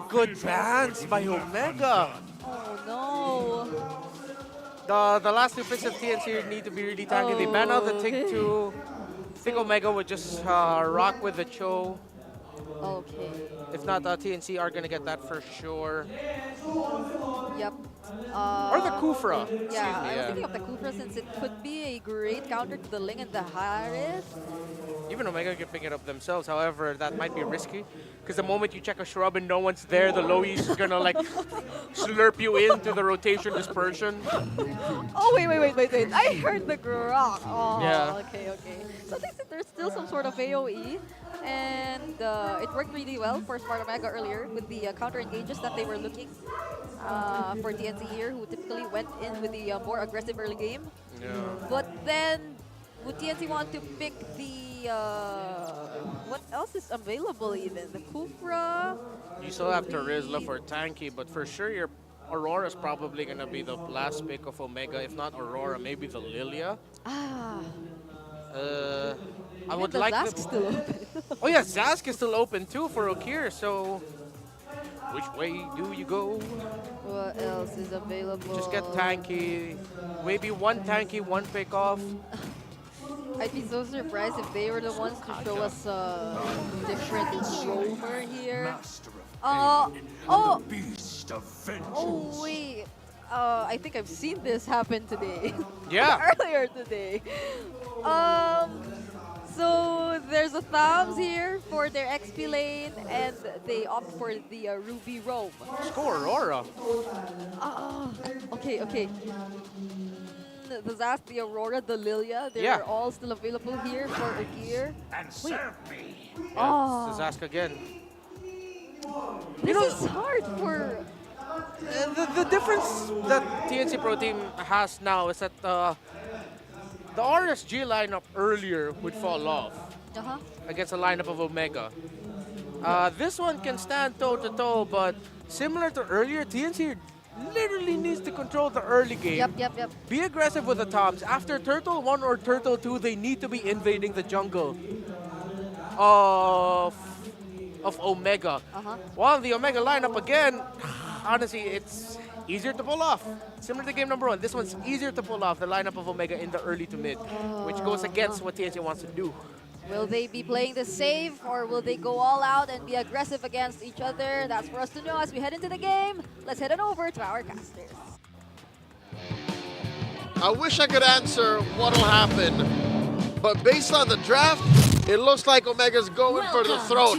Speaker 5: Good bans by Omega.
Speaker 9: Oh
Speaker 5: no. The last two picks of TNC need to be really tanky. They ban out the Tick 2. I think Omega would just rock with the Cho.
Speaker 9: Okay.
Speaker 5: If not, TNC are going to get that for sure.
Speaker 9: Yep.
Speaker 5: Or the Kufra.
Speaker 9: Yeah, I was thinking of the Kufra since it could be a great counter to the Ling and the Harris.
Speaker 5: Even Omega can pick it up themselves. However, that might be risky. Because the moment you check a shrub and no one's there, the Lois is going to like slurp you into the rotation dispersion.
Speaker 9: Oh, wait. I heard the Grok. Oh,
Speaker 5: yeah.
Speaker 9: Okay. So there's still some sort of AoE. And it worked really well for Smart Omega earlier with the counter engages that they were looking for TNC here, who typically went in with the more aggressive early game.
Speaker 5: Yeah.
Speaker 9: But then, would TNC want to pick the... what else is available even? The Kufra?
Speaker 5: You still have Terizla for tanky, but for sure your Aurora's probably going to be the last pick of Omega. If not Aurora, maybe the Lilia. I would like
Speaker 9: Zask still open.
Speaker 5: Oh yeah, Zask is still open too for Okir, so which way do you go?
Speaker 9: What else is available?
Speaker 5: Just get tanky. Maybe one tanky, one pick off.
Speaker 9: I'd be so surprised if they were the ones to show us a different roamer here. Oh wait. I think I've seen this happen today.
Speaker 5: Yeah.
Speaker 9: Earlier today. So there's a thumbs here for their XP lane, and they opt for the Ruby Roam.
Speaker 5: Score Aurora.
Speaker 9: Okay. The Zask, the Aurora, the Lilia, they're all still available here for a gear.
Speaker 5: And serve me.
Speaker 9: Oh.
Speaker 5: The Zask again.
Speaker 9: This is hard for...
Speaker 5: The difference that TNC Pro Team has now is that the RSG lineup earlier would fall off against a lineup of Omega. This one can stand toe-to-toe, but similar to earlier, TNC literally needs to control the early game.
Speaker 9: Yep.
Speaker 5: Be aggressive with the tops. After Turtle 1 or Turtle 2, they need to be invading the jungle of Omega. While the Omega lineup, again, honestly, it's easier to pull off. Similar to game number 1, this one's easier to pull off, the lineup of Omega in the early to mid, which goes against what TNC wants to do.
Speaker 9: Will they be playing the safe, or will they go all out and be aggressive against each other? That's for us to know as we head into the game. Let's head on over to our casters.
Speaker 7: I wish I could answer what'll happen, but based on the draft, it looks like Omega's going for the throat.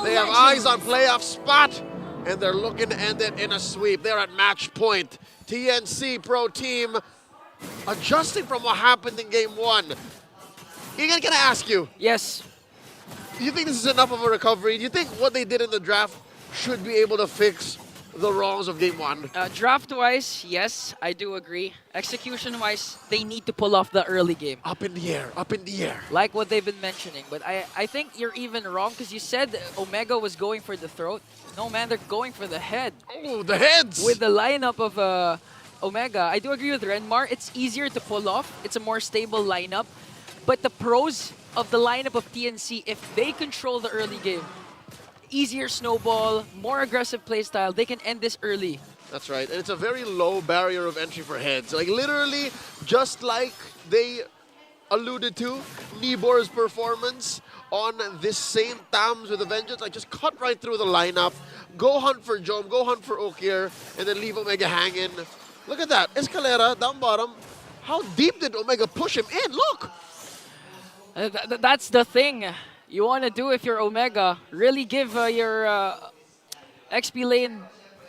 Speaker 7: They have eyes on playoff spot, and they're looking to end it in a sweep. They're at match point. TNC Pro Team adjusting from what happened in game 1. Ian, can I ask you?
Speaker 8: Yes.
Speaker 7: Do you think this is enough of a recovery? Do you think what they did in the draft should be able to fix the wrongs of game 1?
Speaker 8: Draft-wise, yes, I do agree. Execution-wise, they need to pull off the early game.
Speaker 7: Up in the air, up in the air.
Speaker 8: Like what they've been mentioning. But I think you're even wrong because you said Omega was going for the throat. No, man, they're going for the head.
Speaker 7: Oh, the heads!
Speaker 8: With the lineup of Omega, I do agree with Renmar. It's easier to pull off. It's a more stable lineup. But the pros of the lineup of TNC, if they control the early game, easier snowball, more aggressive playstyle, they can end this early.
Speaker 7: That's right, and it's a very low barrier of entry for heads. Like literally, just like they alluded to, Nibor's performance on this same Tams with a Vengeance, like just cut right through the lineup, go hunt for Jom, go hunt for Okir, and then leave Omega hanging. Look at that, Escalera, down bottom. How deep did Omega push him in? Look!
Speaker 8: That's the thing you want to do if you're Omega. Really give your XP lane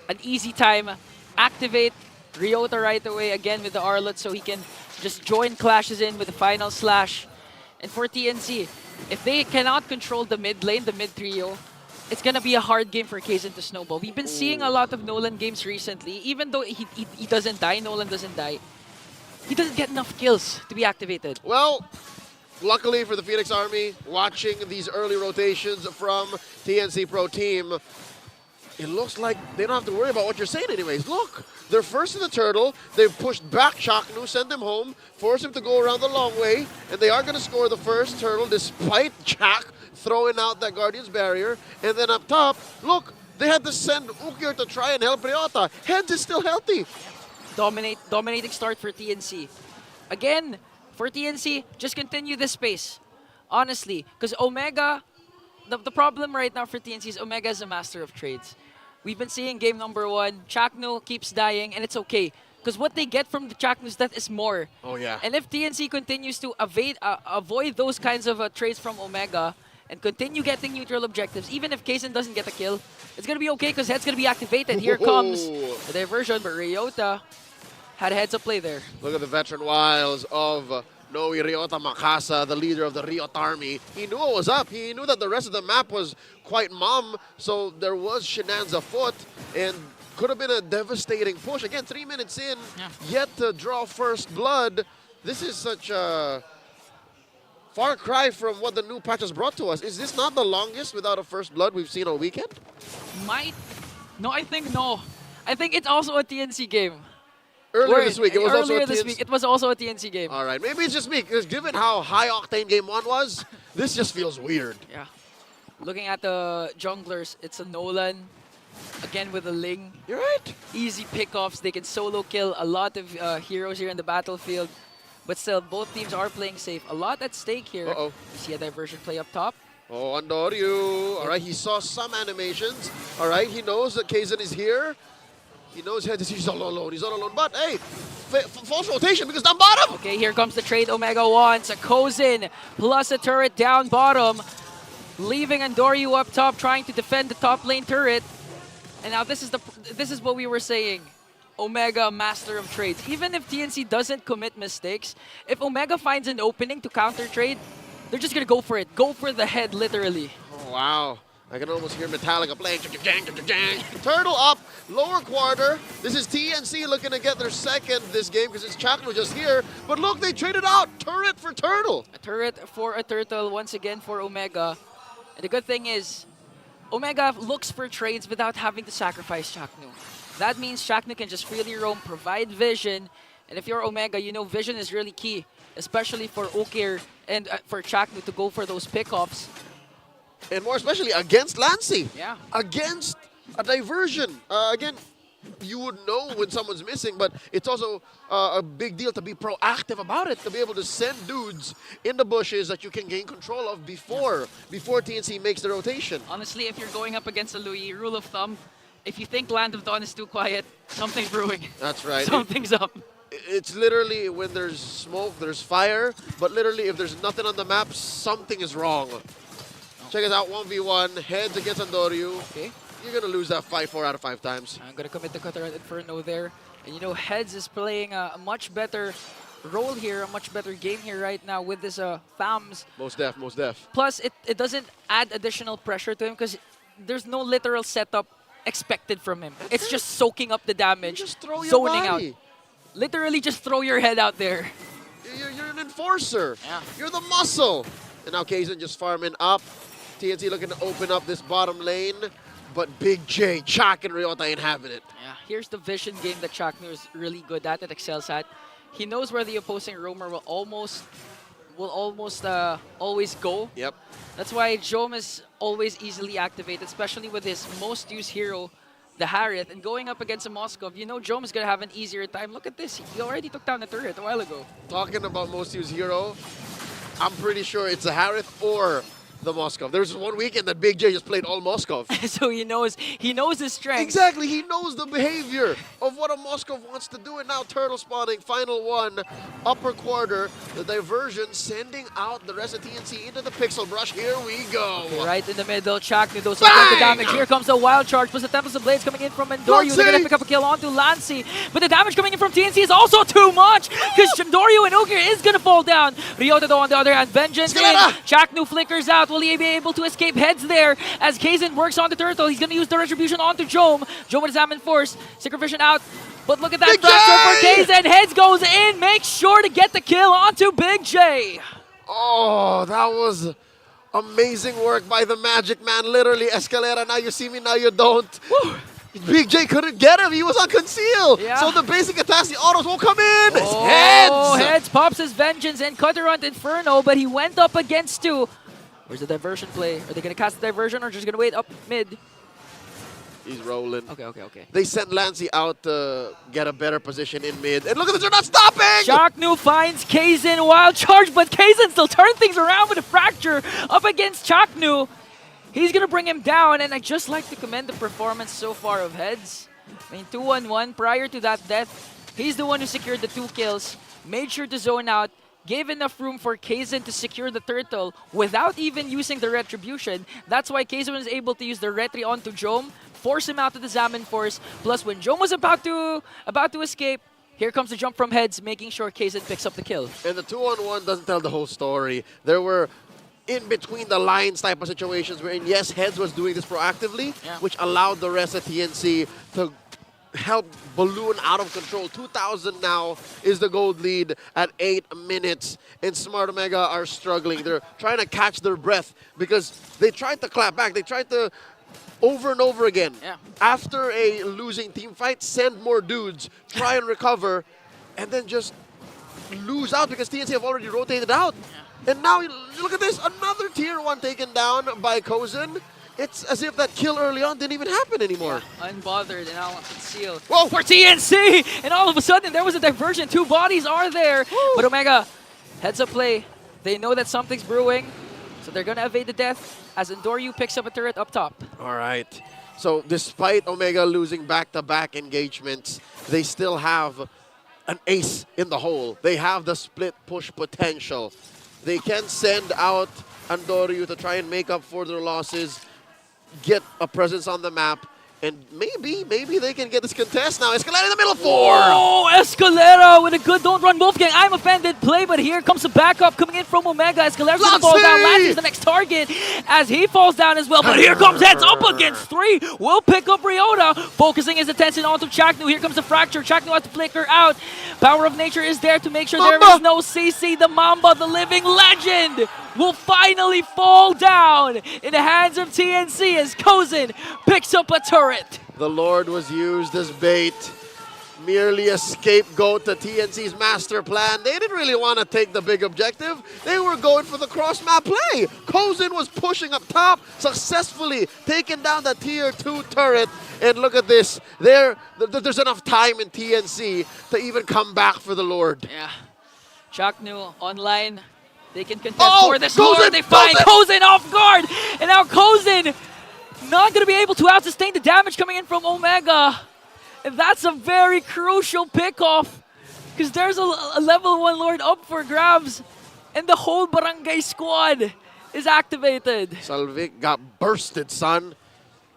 Speaker 8: an easy time. Activate Ryota right away again with the Arlot so he can just join clashes in with the final slash. And for TNC, if they cannot control the mid lane, the mid trio, it's going to be a hard game for Kaizen to snowball. We've been seeing a lot of Nolan games recently. Even though he doesn't die, Nolan doesn't die, he doesn't get enough kills to be activated.
Speaker 7: Well, luckily for the Phoenix Army, watching these early rotations from TNC Pro Team, it looks like they don't have to worry about what you're saying anyways. Look, they're first in the turtle. They've pushed back Chaknu, send him home, force him to go around the long way, and they are going to score the first turtle despite Jack throwing out that Guardian's barrier. And then up top, look, they had to send Ukir to try and help Ryota. Heads is still healthy.
Speaker 8: Dominating start for TNC. Again, for TNC, just continue this pace. Honestly, because Omega, the problem right now for TNC is Omega is a master of trades. We've been seeing game number 1, Chakno keeps dying, and it's okay. Because what they get from the Chakno's death is more.
Speaker 7: Oh, yeah.
Speaker 8: And if TNC continues to avoid those kinds of trades from Omega and continue getting neutral objectives, even if Kaizen doesn't get a kill, it's going to be okay because Head's going to be activated. Here comes the diversion, but Ryota had a heads-up play there.
Speaker 7: Look at the veteran wiles of Noe Ryota Makasa, the leader of the Ryota Army. He knew what was up. He knew that the rest of the map was quite mum, so there was shenanigans afoot, and could have been a devastating push. Again, 3 minutes in, yet to draw first blood. This is such a far cry from what the new patch has brought to us. Is this not the longest without a first blood we've seen all weekend?
Speaker 8: No, I think no. I think it's also a TNC game.
Speaker 7: Earlier this week, it was also a
Speaker 8: this week, it was also a TNC game.
Speaker 7: All right, maybe it's just me, because given how high-octane Game 1 was, this just feels weird.
Speaker 8: Yeah. Looking at the junglers, it's a Nolan, again with a Ling.
Speaker 7: You're right.
Speaker 8: Easy pickoffs. They can solo kill a lot of heroes here in the battlefield. But still, both teams are playing safe. A lot at stake here.
Speaker 7: Uh-oh.
Speaker 8: You see a diversion play up top.
Speaker 7: Oh, Andoryu. All right, he saw some animations. All right, he knows that Kaizen is here. He knows he's all alone. He's all alone. But hey, false rotation because down bottom.
Speaker 8: Okay, here comes the trade Omega wants. A Kozin plus a turret down bottom. Leaving Andoryu up top, trying to defend the top lane turret. And now this is what we were saying. Omega, master of trades. Even if TNC doesn't commit mistakes, if Omega finds an opening to counter trade, they're just gonna go for it. Go for the head, literally.
Speaker 7: Oh, wow. I can almost hear Metallica playing. Turtle up, lower quarter. This is TNC looking to get their second this game because it's Chakno just here. But look, they traded out turret for turtle.
Speaker 8: A turret for a turtle once again for Omega. And the good thing is, Omega looks for trades without having to sacrifice Chakno. That means Chakno can just freely roam, provide vision. And if you're Omega, you know vision is really key, especially for Okir and for Chakno to go for those pickoffs.
Speaker 7: And more especially against Lancy.
Speaker 8: Yeah.
Speaker 7: Against a diversion. Again, you would know when someone's missing, but it's also a big deal to be proactive about it, to be able to send dudes in the bushes that you can gain control of before TNC makes the rotation.
Speaker 8: Honestly, if you're going up against a Louis, rule of thumb, if you think Land of Dawn is too quiet, something's brewing.
Speaker 7: That's right.
Speaker 8: Something's up.
Speaker 7: It's literally when there's smoke, there's fire, but literally if there's nothing on the map, something is wrong. Check us out, 1v1, heads against Andoryu.
Speaker 8: Okay.
Speaker 7: You're going to lose that fight 4 out of 5 times.
Speaker 8: I'm going to commit the Cutter Inferno there. And you know, Heads is playing a much better role here, a much better game here right now with this FAMs.
Speaker 7: Most def.
Speaker 8: Plus, it doesn't add additional pressure to him because there's no literal setup expected from him. It's just soaking up the damage,
Speaker 7: Just throw your
Speaker 8: zoning
Speaker 7: body.
Speaker 8: out. Literally just throw your head out there.
Speaker 7: You're an enforcer.
Speaker 8: Yeah.
Speaker 7: You're the muscle. And now Kazan just farming up. TNC looking to open up this bottom lane. But Big J, Chak, and Ryota ain't having it.
Speaker 8: Yeah, here's the vision game that Chaknu is really good at, that excels at. He knows where the opposing roamer will almost always go.
Speaker 7: Yep.
Speaker 8: That's why Jom is always easily activated, especially with his most used hero, the Harith, and going up against a Moskov. You know Jom is going to have an easier time. Look at this. He already took down the turret a while ago.
Speaker 7: Talking about most used hero, I'm pretty sure it's a Harith or the Moskov. There was one weekend that Big J just played all Moskov.
Speaker 8: So he knows his strength.
Speaker 7: Exactly, he knows the behavior of what a Moskov wants to do. And now turtle spawning, final one, upper quarter, the diversion sending out the rest of TNC into the pixel brush. Here we go.
Speaker 8: Right in the middle, Chaknu does the damage. Here comes a wild charge, plus the Tempest of Blades coming in from Endoryu. They're gonna pick up a kill onto Lancy, but the damage coming in from TNC is also too much because Endoryu and Ogre is gonna fall down. Ryota though on the other hand, Vengeance in. Chaknu flickers out. Will he be able to escape Heads there as Kazan works on the turtle? He's gonna use the retribution onto Jom. Jom with his Ammon Force. Synchrovision out. But look at that fracture for Kazan. Heads goes in, makes sure to get the kill onto Big J.
Speaker 7: Oh, that was amazing work by the Magic Man. Literally, Escalera, now you see me, now you don't.
Speaker 8: Woo.
Speaker 7: Big J couldn't get him. He was on conceal.
Speaker 8: Yeah.
Speaker 7: So the basic attacks, the autos won't come in.
Speaker 8: Oh,
Speaker 7: Heads.
Speaker 8: Heads pops his Vengeance and Cutterant Inferno, but he went up against two. Where's the diversion play? Are they going to cast the diversion or just going to wait up mid?
Speaker 7: He's rolling.
Speaker 8: Okay.
Speaker 7: They sent Lancy out to get a better position in mid. And look at this, they're not stopping!
Speaker 8: Chaknu finds Kazan, wild charge, but Kazan still turned things around with a fracture up against Chaknu. He's going to bring him down, and I just like to commend the performance so far of Heads. I mean, 2-1-1. Prior to that death, he's the one who secured the 2 kills, made sure to zone out, gave enough room for Kazan to secure the turtle without even using the retribution. That's why Kazan was able to use the retri onto Jom, force him out to the Zaman Force. Plus, when Jom was about to escape, here comes the jump from Heads, making sure Kazan picks up the kill.
Speaker 7: And the 2-on-1 doesn't tell the whole story. There were in between the lines type of situations wherein, yes, Heads was doing this proactively, which allowed the rest of TNC to help balloon out of control. 2,000 now is the gold lead at 8 minutes. And Smart Omega are struggling. They're trying to catch their breath because they tried to clap back. They tried to over and over again. After a losing team fight, send more dudes, try and recover, and then just lose out because TNC have already rotated out. And now, look at this, another tier 1 taken down by Kozan. It's as if that kill early on didn't even happen anymore.
Speaker 8: Unbothered and now on conceal. Whoa, for TNC! And all of a sudden, there was a diversion. 2 bodies are there. Woo. But Omega, heads up play. They know that something's brewing, so they're going to evade the death as Endoryu picks up a turret up top.
Speaker 7: All right. So despite Omega losing back-to-back engagements, they still have an ace in the hole. They have the split push potential. They can send out Endoryu to try and make up for their losses, get a presence on the map, and maybe they can get this contest now. Escalera in the middle, 4!
Speaker 8: Oh, Escalera with a good don't run Wolfgang. I'm offended play, but here comes the backup coming in from Omega. Escalera's gonna fall down. Lancy's the next target as he falls down as well. But here comes Heads up against 3. Will pick up Ryota, focusing his attention onto Chaknu. Here comes the fracture. Chaknu has to flicker out. Power of Nature is there to make sure there is no CC. The Mamba, the living legend, will finally fall down in the hands of TNC as Kozan picks up a turret.
Speaker 7: The Lord was used as bait, merely a scapegoat to TNC's master plan. They didn't really want to take the big objective. They were going for the cross-map play. Kozan was pushing up top, successfully taking down the tier 2 turret. And look at this. There's enough time in TNC to even come back for the Lord.
Speaker 8: Yeah. Chaknu online. They can contest for this Lord. They find Kozan off guard. And now Kozan not going to be able to out-sustain the damage coming in from Omega. And that's a very crucial pick-off because there's a level 1 Lord up for grabs and the whole barangay squad is activated.
Speaker 7: Salvic got bursted, son.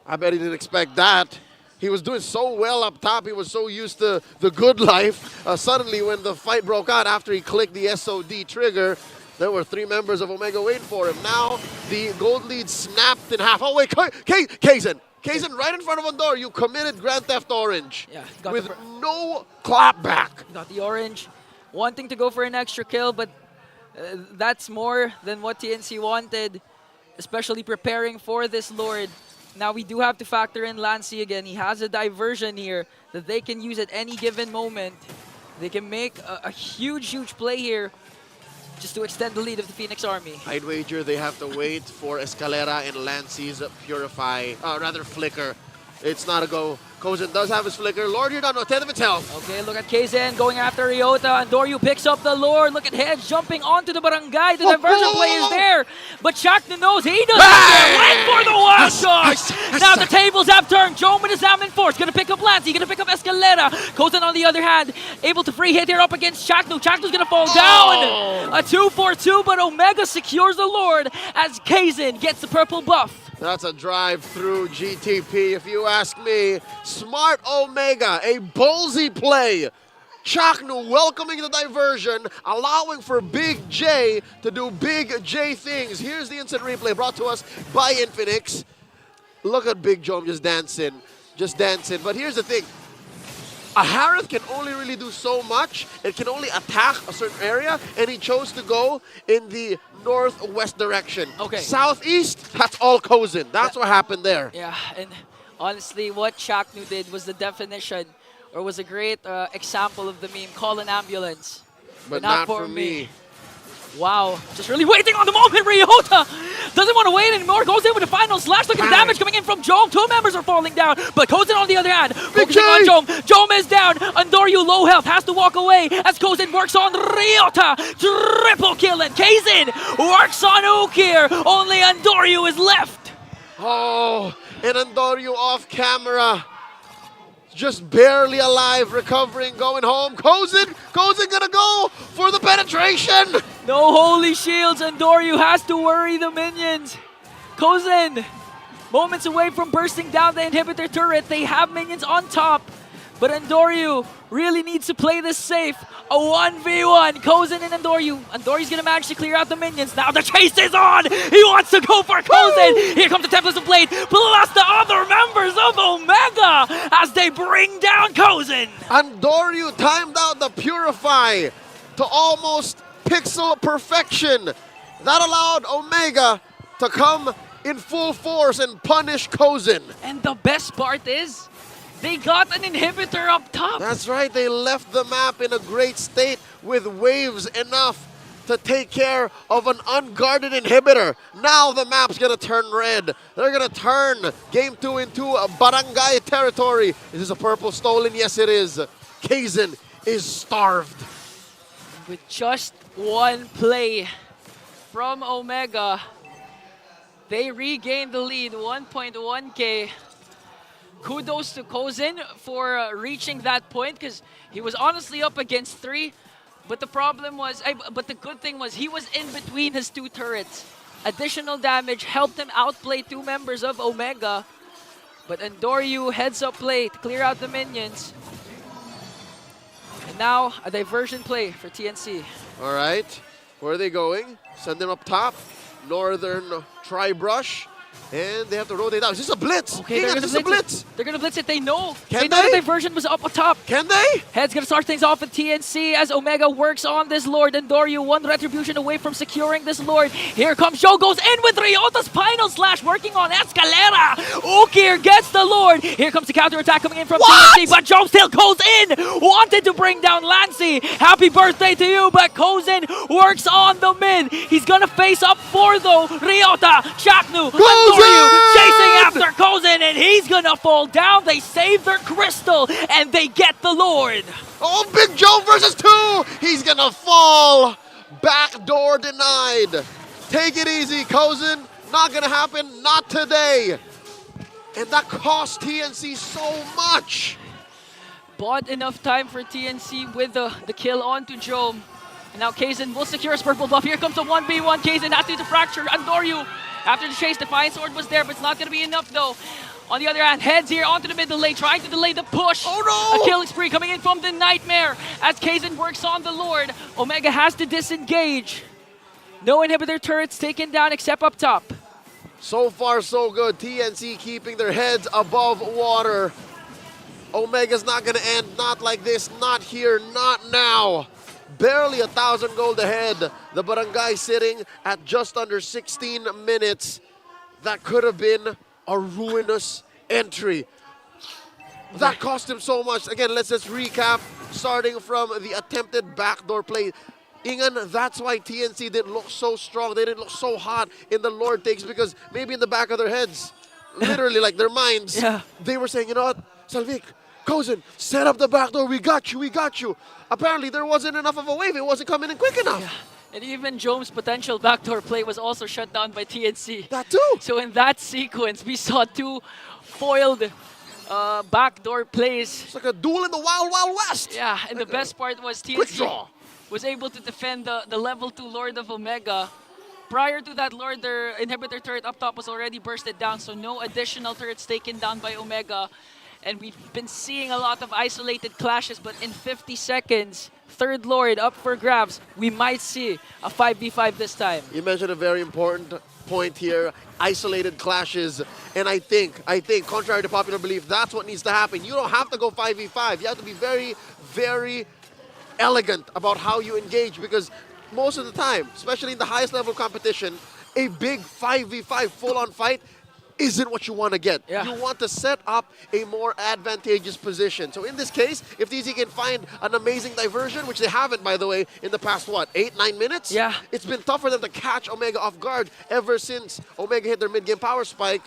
Speaker 7: I bet he didn't expect that. He was doing so well up top. He was so used to the good life. Suddenly, when the fight broke out after he clicked the SOD trigger, there were 3 members of Omega waiting for him. Now, the gold lead snapped in half. Oh, wait, Kaizen. Kaizen, right in front of Andor, you committed Grand Theft Orange with no clapback.
Speaker 8: Got the orange, wanting to go for an extra kill, but that's more than what TNC wanted, especially preparing for this Lord. Now we do have to factor in Lancey again. He has a diversion here that they can use at any given moment. They can make a huge, huge play here just to extend the lead of the Phoenix Army.
Speaker 7: I'd wager they have to wait for Escalera and Lancey's Flicker. It's not a go. Kozen does have his Flicker. Lord, you're done. No, 10 of its health.
Speaker 8: Okay, look at Kaizen going after Ryota. Andoryu picks up the Lord. Look at Hedge jumping onto the barangay. The diversion play is there. But Shaknu knows he doesn't care. Went for the wild shot. Now the tables have turned. Joman is now in force. Gonna pick up Lancey. Gonna pick up Escalera. Kozen on the other hand, able to free hit here up against Shaknu. Shaknu's gonna fall down. A 2-for-2, but Omega secures the Lord as Kaizen gets the purple buff.
Speaker 7: That's a drive through GTP, if you ask me. Smart Omega, a ballsy play. Chaknu welcoming the diversion, allowing for Big J to do Big J things. Here's the instant replay brought to us by Infinix. Look at Big Jom just dancing. But here's the thing. A Harith can only really do so much. It can only attack a certain area, and he chose to go in the northwest direction.
Speaker 8: Okay.
Speaker 7: Southeast, that's all Kozen. That's what happened there.
Speaker 8: Yeah, and honestly, what Shaknu did was the definition, or was a great example of the meme, call an ambulance.
Speaker 7: But not for me.
Speaker 8: Wow, just really waiting on the moment. Ryota doesn't want to wait anymore. Goes in with the final slash. Look at the damage coming in from Jom. 2 members are falling down, but Kozen on the other hand, focusing on Jom. Jom is down. Andoryu low health, has to walk away as Kozen works on Ryota. Triple kill, and Kaizen works on Ukir. Only Andoryu is left.
Speaker 7: Oh, and Andoryu off camera. Just barely alive, recovering, going home. Kozen gonna go for the penetration.
Speaker 8: No holy shields. Andoryu has to worry the minions. Kozen, moments away from bursting down the inhibitor turret. They have minions on top, but Andoryu really needs to play this safe. A 1v1, Kozen and Andoryu. Andoryu's gonna manage to clear out the minions. Now the chase is on! He wants to go for Kozen! Here comes the Templars of Blade, plus the other members of Omega as they bring down Kozen!
Speaker 7: Andoryu timed out the Purify to almost pixel perfection. That allowed Omega to come in full force and punish Kozen.
Speaker 8: And the best part is, they got an inhibitor up top.
Speaker 7: That's right, they left the map in a great state with waves enough to take care of an unguarded inhibitor. Now the map's gonna turn red. They're gonna turn Game 2 into a barangay territory. Is this a purple stolen? Yes, it is. Kaizen is starved.
Speaker 8: With just 1 play from Omega, they regained the lead, 1.1k. Kudos to Kozen for reaching that point, because he was honestly up against 3. But the problem was, but the good thing was he was in between his 2 turrets. Additional damage helped him outplay 2 members of Omega. But Andoryu heads up play to clear out the minions. And now a diversion play for TNC.
Speaker 7: All right, where are they going? Send them up top. Northern Tri-Brush. And they have to rotate out. Is this a blitz?
Speaker 8: Okay, they're going to blitz. They're going to blitz it. They know.
Speaker 7: Can
Speaker 8: know the diversion was up top.
Speaker 7: Can they?
Speaker 8: Head's going to start things off at TNC as Omega works on this Lord. Andoryu 1 retribution away from securing this Lord. Here comes Joe, goes in with Ryota's final slash, working on Escalera. Ukir gets the Lord. Here comes the counter attack coming in from TNC, but Joe still goes in. Wanted to bring down Lancey. Happy birthday to you, but Kozen works on the mid. He's going to face up for, though, Ryota, Chaknu, Andoryu chasing after Kozen, and he's gonna fall down. They save their crystal, and they get the Lord.
Speaker 7: Oh, Big Joe versus 2. He's gonna fall. Backdoor denied. Take it easy, Kozen. Not gonna happen. Not today. And that cost TNC so much.
Speaker 8: Bought enough time for TNC with the kill onto Joe. And now Kaizen will secure his purple buff. Here comes the 1v1. Kaizen has to fracture Andoryu. After the chase, Defiant Sword was there, but it's not going to be enough though. On the other hand, Heads here onto the middle lane, trying to delay the push.
Speaker 7: Oh no!
Speaker 8: A killing spree coming in from the Nightmare as Kaizen works on the Lord. Omega has to disengage. No inhibitor turrets taken down except up top.
Speaker 7: So far, so good. TNC keeping their heads above water. Omega's not going to end. Not like this. Not here. Not now. Barely 1,000 gold ahead. The Barangay sitting at just under 16 minutes. That could have been a ruinous entry. That cost him so much. Again, let's just recap. Starting from the attempted backdoor play. Ingan, that's why TNC didn't look so strong. They didn't look so hot in the Lord takes because maybe in the back of their heads, literally like their minds, they were saying, you know what, Salvik, Kozen, set up the backdoor. We got you. We got you. Apparently, there wasn't enough of a wave. It wasn't coming in quick enough.
Speaker 8: Yeah. And even Jome's potential backdoor play was also shut down by TNC.
Speaker 7: That too.
Speaker 8: So in that sequence, we saw two foiled backdoor plays.
Speaker 7: It's like a duel in the Wild Wild West.
Speaker 8: Yeah, and the best part was TNC was able to defend the level 2 Lord of Omega. Prior to that Lord, their inhibitor turret up top was already bursted down, so no additional turrets taken down by Omega. And we've been seeing a lot of isolated clashes, but in 50 seconds, third Lord up for grabs. We might see a 5v5 this time.
Speaker 7: You mentioned a very important point here, isolated clashes. And I think, contrary to popular belief, that's what needs to happen. You don't have to go 5v5. You have to be very, very elegant about how you engage because most of the time, especially in the highest level competition, a big 5v5 full-on fight isn't what you want to get.
Speaker 8: Yeah.
Speaker 7: You want to set up a more advantageous position. So in this case, if TNC can find an amazing diversion, which they haven't, by the way, in the past, 8-9 minutes?
Speaker 8: Yeah.
Speaker 7: It's been tough for them to catch Omega off guard ever since Omega hit their mid-game power spike.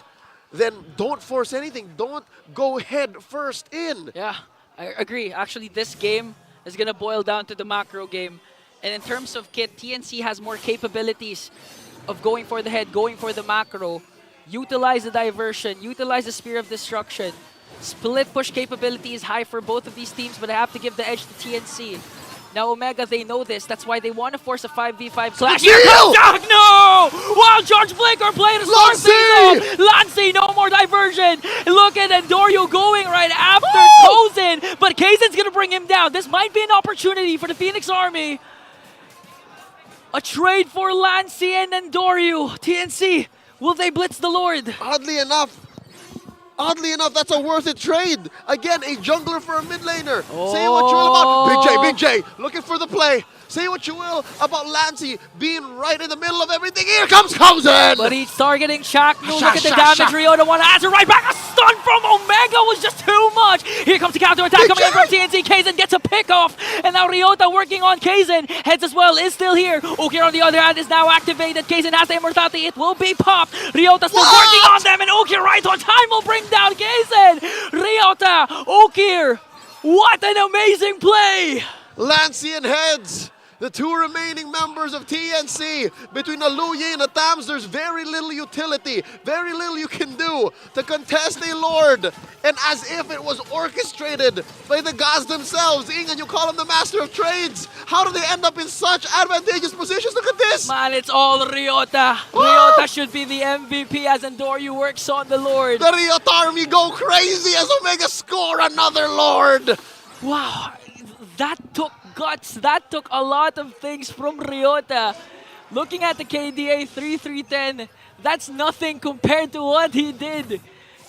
Speaker 7: Then don't force anything. Don't go head first in.
Speaker 8: Yeah, I agree. Actually, this game is going to boil down to the macro game. And in terms of kit, TNC has more capabilities of going for the head, going for the macro. Utilize the diversion, utilize the Spear of Destruction. Split push capability is high for both of these teams, but I have to give the edge to TNC. Now Omega, they know this. That's why they want to force a 5v5 clash. Here comes Doc! No! Wow, George Blinker playing a start things off. Lancey, no more diversion. Look at Endorio going right after Kozen, but Kaizen's going to bring him down. This might be an opportunity for the Phoenix Army. A trade for Lancey and Endorio. TNC, will they blitz the Lord?
Speaker 7: Oddly enough, that's a worth it trade. Again, a jungler for a mid laner. Say what you will about Big J, looking for the play. Say what you will about Lancey being right in the middle of everything. Here comes Kozen!
Speaker 8: But he's targeting Shaq. Look at the damage. Ryota want to answer right back. A stun from Omega was just too much. Here comes the counter attack coming in from TNC. Kaizen gets a pick off. And now Ryota working on Kaizen. Heads as well is still here. Ukir on the other hand is now activated. Kaizen has the immortality. It will be popped. Ryota still working on them. And Ukir right on time will bring down Kaizen. Ryota, Ukir. What an amazing play.
Speaker 7: Lancey and Heads, the two remaining members of TNC. Between the Luyi and the Tams, there's very little utility, very little you can do to contest a Lord. And as if it was orchestrated by the gods themselves, Ingan, you call him the master of trades. How do they end up in such advantageous positions? Look at this.
Speaker 8: Man, it's all Ryota. Ryota should be the MVP as Endorio works on the Lord.
Speaker 7: The Ryota army go crazy as Omega score another Lord.
Speaker 8: Wow, that took guts. That took a lot of things from Ryota. Looking at the KDA 3-3-10, that's nothing compared to what he did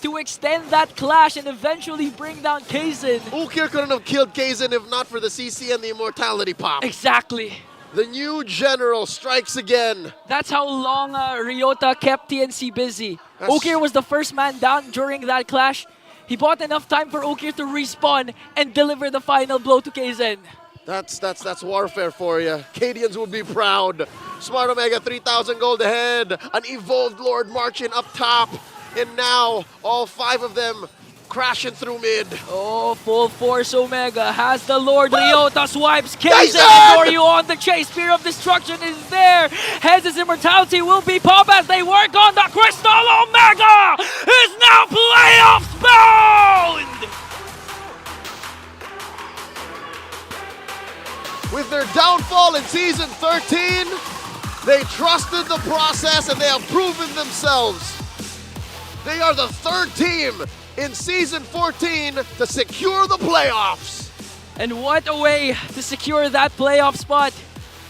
Speaker 8: to extend that clash and eventually bring down Kaizen.
Speaker 7: Ukir couldn't have killed Kaizen if not for the CC and the immortality pop.
Speaker 8: Exactly.
Speaker 7: The new general strikes again.
Speaker 8: That's how long Ryota kept TNC busy. Ukir was the first man down during that clash. He bought enough time for Ukir to respawn and deliver the final blow to Kaizen.
Speaker 7: That's warfare for you. Cadians will be proud. Smart Omega 3,000 gold ahead. An evolved Lord marching up top. And now all 5 of them crashing through mid.
Speaker 8: Oh, full force Omega has the Lord. Ryota swipes Kaizen and Endorio on the chase. Spear of Destruction is there. Hez's immortality will be pop as they work on the crystal. Omega is now playoffs bound!
Speaker 7: With their downfall in Season 13, they trusted the process and they have proven themselves. They are the third team in Season 14 to secure the playoffs.
Speaker 8: And what a way to secure that playoff spot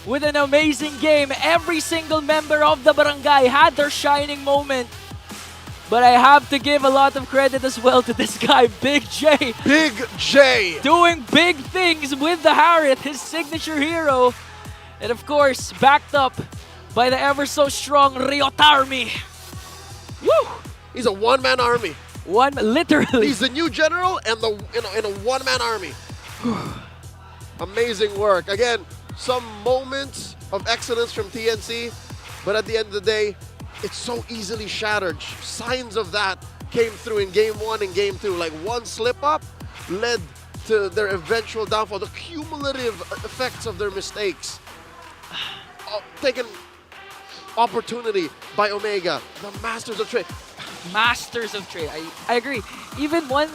Speaker 8: with an amazing game. Every single member of the barangay had their shining moment. But I have to give a lot of credit as well to this guy, Big J.
Speaker 7: Big J.
Speaker 8: Doing big things with the Harriet, his signature hero. And of course, backed up by the ever so strong Riot Army. Woo!
Speaker 7: He's a one-man army.
Speaker 8: Literally.
Speaker 7: He's the new general and in a one-man army. Amazing work. Again, some moments of excellence from TNC, but at the end of the day, it's so easily shattered. Signs of that came through in Game 1 and Game 2. Like one slip-up led to their eventual downfall. The cumulative effects of their mistakes. Taken opportunity by Omega, the masters of trade.
Speaker 8: Masters of trade. I agree. Even one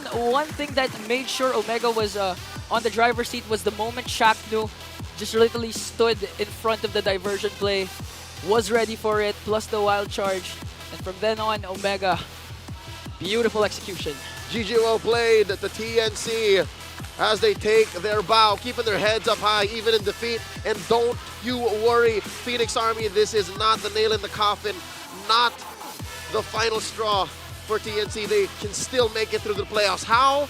Speaker 8: thing that made sure Omega was on the driver's seat was the moment Shaknu just literally stood in front of the diversion play, was ready for it, plus the wild charge. And from then on, Omega, beautiful execution.
Speaker 7: GG well played at the TNC as they take their bow, keeping their heads up high even in defeat. And don't you worry, Phoenix Army, this is not the nail in the coffin, not the final straw for TNC. They can still make it through the playoffs. How?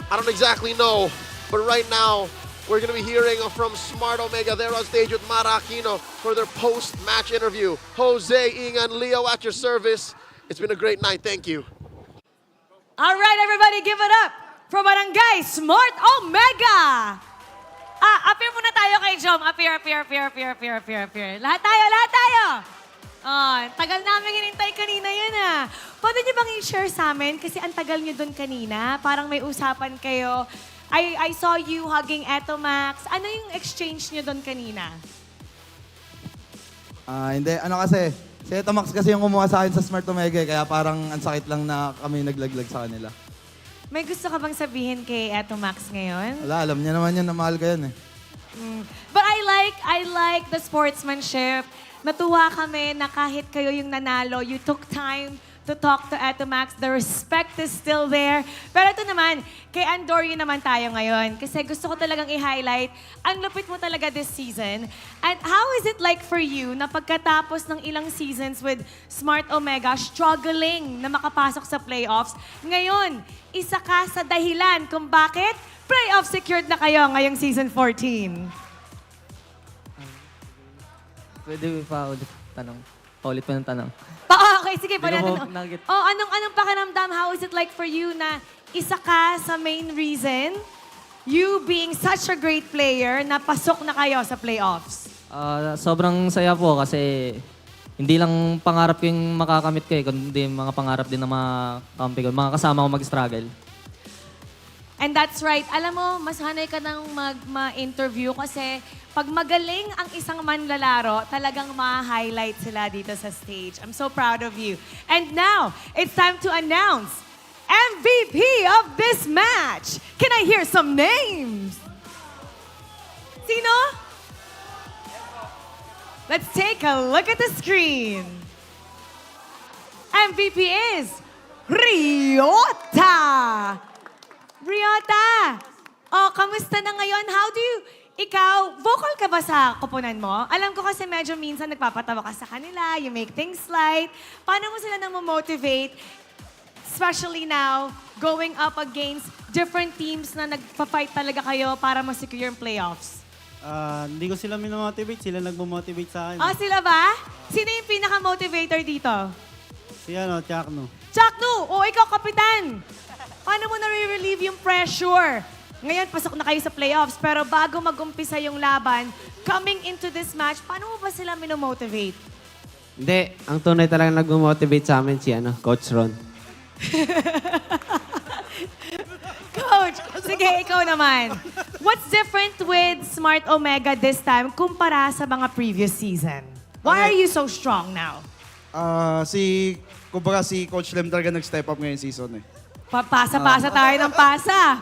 Speaker 7: I don't exactly know, but right now we're going to be hearing from Smart Omega. They're on stage with Mara Aquino for their post-match interview. Jose, Ingan, Leo at your service. It's been a great night. Thank you.
Speaker 6: All right, everybody, give it up for Barangay Smart Omega. Appear muna tayo kay Jom. Appear. Lahat tayo. Oh, tagal namin hinintay kanina yan Pwede niyo bang i-share sa amin? Kasi ang tagal niyo doon kanina. Parang may usapan kayo. I saw you hugging Eto Max. Ano yung exchange niyo doon kanina?
Speaker 12: Hindi, kasi, si Eto Max kasi yung kumuha sa akin sa Smart Omega, kaya parang ang sakit lang na kami naglaglag sa kanila.
Speaker 6: May gusto ka bang sabihin kay Eto Max ngayon?
Speaker 12: Wala, alam niya naman yan na mahal ka yan
Speaker 6: But I like the sportsmanship. Natuwa kami na kahit kayo yung nanalo, you took time to talk to Eto Max. The respect is still there. Pero ito naman, kay Andorio naman tayo ngayon. Kasi gusto ko talagang i-highlight, ang lupit mo talaga this season. And how is it like for you na pagkatapos ng ilang seasons with Smart Omega, struggling na makapasok sa playoffs, ngayon, isa ka sa dahilan kung bakit playoff secured na kayo ngayong season 14?
Speaker 21: Pwede pa ulit tanong. Paulit pa ng tanong.
Speaker 6: Okay, sige. Anong pakiramdam? How is it like for you na isa ka sa main reason, you being such a great player, na pasok na kayo sa playoffs?
Speaker 21: Sobrang saya po kasi hindi lang pangarap ko yung makakamit ko kundi mga pangarap din ng mga kampi ko, mga kasama ko mag-struggle.
Speaker 6: And that's right. Alam mo, mas hanay ka nang ma-interview kasi pag magaling ang isang manlalaro, talagang ma-highlight sila dito sa stage. I'm so proud of you. And now, it's time to announce MVP of this match. Can I hear some names? Sino? Let's take a look at the screen. MVP is Riota. Riota, kamusta na ngayon? Ikaw, vocal ka ba sa koponan mo? Alam ko kasi medyo minsan nagpapatawa ka sa kanila, you make things light. Paano mo sila nang motivate, especially now, going up against different teams na nagpa-fight talaga kayo para ma-secure yung playoffs?
Speaker 22: Hindi ko sila minomotivate, sila nagmo-motivate sa akin.
Speaker 6: Sila ba? Sino yung pinaka-motivator dito?
Speaker 22: Si Chakno.
Speaker 6: Chakno! Ikaw, kapitan! Paano mo na-relieve yung pressure? Ngayon, pasok na kayo sa playoffs, pero bago mag-umpisa yung laban, coming into this match, paano mo ba sila minomotivate?
Speaker 23: Hindi, ang tunay talaga nag-motivate sa amin si Coach Ron.
Speaker 6: Coach, sige, ikaw naman. What's different with Smart Omega this time kumpara sa mga previous season? Why are you so strong now?
Speaker 24: Kumbaga si Coach Lem talaga nag-step up ngayong season
Speaker 6: Pasa-pasa tayo ng pasa.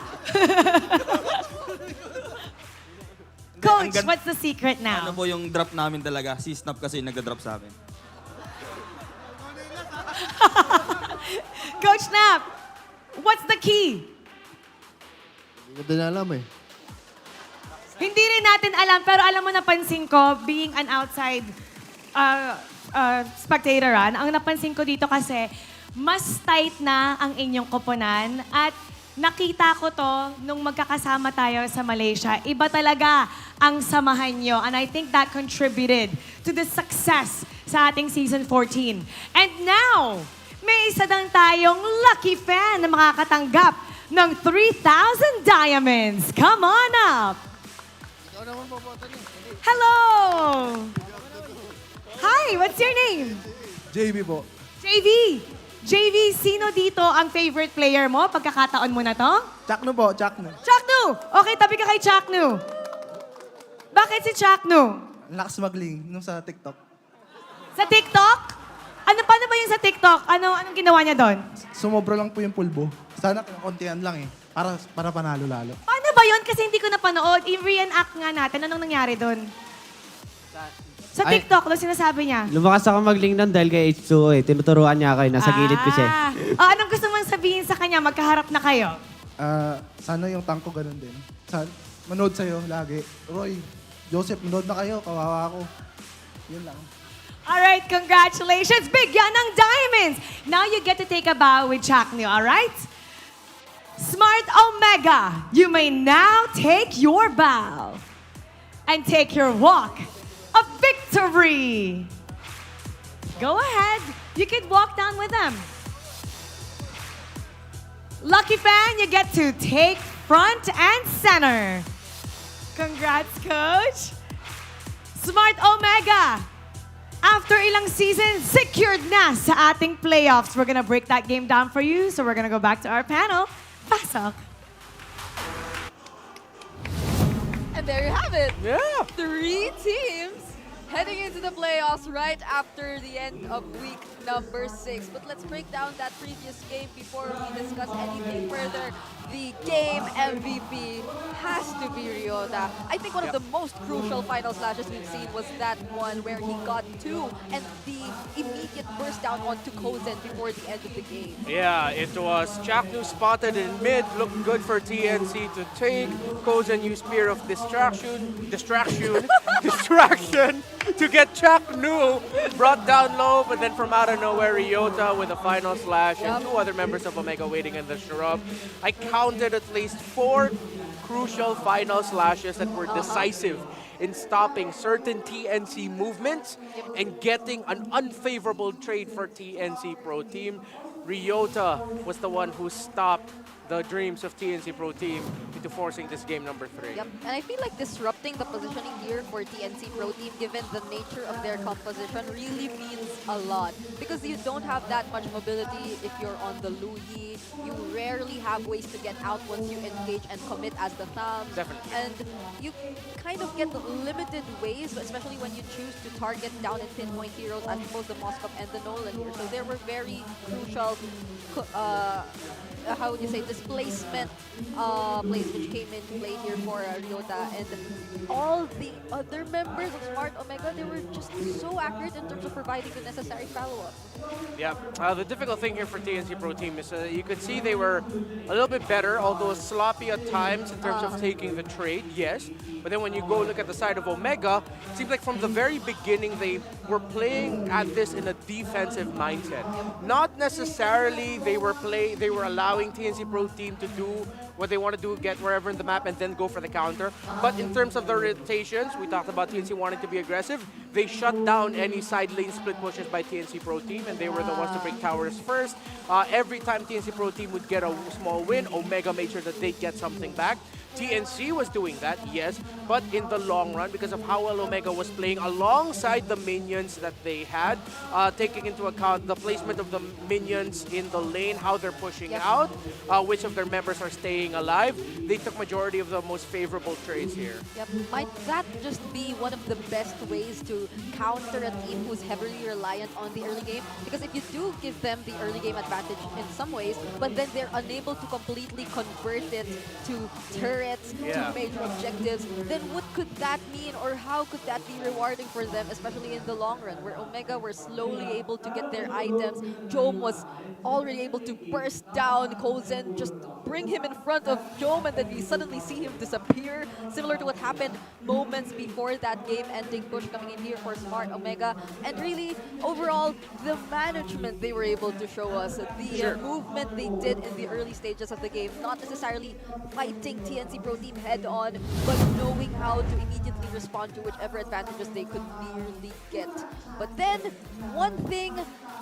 Speaker 6: Coach, what's the secret now?
Speaker 25: Ano po yung drop namin talaga? Si Snap kasi nagda-drop sa amin.
Speaker 6: Coach Nap, what's the key?
Speaker 1: Hindi ko din alam eh.
Speaker 6: Hindi rin natin alam, pero alam mo, napansin ko, being an outside spectator, ang napansin ko dito kasi, mas tight na ang inyong koponan at nakita ko to nung magkakasama tayo sa Malaysia. Iba talaga ang samahan nyo. And I think that contributed to the success sa ating Season 14. And now, may isa lang tayong lucky fan na makakatanggap ng 3,000 diamonds. Come on up! Hello! Hi, what's your name?
Speaker 24: JB po.
Speaker 6: JV! JV, sino dito ang favorite player mo? Pagkakataon mo na to?
Speaker 24: Chakno po, Chakno.
Speaker 6: Chaknu! Okay, tabi ka kay Chaknu. Bakit si Chaknu?
Speaker 24: Ang lakas magling nung sa TikTok.
Speaker 6: Sa TikTok? Paano ba yun sa TikTok? Anong ginawa niya doon?
Speaker 24: Sumobra lang po yung pulbo. Sana kontian lang eh. Para panalo lalo.
Speaker 6: Paano ba yun? Kasi hindi ko napanood. I-reenact nga natin. Anong nangyari doon? Sa TikTok, ano sinasabi niya?
Speaker 23: Lumakas ako mag-link nun dahil kay H2O eh. Tinuturuan niya ako eh. Nasa gilid ko siya.
Speaker 6: Anong gusto mong sabihin sa kanya? Magkaharap na kayo.
Speaker 24: Sana yung tank ko ganun din. Manood sa'yo lagi. Roy, Joseph, manood na kayo. Kawawa ako. Yun lang.
Speaker 6: Alright, congratulations. Bigyan ng diamonds. Now you get to take a bow with Chaknu, alright? Smart Omega, you may now take your bow and take your walk of victory. Go ahead. You can walk down with them. Lucky fan, you get to take front and center. Congrats, Coach. Smart Omega, after ilang seasons, secured na sa ating playoffs. We're gonna break that game down for you, so we're gonna go back to our panel. Pasok.
Speaker 9: And there you have it.
Speaker 5: Yeah.
Speaker 9: 3 teams heading into the playoffs right after the end of week number 6. But let's break down that previous game before we discuss anything further. The game MVP has to be Ryota. I think one of the most crucial final slashes we've seen was that one where he got 2 and the immediate burst down onto Kozen before the end of the game.
Speaker 5: Yeah, it was Chaknu spotted in mid, looked good for TNC to take. Kozen used Spear of Distraction to get Chaknu brought down low, but then from out of nowhere, Ryota with a final slash and 2 other members of Omega waiting in the shrub. I counted at least 4 crucial final slashes that were decisive in stopping certain TNC movements and getting an unfavorable trade for TNC Pro Team. Ryota was the one who stopped the dreams of TNC Pro Team into forcing this game number 3.
Speaker 9: Yep, and I feel like disrupting the positioning here for TNC Pro Team, given the nature of their composition, really means a lot. Because you don't have that much mobility if you're on the Luyi. You rarely have ways to get out once you engage and commit as the Thumb.
Speaker 5: Definitely.
Speaker 9: And you kind of get limited ways, especially when you choose to target down and pinpoint heroes as opposed to Moskov and the Nolan here. So there were very crucial how would you say, displacement plays which came into play here for Ryota, and all the other members of Smart Omega, they were just so accurate in terms of providing the necessary follow-up.
Speaker 5: Yeah, the difficult thing here for TNC Pro Team is you could see they were a little bit better, although sloppy at times in terms of taking the trade, yes. But then when you go look at the side of Omega, it seems like from the very beginning they were playing at this in a defensive mindset. Not necessarily they were allowing TNC Pro Team to do what they want to do, get wherever in the map and then go for the counter. But in terms of the rotations, we talked about TNC wanting to be aggressive. They shut down any side lane split pushes by TNC Pro Team, and they were the ones to break towers first. Every time TNC Pro Team would get a small win, Omega made sure that they'd get something back. TNC was doing that, yes, but in the long run, because of how well Omega was playing alongside the minions that they had, taking into account the placement of the minions in the lane, how they're pushing out, which of their members are staying alive, they took majority of the most favorable trades here.
Speaker 9: Yep. Might that just be one of the best ways to counter a team who's heavily reliant on the early game? Because if you do give them the early game advantage in some ways, but then they're unable to completely convert it to turret threats
Speaker 5: Yeah.
Speaker 9: to major objectives, then what could that mean, or how could that be rewarding for them, especially in the long run, where Omega were slowly able to get their items. Jome was already able to burst down Kozen, just bring him in front of Jome, and then we suddenly see him disappear, similar to what happened moments before that game-ending push coming in here for Smart Omega. And really, overall, the management they were able to show us, the movement they did in the early stages of the game, not necessarily fighting TNC Pro Team head-on, but knowing how to immediately respond to whichever advantages they could nearly get. But then, one thing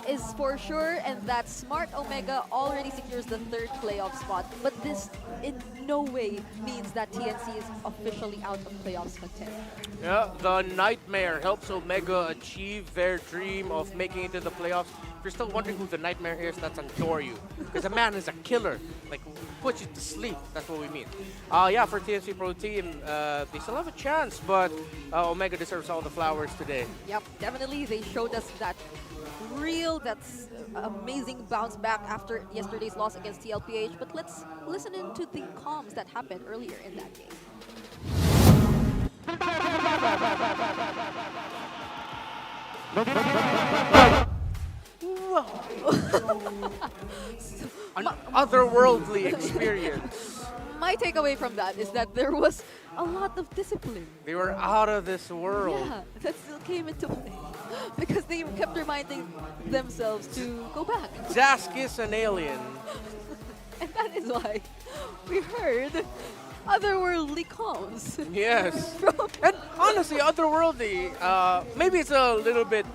Speaker 9: is for sure, and that Smart Omega already secures the 3rd playoff spot. But this in no way means that TNC is officially out of playoffs contention.
Speaker 5: Yeah, the Nightmare helps Omega achieve their dream of making it to the playoffs. If you're still wondering who the Nightmare is, that's Antoryu. Because the man is a killer. Like, puts you to sleep. That's what we mean. Yeah, for TNC Pro Team, they still have a chance, but Omega deserves all the flowers today.
Speaker 9: Yep, definitely. They showed us that that's amazing bounce back after yesterday's loss against TLPH. But let's listen into the comms that happened earlier in that game.
Speaker 5: An otherworldly experience.
Speaker 9: My takeaway from that is that there was a lot of discipline.
Speaker 5: They were out of this world.
Speaker 9: Yeah, that still came into play. Because they kept reminding themselves to go back.
Speaker 5: Zask is an alien.
Speaker 9: And that is why we heard otherworldly comms.
Speaker 5: Yes. And honestly, otherworldly, maybe it's a little bit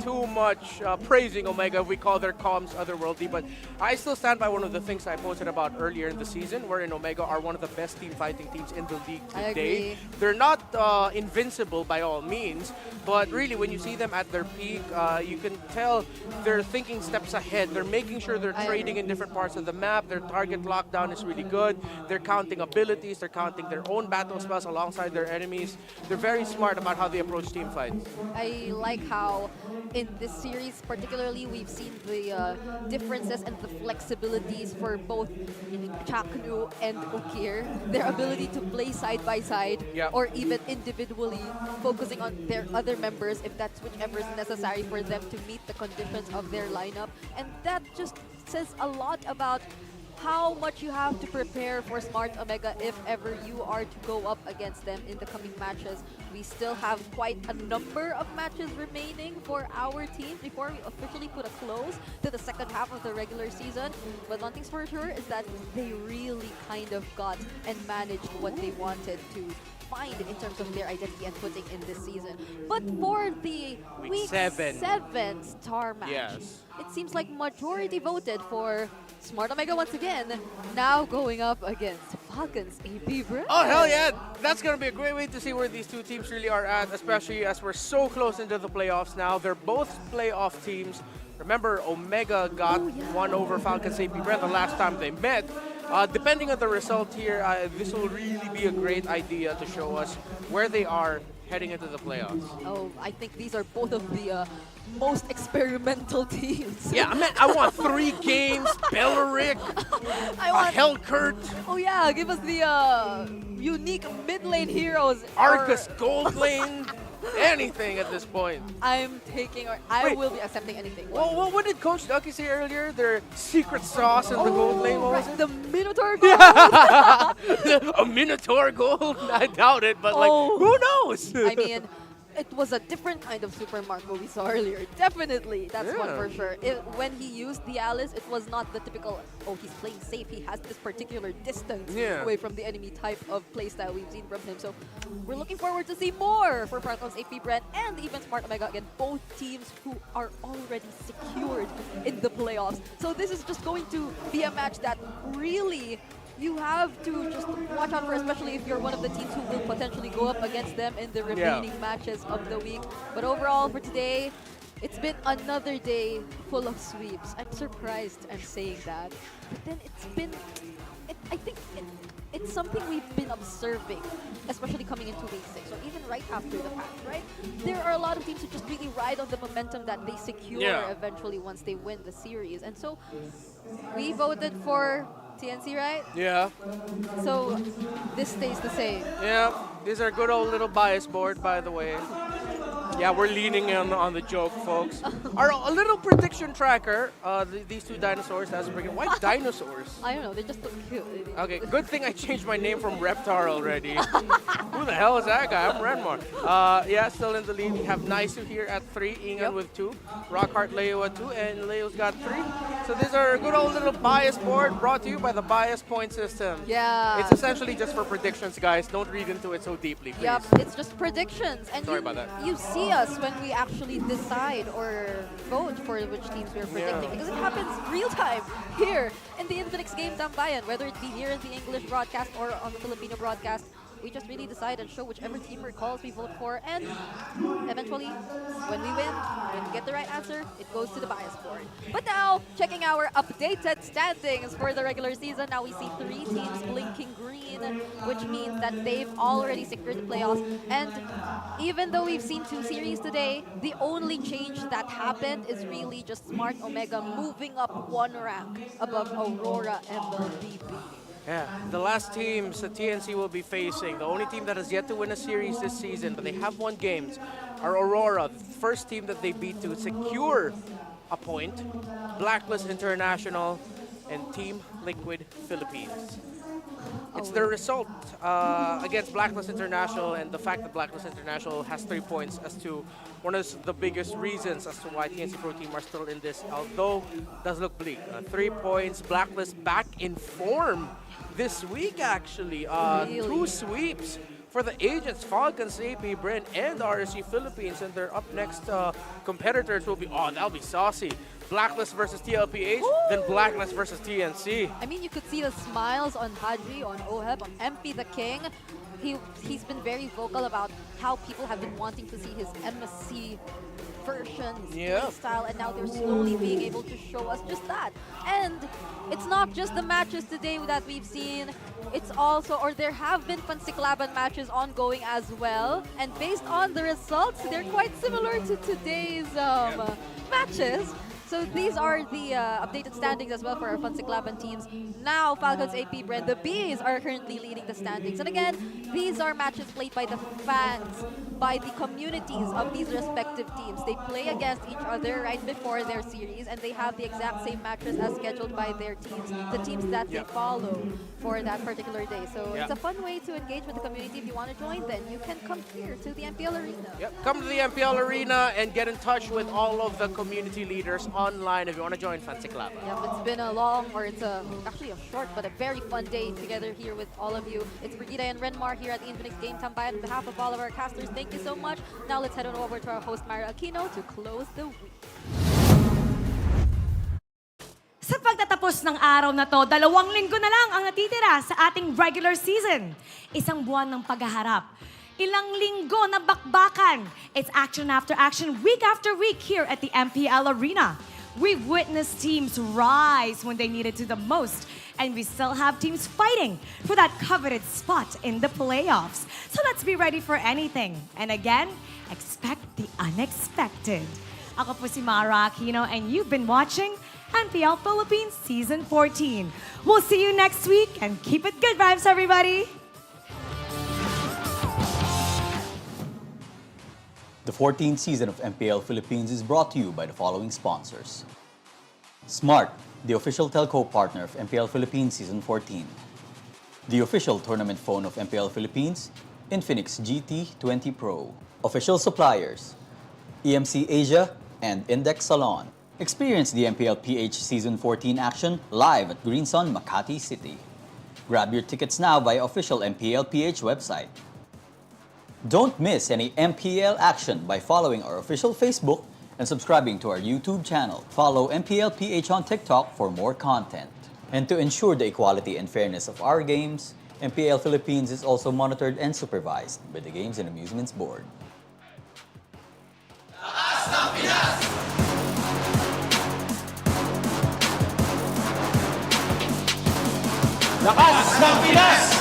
Speaker 5: too much praising Omega if we call their comms otherworldly, but I still stand by one of the things I posted about earlier in the season, wherein Omega are one of the best team fighting teams in the league
Speaker 9: I
Speaker 5: today.
Speaker 9: agree.
Speaker 5: They're not invincible by all means, but really when you see them at their peak, you can tell they're thinking steps ahead. They're making sure they're trading in different parts of the map. Their target lockdown is really good. They're counting abilities. They're counting their own battle spells alongside their enemies. They're very smart about how they approach team fights.
Speaker 9: I like how in this series particularly we've seen the differences and the flexibilities for both Chaknu and Ukir, their ability to play side by side or even individually focusing on their other members if that's whichever is necessary for them to meet the conditions of their lineup. And that just says a lot about how much you have to prepare for Smart Omega if ever you are to go up against them in the coming matches. We still have quite a number of matches remaining for our team before we officially put a close to the second half of the regular season. But one thing's for sure is that they really kind of got and managed what they wanted to find in terms of their identity and footing in this season. But for the Week 7 star match, it seems like majority voted for Smart Omega once again, now going up against Falcons APBren.
Speaker 5: Oh, hell yeah! That's going to be a great way to see where these two teams really are at, especially as we're so close into the playoffs now. They're both playoff teams. Remember, Omega got one over Falcons APBren the last time they met. Depending on the result here, this will really be a great idea to show us where they are heading into the playoffs.
Speaker 9: Oh, I think these are both of the most experimental teams.
Speaker 5: Yeah, I want 3 games, Belleric, Hellkurt.
Speaker 9: Oh yeah, give us the unique mid lane heroes.
Speaker 5: Argus Gold Lane. Anything at this point.
Speaker 9: I'm taking, or I will be accepting anything.
Speaker 5: Well, what did Coach Ducky say earlier? Their secret sauce in the gold lane, what was it?
Speaker 9: The Minotaur Gold?
Speaker 5: A Minotaur Gold? I doubt it, but like, who knows?
Speaker 9: I mean, it was a different kind of Super Marco we saw earlier. Definitely, that's one for sure. When he used the Alice, it was not the typical, oh, he's playing safe. He has this particular distance away from the enemy type of playstyle we've seen from him. So we're looking forward to see more for Falcons APBren and even Smart Omega. Again, both teams who are already secured in the playoffs. So this is just going to be a match that really you have to just watch out for, especially if you're one of the teams who will potentially go up against them in the remaining matches of the week. But overall for today, it's been another day full of sweeps. I'm surprised I'm saying that. But then I think it's something we've been observing, especially coming into week 6, or even right after the fact, right? There are a lot of teams who just really ride on the momentum that they secure eventually once they win the series. And so we voted for TNC, right?
Speaker 5: Yeah.
Speaker 9: So this stays the same.
Speaker 5: Yeah. These are good old little bias board, by the way. Yeah, we're leaning in on the joke, folks. A little prediction tracker. These two dinosaurs. Why dinosaurs?
Speaker 9: I don't know. They just look cute.
Speaker 5: Okay, good thing I changed my name from Reptar already. Who the hell is that guy? I'm Renmar. Yeah, still in the lead. We have Naisu here at 3, Ingan with 2, Rockhart Leo at 2, and Leo's got 3. So these are a good old little bias board brought to you by the bias point system.
Speaker 9: Yeah.
Speaker 5: It's essentially just for predictions, guys. Don't read into it so deeply, please.
Speaker 9: Yep, it's just predictions. And
Speaker 5: Sorry about that.
Speaker 9: You see us when we actually decide or vote for which teams we're predicting, because it happens real time here in the Infinix Game Tambayan, whether it be here in the English broadcast or on the Filipino broadcast. We just really decide and show whichever team recalls we vote for, and eventually, when we win, when we get the right answer, it goes to the bias board. But now, checking our updated standings for the regular season, now we see 3 teams blinking green, which means that they've already secured the playoffs. And even though we've seen 2 series today, the only change that happened is really just Smart Omega moving up 1 rank above Aurora MLBB.
Speaker 5: Yeah, the last teams that TNC will be facing, the only team that has yet to win a series this season, but they have won games, are Aurora, the first team that they beat to secure a point, Blacklist International, and Team Liquid Philippines. It's the result against Blacklist International, and the fact that Blacklist International has 3 points as to one of the biggest reasons as to why TNC Pro Team are still in this, although it does look bleak. 3 points, Blacklist back in form this week, actually. 2 sweeps for the agents, Falcons APBren and RSG Philippines, and their up next competitors will be, that'll be saucy. Blacklist versus TLPH, then Blacklist versus TNC.
Speaker 9: I mean, you could see the smiles on Hadri, on Oheb, on MP the King. He's been very vocal about how people have been wanting to see his MSC versions, style, and now they're slowly being able to show us just that. And it's not just the matches today that we've seen, it's also, or there have been Fansiklaban matches ongoing as well, and based on the results, they're quite similar to today's matches. So these are the updated standings as well for our Fansiklaban teams. Now, Falcons APBren, the Bees are currently leading the standings. And again, these are matches played by the fans, by the communities of these respective teams. They play against each other right before their series, and they have the exact same matches as scheduled by their teams, the teams that they follow for that particular day. So it's a fun way to engage with the community. If you want to join, then you can come here to the MPL Arena.
Speaker 5: Come to the MPL Arena and get in touch with all of the community leaders online if you want to join Fansiklaban.
Speaker 9: It's been a long, or it's actually a short, but a very fun day together here with all of you. It's Brigida and Renmar here at the Infinix Game Tambayan. On behalf of all of our casters, thank you so much. Now let's head on over to our host, Myra Aquino, to close the week.
Speaker 6: Sa pagtatapos ng araw na to, 2 linggo na lang ang natitira sa ating regular season. Isang buwan ng paghaharap. Ilang linggo na bakbakan. It's action after action, week after week here at the MPL Arena. We've witnessed teams rise when they needed to the most, and we still have teams fighting for that coveted spot in the playoffs. So let's be ready for anything. And again, expect the unexpected. Ako po si Mara Aquino, and you've been watching MPL Philippines Season 14. We'll see you next week, and keep it good vibes, everybody!
Speaker 4: The 14th season of MPL Philippines is brought to you by the following sponsors. Smart, the official telco partner of MPL Philippines Season 14. The official tournament phone of MPL Philippines, Infinix GT20 Pro. Official suppliers, EMC Asia and Index Salon. Experience the MPL PH Season 14 action live at Green Sun, Makati City. Grab your tickets now via official MPL PH website. Don't miss any MPL action by following our official Facebook and subscribing to our YouTube channel. Follow MPL PH on TikTok for more content. And to ensure the equality and fairness of our games, MPL Philippines is also monitored and supervised by the Games and Amusements Board.
Speaker 10: Lakas ng Pinas!